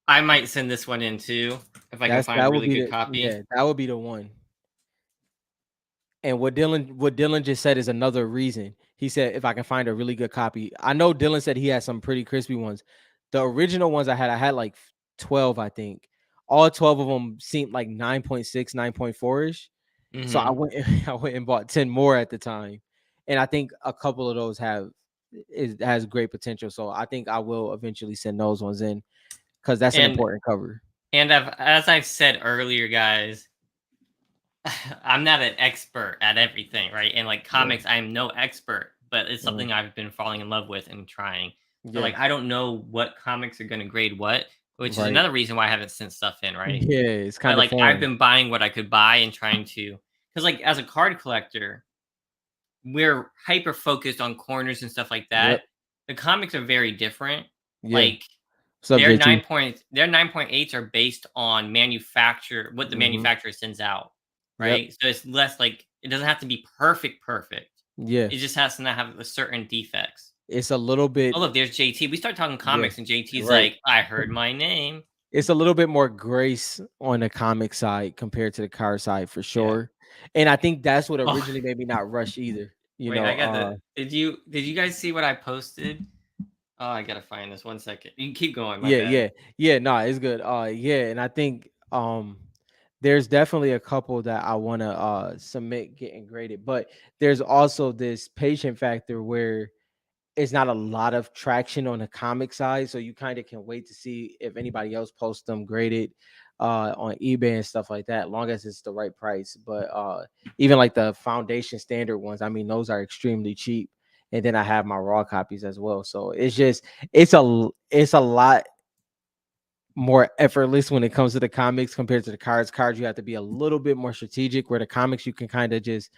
Speaker 2: I might send this one in too if I can find a
Speaker 1: That would
Speaker 2: really
Speaker 1: be
Speaker 2: good
Speaker 1: the
Speaker 2: copy.
Speaker 1: yeah, that would be the one. And what Dylan just said is another reason. He said if I can find a really good copy. I know Dylan said he had some pretty crispy ones. The original ones I had like 12, I think. All 12 of them seemed like 9.6, 9.4 ish. So I
Speaker 2: Mhm.
Speaker 1: went I went and bought 10 more at the time. And I think a couple of those has great potential. So I think I will eventually send those ones in because that's an
Speaker 2: And
Speaker 1: important cover.
Speaker 2: as I've said earlier, guys, I'm not an expert at everything, right? And like
Speaker 1: Yeah.
Speaker 2: comics, I am no expert, but it's
Speaker 1: Mhm.
Speaker 2: something I've been falling in love with and trying. So
Speaker 1: Yeah.
Speaker 2: like I don't know what comics are gonna grade what, which is
Speaker 1: Right.
Speaker 2: another reason why I haven't sent stuff in, right?
Speaker 1: Yeah, it's
Speaker 2: But
Speaker 1: kind of
Speaker 2: like I've
Speaker 1: foreign.
Speaker 2: been buying what I could buy and trying to, because like as a card collector, we're hyper focused on corners and stuff like
Speaker 1: Yep.
Speaker 2: that. The comics are very different.
Speaker 1: Yeah.
Speaker 2: Like
Speaker 1: What's up, JT?
Speaker 2: their 9.8s are based on what the
Speaker 1: Mhm.
Speaker 2: manufacturer sends out,
Speaker 1: Yep.
Speaker 2: right? So it's less like it doesn't have to be perfect.
Speaker 1: Yeah.
Speaker 2: It just has to not have a certain defects.
Speaker 1: It's a little
Speaker 2: Oh
Speaker 1: bit
Speaker 2: look, there's JT. We start talking
Speaker 1: yeah.
Speaker 2: comics and JT's
Speaker 1: Right.
Speaker 2: like, I heard my name.
Speaker 1: It's a little bit more grace on the comic side compared to the card side for
Speaker 2: Yeah.
Speaker 1: sure. And I think that's what
Speaker 2: Oh
Speaker 1: originally made me not rush either.
Speaker 2: wait, I got the did you guys see what I posted? Oh, I gotta find this 1 second. You can keep going, my
Speaker 1: Yeah,
Speaker 2: bad.
Speaker 1: yeah. Yeah, no, it's good. Yeah, and I think there's definitely a couple that I want to submit getting graded, but there's also this patient factor where it's not a lot of traction on the comic side, so you kind of can wait to see if anybody else posts them graded on eBay and stuff like that, long as it's the right price. But even like the foundation standard ones, I mean, those are extremely cheap. And then I have my raw copies as well. So it's a lot more effortless when it comes to the comics compared to the cards. Cards, you have to be a little bit more strategic. Where the comics, you can kind of just,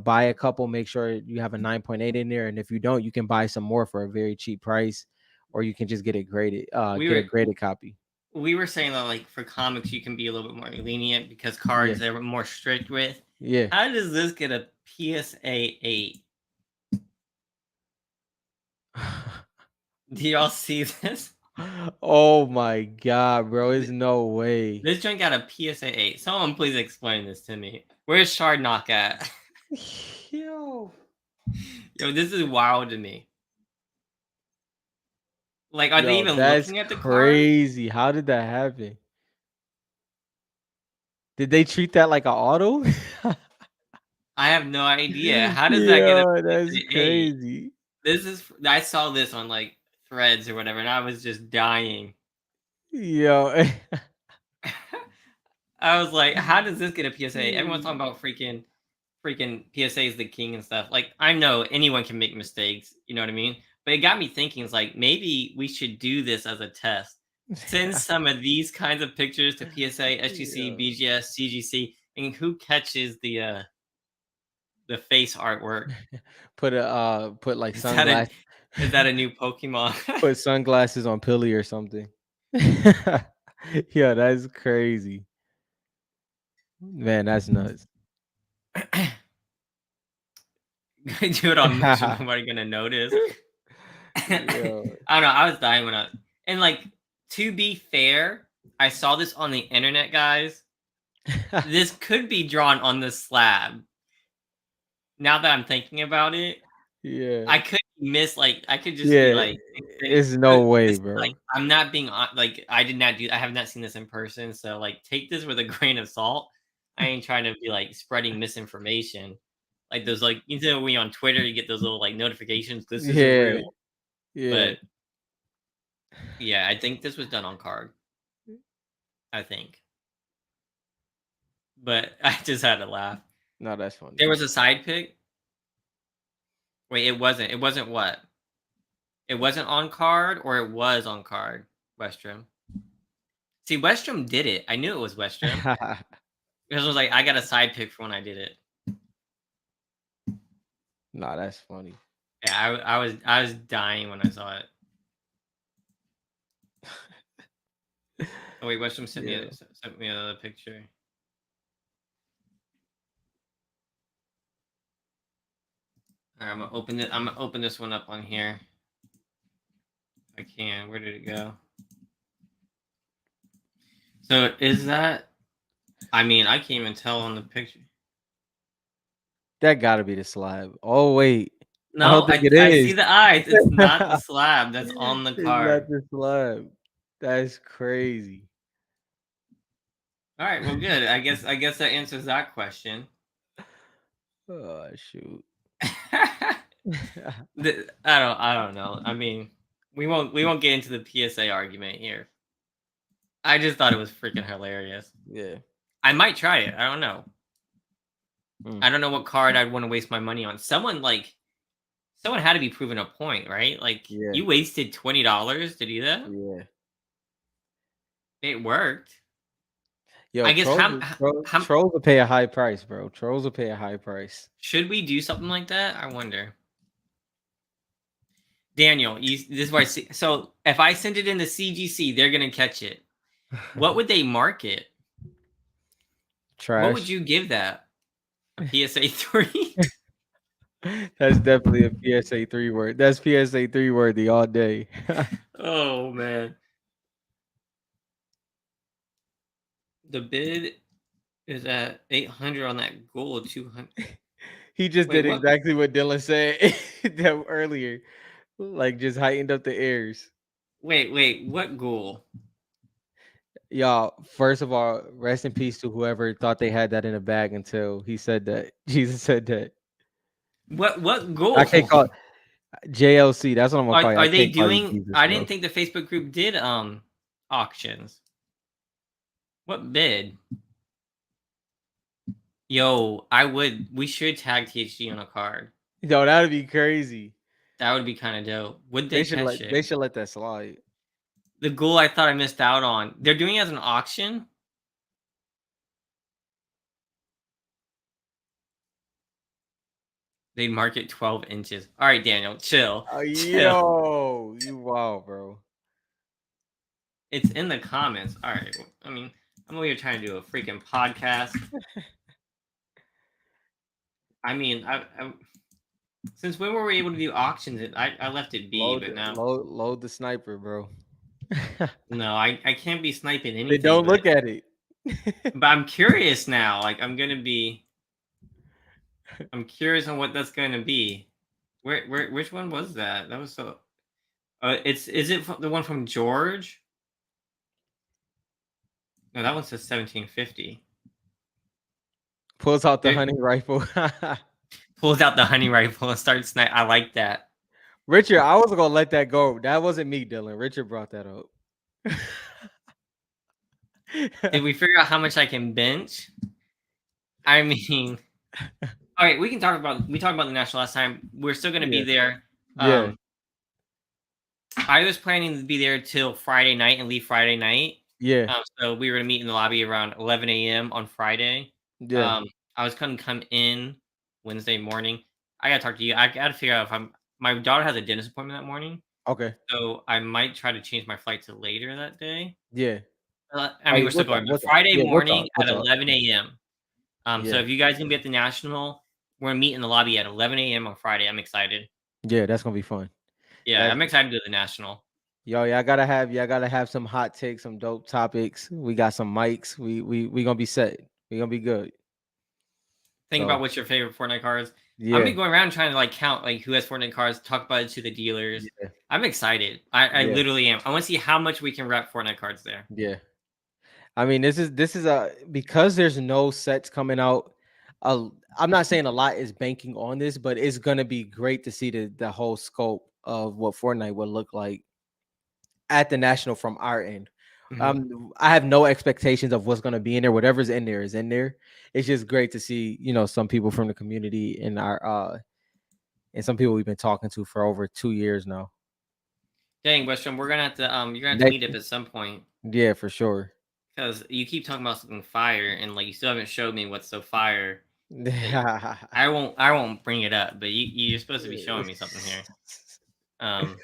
Speaker 1: buy a couple, make sure you have a 9.8 in there, and if you don't, you can buy some more for a very cheap price, or you can just
Speaker 2: We
Speaker 1: get a
Speaker 2: were
Speaker 1: graded copy.
Speaker 2: we were saying that like for comics you can be a little bit more lenient because cards
Speaker 1: Yeah,
Speaker 2: they're more strict with.
Speaker 1: yeah.
Speaker 2: How does this get a PSA 8? Do y'all see this?
Speaker 1: Oh my god, bro! There's no way.
Speaker 2: This joint got a PSA 8. Someone please explain this to me. Where's Shard Knock at?
Speaker 1: Yo,
Speaker 2: Yo, this is wild to me. Like, are they
Speaker 1: yo,
Speaker 2: even
Speaker 1: that's
Speaker 2: looking at the card?
Speaker 1: crazy. How did that happen? Did they treat that like an auto?
Speaker 2: I have no idea. How does that get a
Speaker 1: Yeah, that's
Speaker 2: PSA 8?
Speaker 1: crazy.
Speaker 2: I saw this on like threads or whatever, and I was just dying.
Speaker 1: Yo.
Speaker 2: I was like, how does this get a PSA? Everyone's talking about freaking PSA is the king and stuff. Like, I know anyone can make mistakes, you know what I mean? But it got me thinking, it's like maybe we should do this as a test. Send some of these kinds of pictures to PSA, SGC,
Speaker 1: Yo.
Speaker 2: BGS, CGC, and who catches the face artwork?
Speaker 1: Put like
Speaker 2: Is that a
Speaker 1: sunglasses
Speaker 2: is that a new Pokemon?
Speaker 1: put sunglasses on Pilly or something. Yeah, that's crazy. Man, that's nuts.
Speaker 2: Do it on me so nobody gonna notice. I
Speaker 1: Yo.
Speaker 2: don't know. I was dying when and like to be fair, I saw this on the internet, guys. This could be drawn on the slab. Now that I'm thinking about it,
Speaker 1: Yeah.
Speaker 2: I could miss like I could just be
Speaker 1: Yeah,
Speaker 2: like,
Speaker 1: it's no
Speaker 2: this
Speaker 1: way,
Speaker 2: is like
Speaker 1: bro.
Speaker 2: I'm not being like I did not do. I have not seen this in person, so like take this with a grain of salt. I ain't trying to be like spreading misinformation. Like those like when you're on Twitter, you get those little like notifications. This isn't
Speaker 1: Yeah,
Speaker 2: real,
Speaker 1: yeah.
Speaker 2: but yeah, I think this was done on card. I think, but I just had to laugh.
Speaker 1: No, that's funny.
Speaker 2: There was a side pick Wait, it wasn't. It wasn't what? It wasn't on card, or it was on card. Westrom. See, Westrom did it. I knew it was Westrom because I was like, I got a side pick for when I did it.
Speaker 1: Nah, that's funny.
Speaker 2: Yeah, I was dying when I saw it. Oh wait, Westrom
Speaker 1: Yeah.
Speaker 2: sent me another picture. All right, I'm gonna open it. I'm gonna open this one up on here. If I can. Where did it go? So is that? I mean, I can't even tell on the picture.
Speaker 1: That gotta be the slab. Oh wait. I
Speaker 2: No,
Speaker 1: don't think
Speaker 2: I
Speaker 1: it
Speaker 2: I see
Speaker 1: is.
Speaker 2: the eyes. It's not the slab that's on the
Speaker 1: It's not
Speaker 2: card.
Speaker 1: the slab. That's crazy.
Speaker 2: All right, well, good. I guess that answers that question.
Speaker 1: Oh shoot.
Speaker 2: I don't know. I mean, we won't get into the PSA argument here. I just thought it was freaking hilarious.
Speaker 1: Yeah.
Speaker 2: I might try it. I don't know.
Speaker 1: Mm.
Speaker 2: I don't know what card I'd want to waste my money on. Someone had to be proven a point, right? Like
Speaker 1: Yeah.
Speaker 2: you wasted $20 to do that.
Speaker 1: Yeah.
Speaker 2: It worked.
Speaker 1: Yo,
Speaker 2: I guess how
Speaker 1: trolls will pay a high price, bro. Trolls will pay a high price.
Speaker 2: should we do something like that? I wonder. Daniel, this is where I see. So if I send it into CGC, they're gonna catch it. What would they mark it? What would
Speaker 1: Trash.
Speaker 2: you give that? A PSA 3?
Speaker 1: That's definitely a PSA 3 word. That's PSA 3 worthy all day.
Speaker 2: Oh man. The bid is at 800 on that gold 200.
Speaker 1: He just
Speaker 2: Wait,
Speaker 1: did
Speaker 2: what?
Speaker 1: exactly what Dylan said that earlier. Like just heightened up the airs.
Speaker 2: Wait, what goal?
Speaker 1: Y'all, first of all, rest in peace to whoever thought they had that in a bag until he said that. Jesus said that.
Speaker 2: What
Speaker 1: I can't
Speaker 2: goal?
Speaker 1: call it JLC. That's what I'm gonna
Speaker 2: Are
Speaker 1: call you. I
Speaker 2: are they
Speaker 1: can't call you
Speaker 2: doing?
Speaker 1: Jesus,
Speaker 2: I
Speaker 1: bro.
Speaker 2: didn't think the Facebook group did auctions. What bid? Yo, we should tag THG on a card.
Speaker 1: Yo, that'd be crazy.
Speaker 2: That would be kind of dope. Would
Speaker 1: They
Speaker 2: they
Speaker 1: should
Speaker 2: catch
Speaker 1: let they
Speaker 2: it?
Speaker 1: should let that slide.
Speaker 2: The goal I thought I missed out on. They're doing it as an auction. They market 12 inches. All right, Daniel, chill. Chill.
Speaker 1: Yo, you wow, bro.
Speaker 2: It's in the comments. All right. I mean, I'm over here trying to do a freaking podcast. I mean, since when were we able to do auctions? I left it be, but now
Speaker 1: Load the sniper, bro.
Speaker 2: no, I can't be sniping
Speaker 1: They
Speaker 2: anything.
Speaker 1: don't
Speaker 2: But
Speaker 1: look at it.
Speaker 2: I'm curious now. Like I'm curious on what that's gonna be. Which one was that? That was so. Is it the one from George? No, that one says 1750.
Speaker 1: Pulls out the
Speaker 2: It
Speaker 1: hunting rifle.
Speaker 2: pulls out the hunting rifle and starts snipe. I like that.
Speaker 1: Richard, I was gonna let that go. That wasn't me, Dylan. Richard brought that up.
Speaker 2: Did we figure out how much I can bench? I mean, all right, we talked about the national last time. We're still gonna be
Speaker 1: Yeah.
Speaker 2: there.
Speaker 1: Yeah.
Speaker 2: I was planning to be there till Friday night and leave Friday night.
Speaker 1: Yeah.
Speaker 2: So we were gonna meet in the lobby around 11 a.m. on Friday.
Speaker 1: Yeah.
Speaker 2: Um, I was gonna come in Wednesday morning. I gotta talk to you. I gotta figure out if I'm. My daughter has a dentist appointment that morning,
Speaker 1: Okay.
Speaker 2: so I might try to change my flight to later that day.
Speaker 1: Yeah.
Speaker 2: I
Speaker 1: Oh,
Speaker 2: mean, we're still going, but Friday
Speaker 1: Yeah, we'll
Speaker 2: morning
Speaker 1: talk. We'll
Speaker 2: at
Speaker 1: talk.
Speaker 2: 11 a.m. So
Speaker 1: Yeah.
Speaker 2: if you guys can be at the national, we're gonna meet in the lobby at 11 a.m. on Friday. I'm excited.
Speaker 1: Yeah, that's gonna be fun.
Speaker 2: Yeah,
Speaker 1: That's
Speaker 2: I'm excited to do the national.
Speaker 1: yo, y'all gotta have some hot takes, some dope topics. We got some mics. We gonna be set. We gonna be good.
Speaker 2: Think about
Speaker 1: So
Speaker 2: what's your favorite Fortnite cards. I'm
Speaker 1: yeah,
Speaker 2: be going around trying to like count like who has Fortnite cards, talk about it to the dealers.
Speaker 1: yeah,
Speaker 2: I'm excited. I
Speaker 1: yeah,
Speaker 2: literally am. I want to see how much we can rep Fortnite cards there.
Speaker 1: yeah. I mean, this is a because there's no sets coming out. I'm not saying a lot is banking on this, but it's gonna be great to see the whole scope of what Fortnite will look like at the national from our end.
Speaker 2: Mhm.
Speaker 1: I have no expectations of what's gonna be in there. Whatever's in there is in there. It's just great to see, some people from the community and our and some people we've been talking to for over 2 years now.
Speaker 2: Dang, Westrom, you're gonna have to
Speaker 1: Next,
Speaker 2: meet up at some point
Speaker 1: yeah, for sure.
Speaker 2: because you keep talking about something fire and like you still haven't showed me what's so fire that I won't bring it up, but you're supposed to be showing me something here. Um,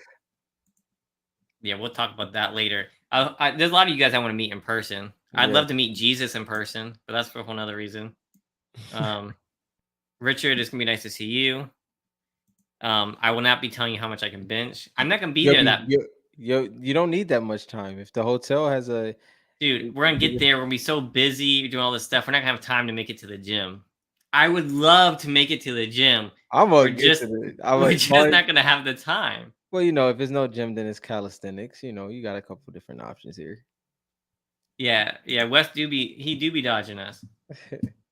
Speaker 2: yeah, we'll talk about that later. There's a lot of you guys I want to meet in person. I'd
Speaker 1: Yeah.
Speaker 2: love to meet Jesus in person, but that's for a whole nother reason. Um, Richard, it's gonna be nice to see you. I will not be telling you how much I can bench. I'm not gonna be
Speaker 1: You'll
Speaker 2: there.
Speaker 1: be
Speaker 2: That
Speaker 1: you don't need that much time. If the hotel has a
Speaker 2: dude, we're gonna get there. We're gonna be so busy doing all this stuff. We're not gonna have time to make it to the gym. I would love to make it to the gym.
Speaker 1: I'm
Speaker 2: We're
Speaker 1: gonna get to
Speaker 2: just
Speaker 1: the
Speaker 2: we're
Speaker 1: I'm
Speaker 2: just
Speaker 1: like,
Speaker 2: not gonna have the time.
Speaker 1: well, you know, if it's no gym, then it's calisthenics. You know, you got a couple different options here.
Speaker 2: Yeah, yeah. Wes do be dodging us.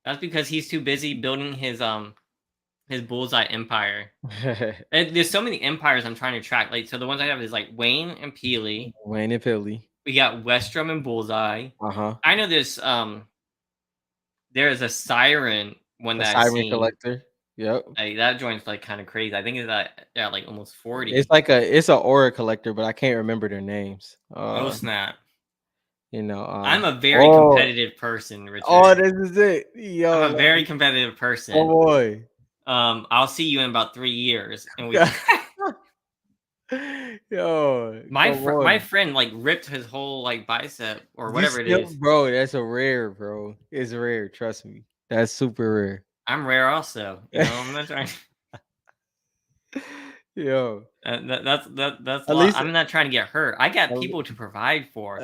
Speaker 2: That's because he's too busy building his bullseye empire. And there's so many empires I'm trying to track. Like, so the ones I have is like Wayne and Peely.
Speaker 1: Wayne and Philly.
Speaker 2: We got Westrom and Bullseye.
Speaker 1: Uh-huh.
Speaker 2: I know there is a Siren one
Speaker 1: A
Speaker 2: that I've
Speaker 1: siren
Speaker 2: seen.
Speaker 1: collector. Yep.
Speaker 2: Like that joint's like kind of crazy. I think it's at like almost
Speaker 1: It's
Speaker 2: 40.
Speaker 1: like it's a aura collector, but I can't remember their names.
Speaker 2: Oh snap!
Speaker 1: You know,
Speaker 2: I'm a very
Speaker 1: oh,
Speaker 2: competitive person,
Speaker 1: oh,
Speaker 2: Richard.
Speaker 1: this is it.
Speaker 2: I'm
Speaker 1: Yo,
Speaker 2: a very competitive
Speaker 1: oh
Speaker 2: person.
Speaker 1: boy.
Speaker 2: I'll see you in about 3 years, and we.
Speaker 1: Yo,
Speaker 2: My
Speaker 1: come
Speaker 2: my
Speaker 1: on.
Speaker 2: friend like ripped his whole like bicep or
Speaker 1: You
Speaker 2: whatever it
Speaker 1: still,
Speaker 2: is.
Speaker 1: bro, that's a rare, bro. It's rare, trust me. That's super
Speaker 2: I'm rare also. You
Speaker 1: rare.
Speaker 2: know, I'm not trying.
Speaker 1: Yo,
Speaker 2: That's a
Speaker 1: at
Speaker 2: lot.
Speaker 1: least
Speaker 2: I'm not trying to get hurt. I got people to provide for.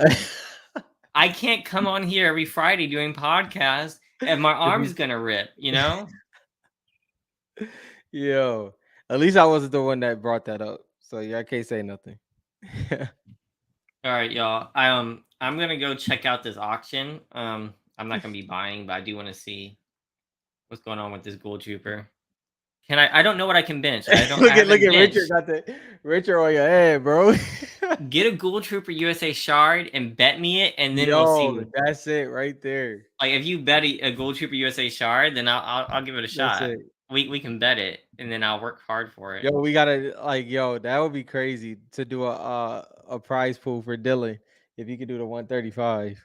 Speaker 2: I can't come on here every Friday doing podcasts and my
Speaker 1: if
Speaker 2: arm's
Speaker 1: you-
Speaker 2: gonna rip. You know.
Speaker 1: yo, at least I wasn't the one that brought that up. So yeah, I can't say nothing.
Speaker 2: All right, y'all. I'm gonna go check out this auction. I'm not gonna be buying, but I do want to see what's going on with this gold trooper. Can I? I don't know what I can bench. I
Speaker 1: Look
Speaker 2: haven't
Speaker 1: at Richard
Speaker 2: benched.
Speaker 1: got the Richard on your head, bro.
Speaker 2: Get a gold trooper USA shard and bet me it, and then we'll
Speaker 1: Yo,
Speaker 2: see.
Speaker 1: that's it right there.
Speaker 2: Like if you bet a gold trooper USA shard, then I'll give it a
Speaker 1: That's
Speaker 2: shot.
Speaker 1: it.
Speaker 2: We can bet it, and then I'll work hard for it.
Speaker 1: Yo, we gotta like, yo, that would be crazy to do a prize pool for Dylan if you could do the 135.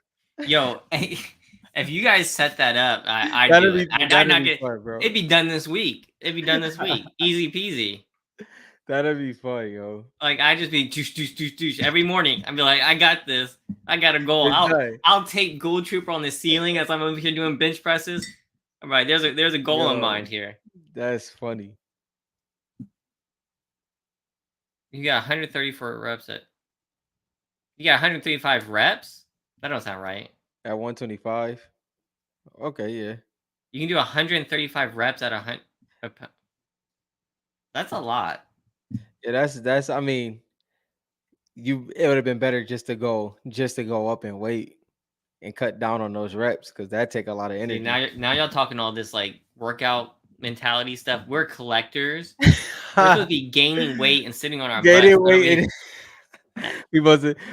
Speaker 2: Yo, if you guys set that up, I
Speaker 1: That'd
Speaker 2: do it.
Speaker 1: be
Speaker 2: I'd
Speaker 1: that'd
Speaker 2: not
Speaker 1: be
Speaker 2: get.
Speaker 1: fun, bro.
Speaker 2: It'd be done this week. It'd be done this week. Easy peasy.
Speaker 1: That'd be fun, yo.
Speaker 2: Like I just be douche douche douche douche every morning. I'd be like, I got this. I got a goal.
Speaker 1: It's
Speaker 2: I'll
Speaker 1: done.
Speaker 2: I'll take gold trooper on the ceiling as I'm over here doing bench presses. All right, there's a goal in
Speaker 1: Yo,
Speaker 2: mind here.
Speaker 1: that's funny.
Speaker 2: You got 134 reps at. You got 135 reps. That don't sound right.
Speaker 1: At 125. Okay, yeah.
Speaker 2: You can do 135 reps at a hundred. That's a lot.
Speaker 1: Yeah, that's I mean, it would have been better just to go up and wait and cut down on those reps because that take a lot of
Speaker 2: See
Speaker 1: energy.
Speaker 2: now y'all talking all this like workout mentality stuff. We're collectors. We're supposed to be gaining weight and sitting on our
Speaker 1: Get
Speaker 2: butts.
Speaker 1: it, wait.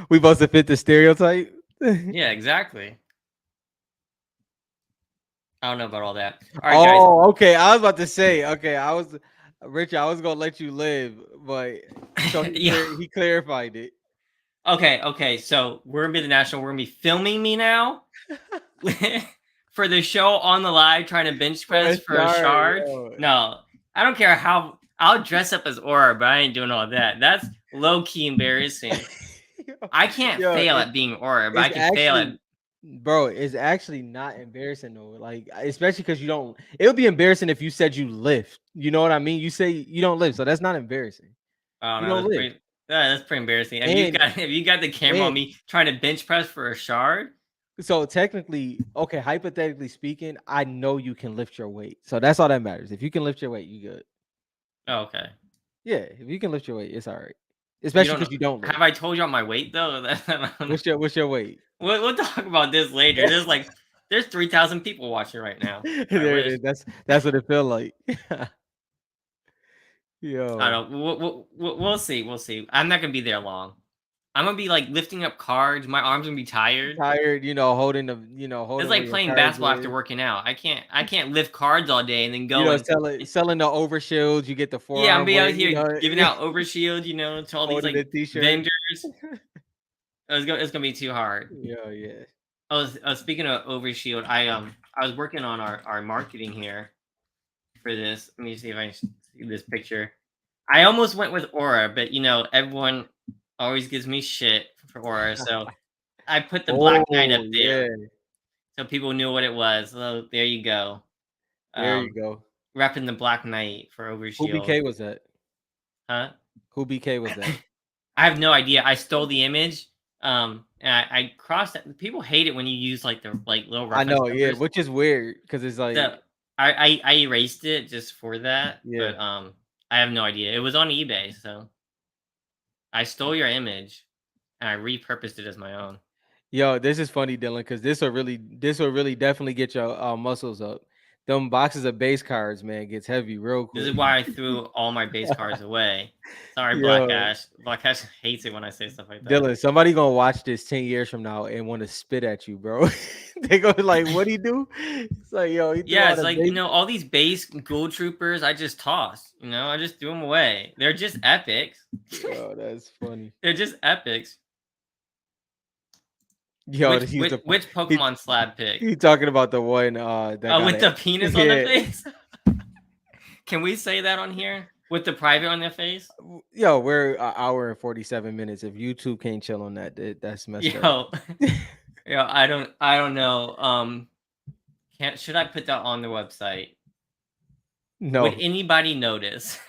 Speaker 1: We must have fit the stereotype.
Speaker 2: Yeah, exactly. I don't know about all that. All right, guys.
Speaker 1: Oh, okay. I was about to say, okay, I was Richard, I was gonna let you live, but so
Speaker 2: Yeah.
Speaker 1: he clarified it.
Speaker 2: Okay. So we're gonna be the national. We're gonna be filming me now for the show on the live, trying to bench press for a
Speaker 1: Sorry,
Speaker 2: shard.
Speaker 1: yo.
Speaker 2: No, I don't care how. I'll dress up as Aura, but I ain't doing all that. That's low key embarrassing. I can't
Speaker 1: Yo,
Speaker 2: fail at being Aura, but I
Speaker 1: it's
Speaker 2: can fail at.
Speaker 1: actually, bro, it's actually not embarrassing though. Like, especially because you don't. It would be embarrassing if you said you lift. You know what I mean? You say you don't lift, so that's not embarrassing.
Speaker 2: Oh
Speaker 1: You
Speaker 2: no,
Speaker 1: don't lift,
Speaker 2: that's pretty embarrassing.
Speaker 1: and
Speaker 2: If you got the camera on
Speaker 1: and
Speaker 2: me trying to bench press for a shard,
Speaker 1: so technically, okay, hypothetically speaking, I know you can lift your weight, so that's all that matters. If you can lift your weight, you good.
Speaker 2: oh, okay.
Speaker 1: Yeah, if you can lift your weight, it's all right.
Speaker 2: You
Speaker 1: Especially
Speaker 2: don't know.
Speaker 1: because you don't
Speaker 2: Have
Speaker 1: lift.
Speaker 2: I told y'all my weight though? I don't know.
Speaker 1: What's your weight?
Speaker 2: We'll talk about this later. There's 3,000 people watching right now. I
Speaker 1: There it
Speaker 2: wish.
Speaker 1: is. That's what it felt like.
Speaker 2: I
Speaker 1: Yo,
Speaker 2: don't. We'll see. We'll see. I'm not gonna be there long. I'm gonna be like lifting up cards. My arms gonna be tired.
Speaker 1: Tired, holding the,
Speaker 2: It's
Speaker 1: holding where
Speaker 2: like
Speaker 1: your
Speaker 2: playing
Speaker 1: cards
Speaker 2: basketball after
Speaker 1: is.
Speaker 2: working out. I can't lift cards all day and then go and
Speaker 1: Selling the overshields. You get the
Speaker 2: yeah, I'm
Speaker 1: forearm
Speaker 2: be out
Speaker 1: weight.
Speaker 2: here giving out overshield, to all these
Speaker 1: Holding the
Speaker 2: like
Speaker 1: t-shirt.
Speaker 2: vendors. It's gonna be too hard.
Speaker 1: Yeah, yeah.
Speaker 2: I was speaking of overshield. I was working on our marketing here for this. Let me see if I see this picture. I almost went with Aura, but everyone always gives me shit for Aura, so I put the Black Knight up
Speaker 1: Oh
Speaker 2: there
Speaker 1: yeah.
Speaker 2: so people knew what it was. So there you go.
Speaker 1: There you
Speaker 2: Um,
Speaker 1: go.
Speaker 2: repping the Black Knight for
Speaker 1: Who
Speaker 2: Overshield.
Speaker 1: BK was that?
Speaker 2: Huh?
Speaker 1: Who BK was that?
Speaker 2: I have no idea. I stole the image. And I crossed it. People hate it when you use like the like little
Speaker 1: I
Speaker 2: reference
Speaker 1: know, yeah,
Speaker 2: numbers.
Speaker 1: which is weird because it's
Speaker 2: So
Speaker 1: like,
Speaker 2: I erased it just for that,
Speaker 1: yeah.
Speaker 2: but I have no idea. It was on eBay, so I stole your image and I repurposed it as my own.
Speaker 1: Yo, this is funny, Dylan, because this will really definitely get your muscles up. Them boxes of base cards, man, gets heavy real
Speaker 2: This is
Speaker 1: quick.
Speaker 2: why I threw all my base cards away. Sorry, Black
Speaker 1: Yo,
Speaker 2: Ash. Black Ash hates it when I say stuff like that.
Speaker 1: Dylan, somebody gonna watch this 10 years from now and want to spit at you, bro. They go like, "What he do?" It's like, yo, he threw
Speaker 2: Yeah,
Speaker 1: all
Speaker 2: it's
Speaker 1: the
Speaker 2: like,
Speaker 1: base.
Speaker 2: all these base Ghoul Troopers I just tossed, I just threw them away. They're just epics.
Speaker 1: Yo, that's funny.
Speaker 2: They're just epics.
Speaker 1: Yo,
Speaker 2: Which
Speaker 1: he's
Speaker 2: which
Speaker 1: the
Speaker 2: which
Speaker 1: he
Speaker 2: Pokemon slab pick?
Speaker 1: he talking about the one that
Speaker 2: Oh,
Speaker 1: got
Speaker 2: with
Speaker 1: it.
Speaker 2: the penis on the
Speaker 1: Yeah.
Speaker 2: face? Can we say that on here? With the private on their face?
Speaker 1: Yo, we're an hour and 47 minutes. If YouTube can't chill on that, that's messed up.
Speaker 2: Yo. Yo, I don't know. Should I put that on the website? Would
Speaker 1: No.
Speaker 2: anybody notice?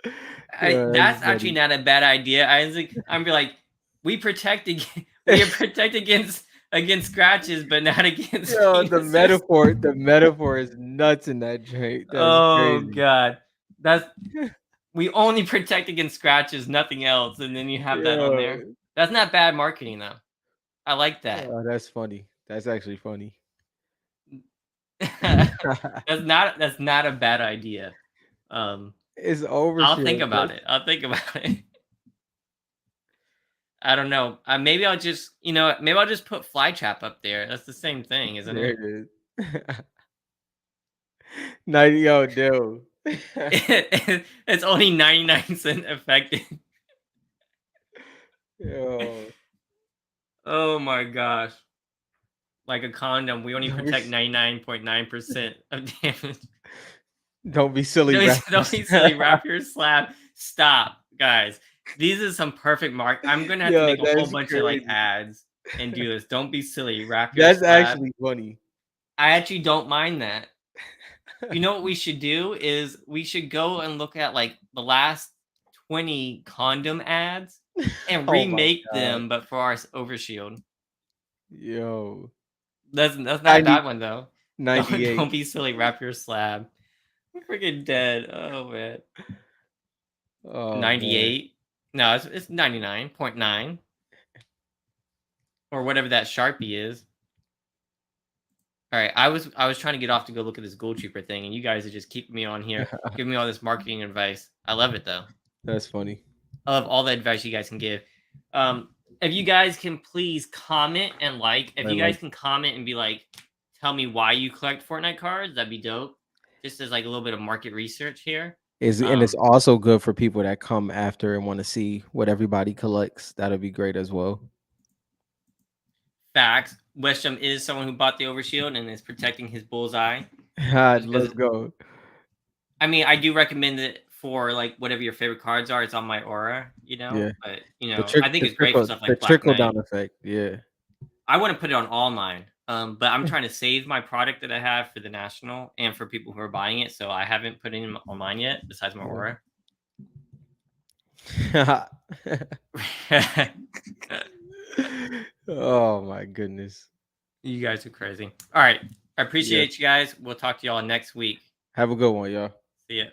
Speaker 1: Yeah, that's
Speaker 2: That's actually
Speaker 1: funny.
Speaker 2: not a bad idea. I'm be like, we protect we are protected against scratches, but not against
Speaker 1: Yo,
Speaker 2: penises.
Speaker 1: the metaphor is nuts in that joint. That's
Speaker 2: Oh
Speaker 1: crazy.
Speaker 2: god. That's we only protect against scratches, nothing else, and then you have that on there.
Speaker 1: Yo,
Speaker 2: That's not bad marketing though. I like that.
Speaker 1: that's funny. That's actually funny.
Speaker 2: That's not a bad idea. Um,
Speaker 1: It's
Speaker 2: I'll think
Speaker 1: overshield.
Speaker 2: about it. I'll think about it. I don't know. Maybe I'll just, maybe I'll just put fly trap up there. That's the same thing, isn't
Speaker 1: There
Speaker 2: it?
Speaker 1: it is. 90, yo, dude.
Speaker 2: It's only 99% effective.
Speaker 1: Yo,
Speaker 2: Oh my gosh. Like a condom, we only
Speaker 1: don't be,
Speaker 2: protect 99.9% of damage.
Speaker 1: don't be silly,
Speaker 2: Don't
Speaker 1: rap.
Speaker 2: be, don't be silly. Wrap your slab. Stop, guys. These are some perfect mark. I'm gonna have to
Speaker 1: Yo,
Speaker 2: make a whole
Speaker 1: that's
Speaker 2: bunch of like
Speaker 1: crazy.
Speaker 2: ads and do this. Don't be silly. Wrap your
Speaker 1: That's
Speaker 2: slab.
Speaker 1: actually funny.
Speaker 2: I actually don't mind that. You know what we should do is we should go and look at like the last 20 condom ads and
Speaker 1: Oh my
Speaker 2: remake
Speaker 1: god.
Speaker 2: them, but for our overshield.
Speaker 1: Yo.
Speaker 2: That's not a
Speaker 1: 90,
Speaker 2: bad one though. Don't
Speaker 1: 98.
Speaker 2: don't be silly. Wrap your slab. I'm freaking dead. Oh man.
Speaker 1: Oh man.
Speaker 2: 98. No, it's 99.9 or whatever that Sharpie is. All right, I was trying to get off to go look at this Gold Trooper thing, and you guys are just keeping me on here, giving me all this marketing advice. I love it though.
Speaker 1: That's funny.
Speaker 2: I love all the advice you guys can give. Um, if you guys can please comment and like, if you
Speaker 1: And
Speaker 2: guys
Speaker 1: like,
Speaker 2: can comment and be like, tell me why you collect Fortnite cards, that'd be dope. Just as like a little bit of market research here.
Speaker 1: it's also good for people that come after and want to see what everybody collects. That'll be great as well.
Speaker 2: Facts. Wesham is someone who bought the overshield and is protecting his bullseye.
Speaker 1: Let's
Speaker 2: Because
Speaker 1: go.
Speaker 2: I mean, I do recommend it for like whatever your favorite cards are. It's on my aura,
Speaker 1: Yeah.
Speaker 2: But I think
Speaker 1: The
Speaker 2: it's great for stuff like Black
Speaker 1: trickle
Speaker 2: Knight.
Speaker 1: down effect. Yeah.
Speaker 2: I want to put it on all mine. But I'm trying to save my product that I have for the national and for people who are buying it. So I haven't put it on mine yet, besides my aura.
Speaker 1: Oh my goodness.
Speaker 2: You guys are crazy. All right. I
Speaker 1: Yeah.
Speaker 2: appreciate you guys. We'll talk to y'all next week.
Speaker 1: Have a good one, y'all.
Speaker 2: See ya.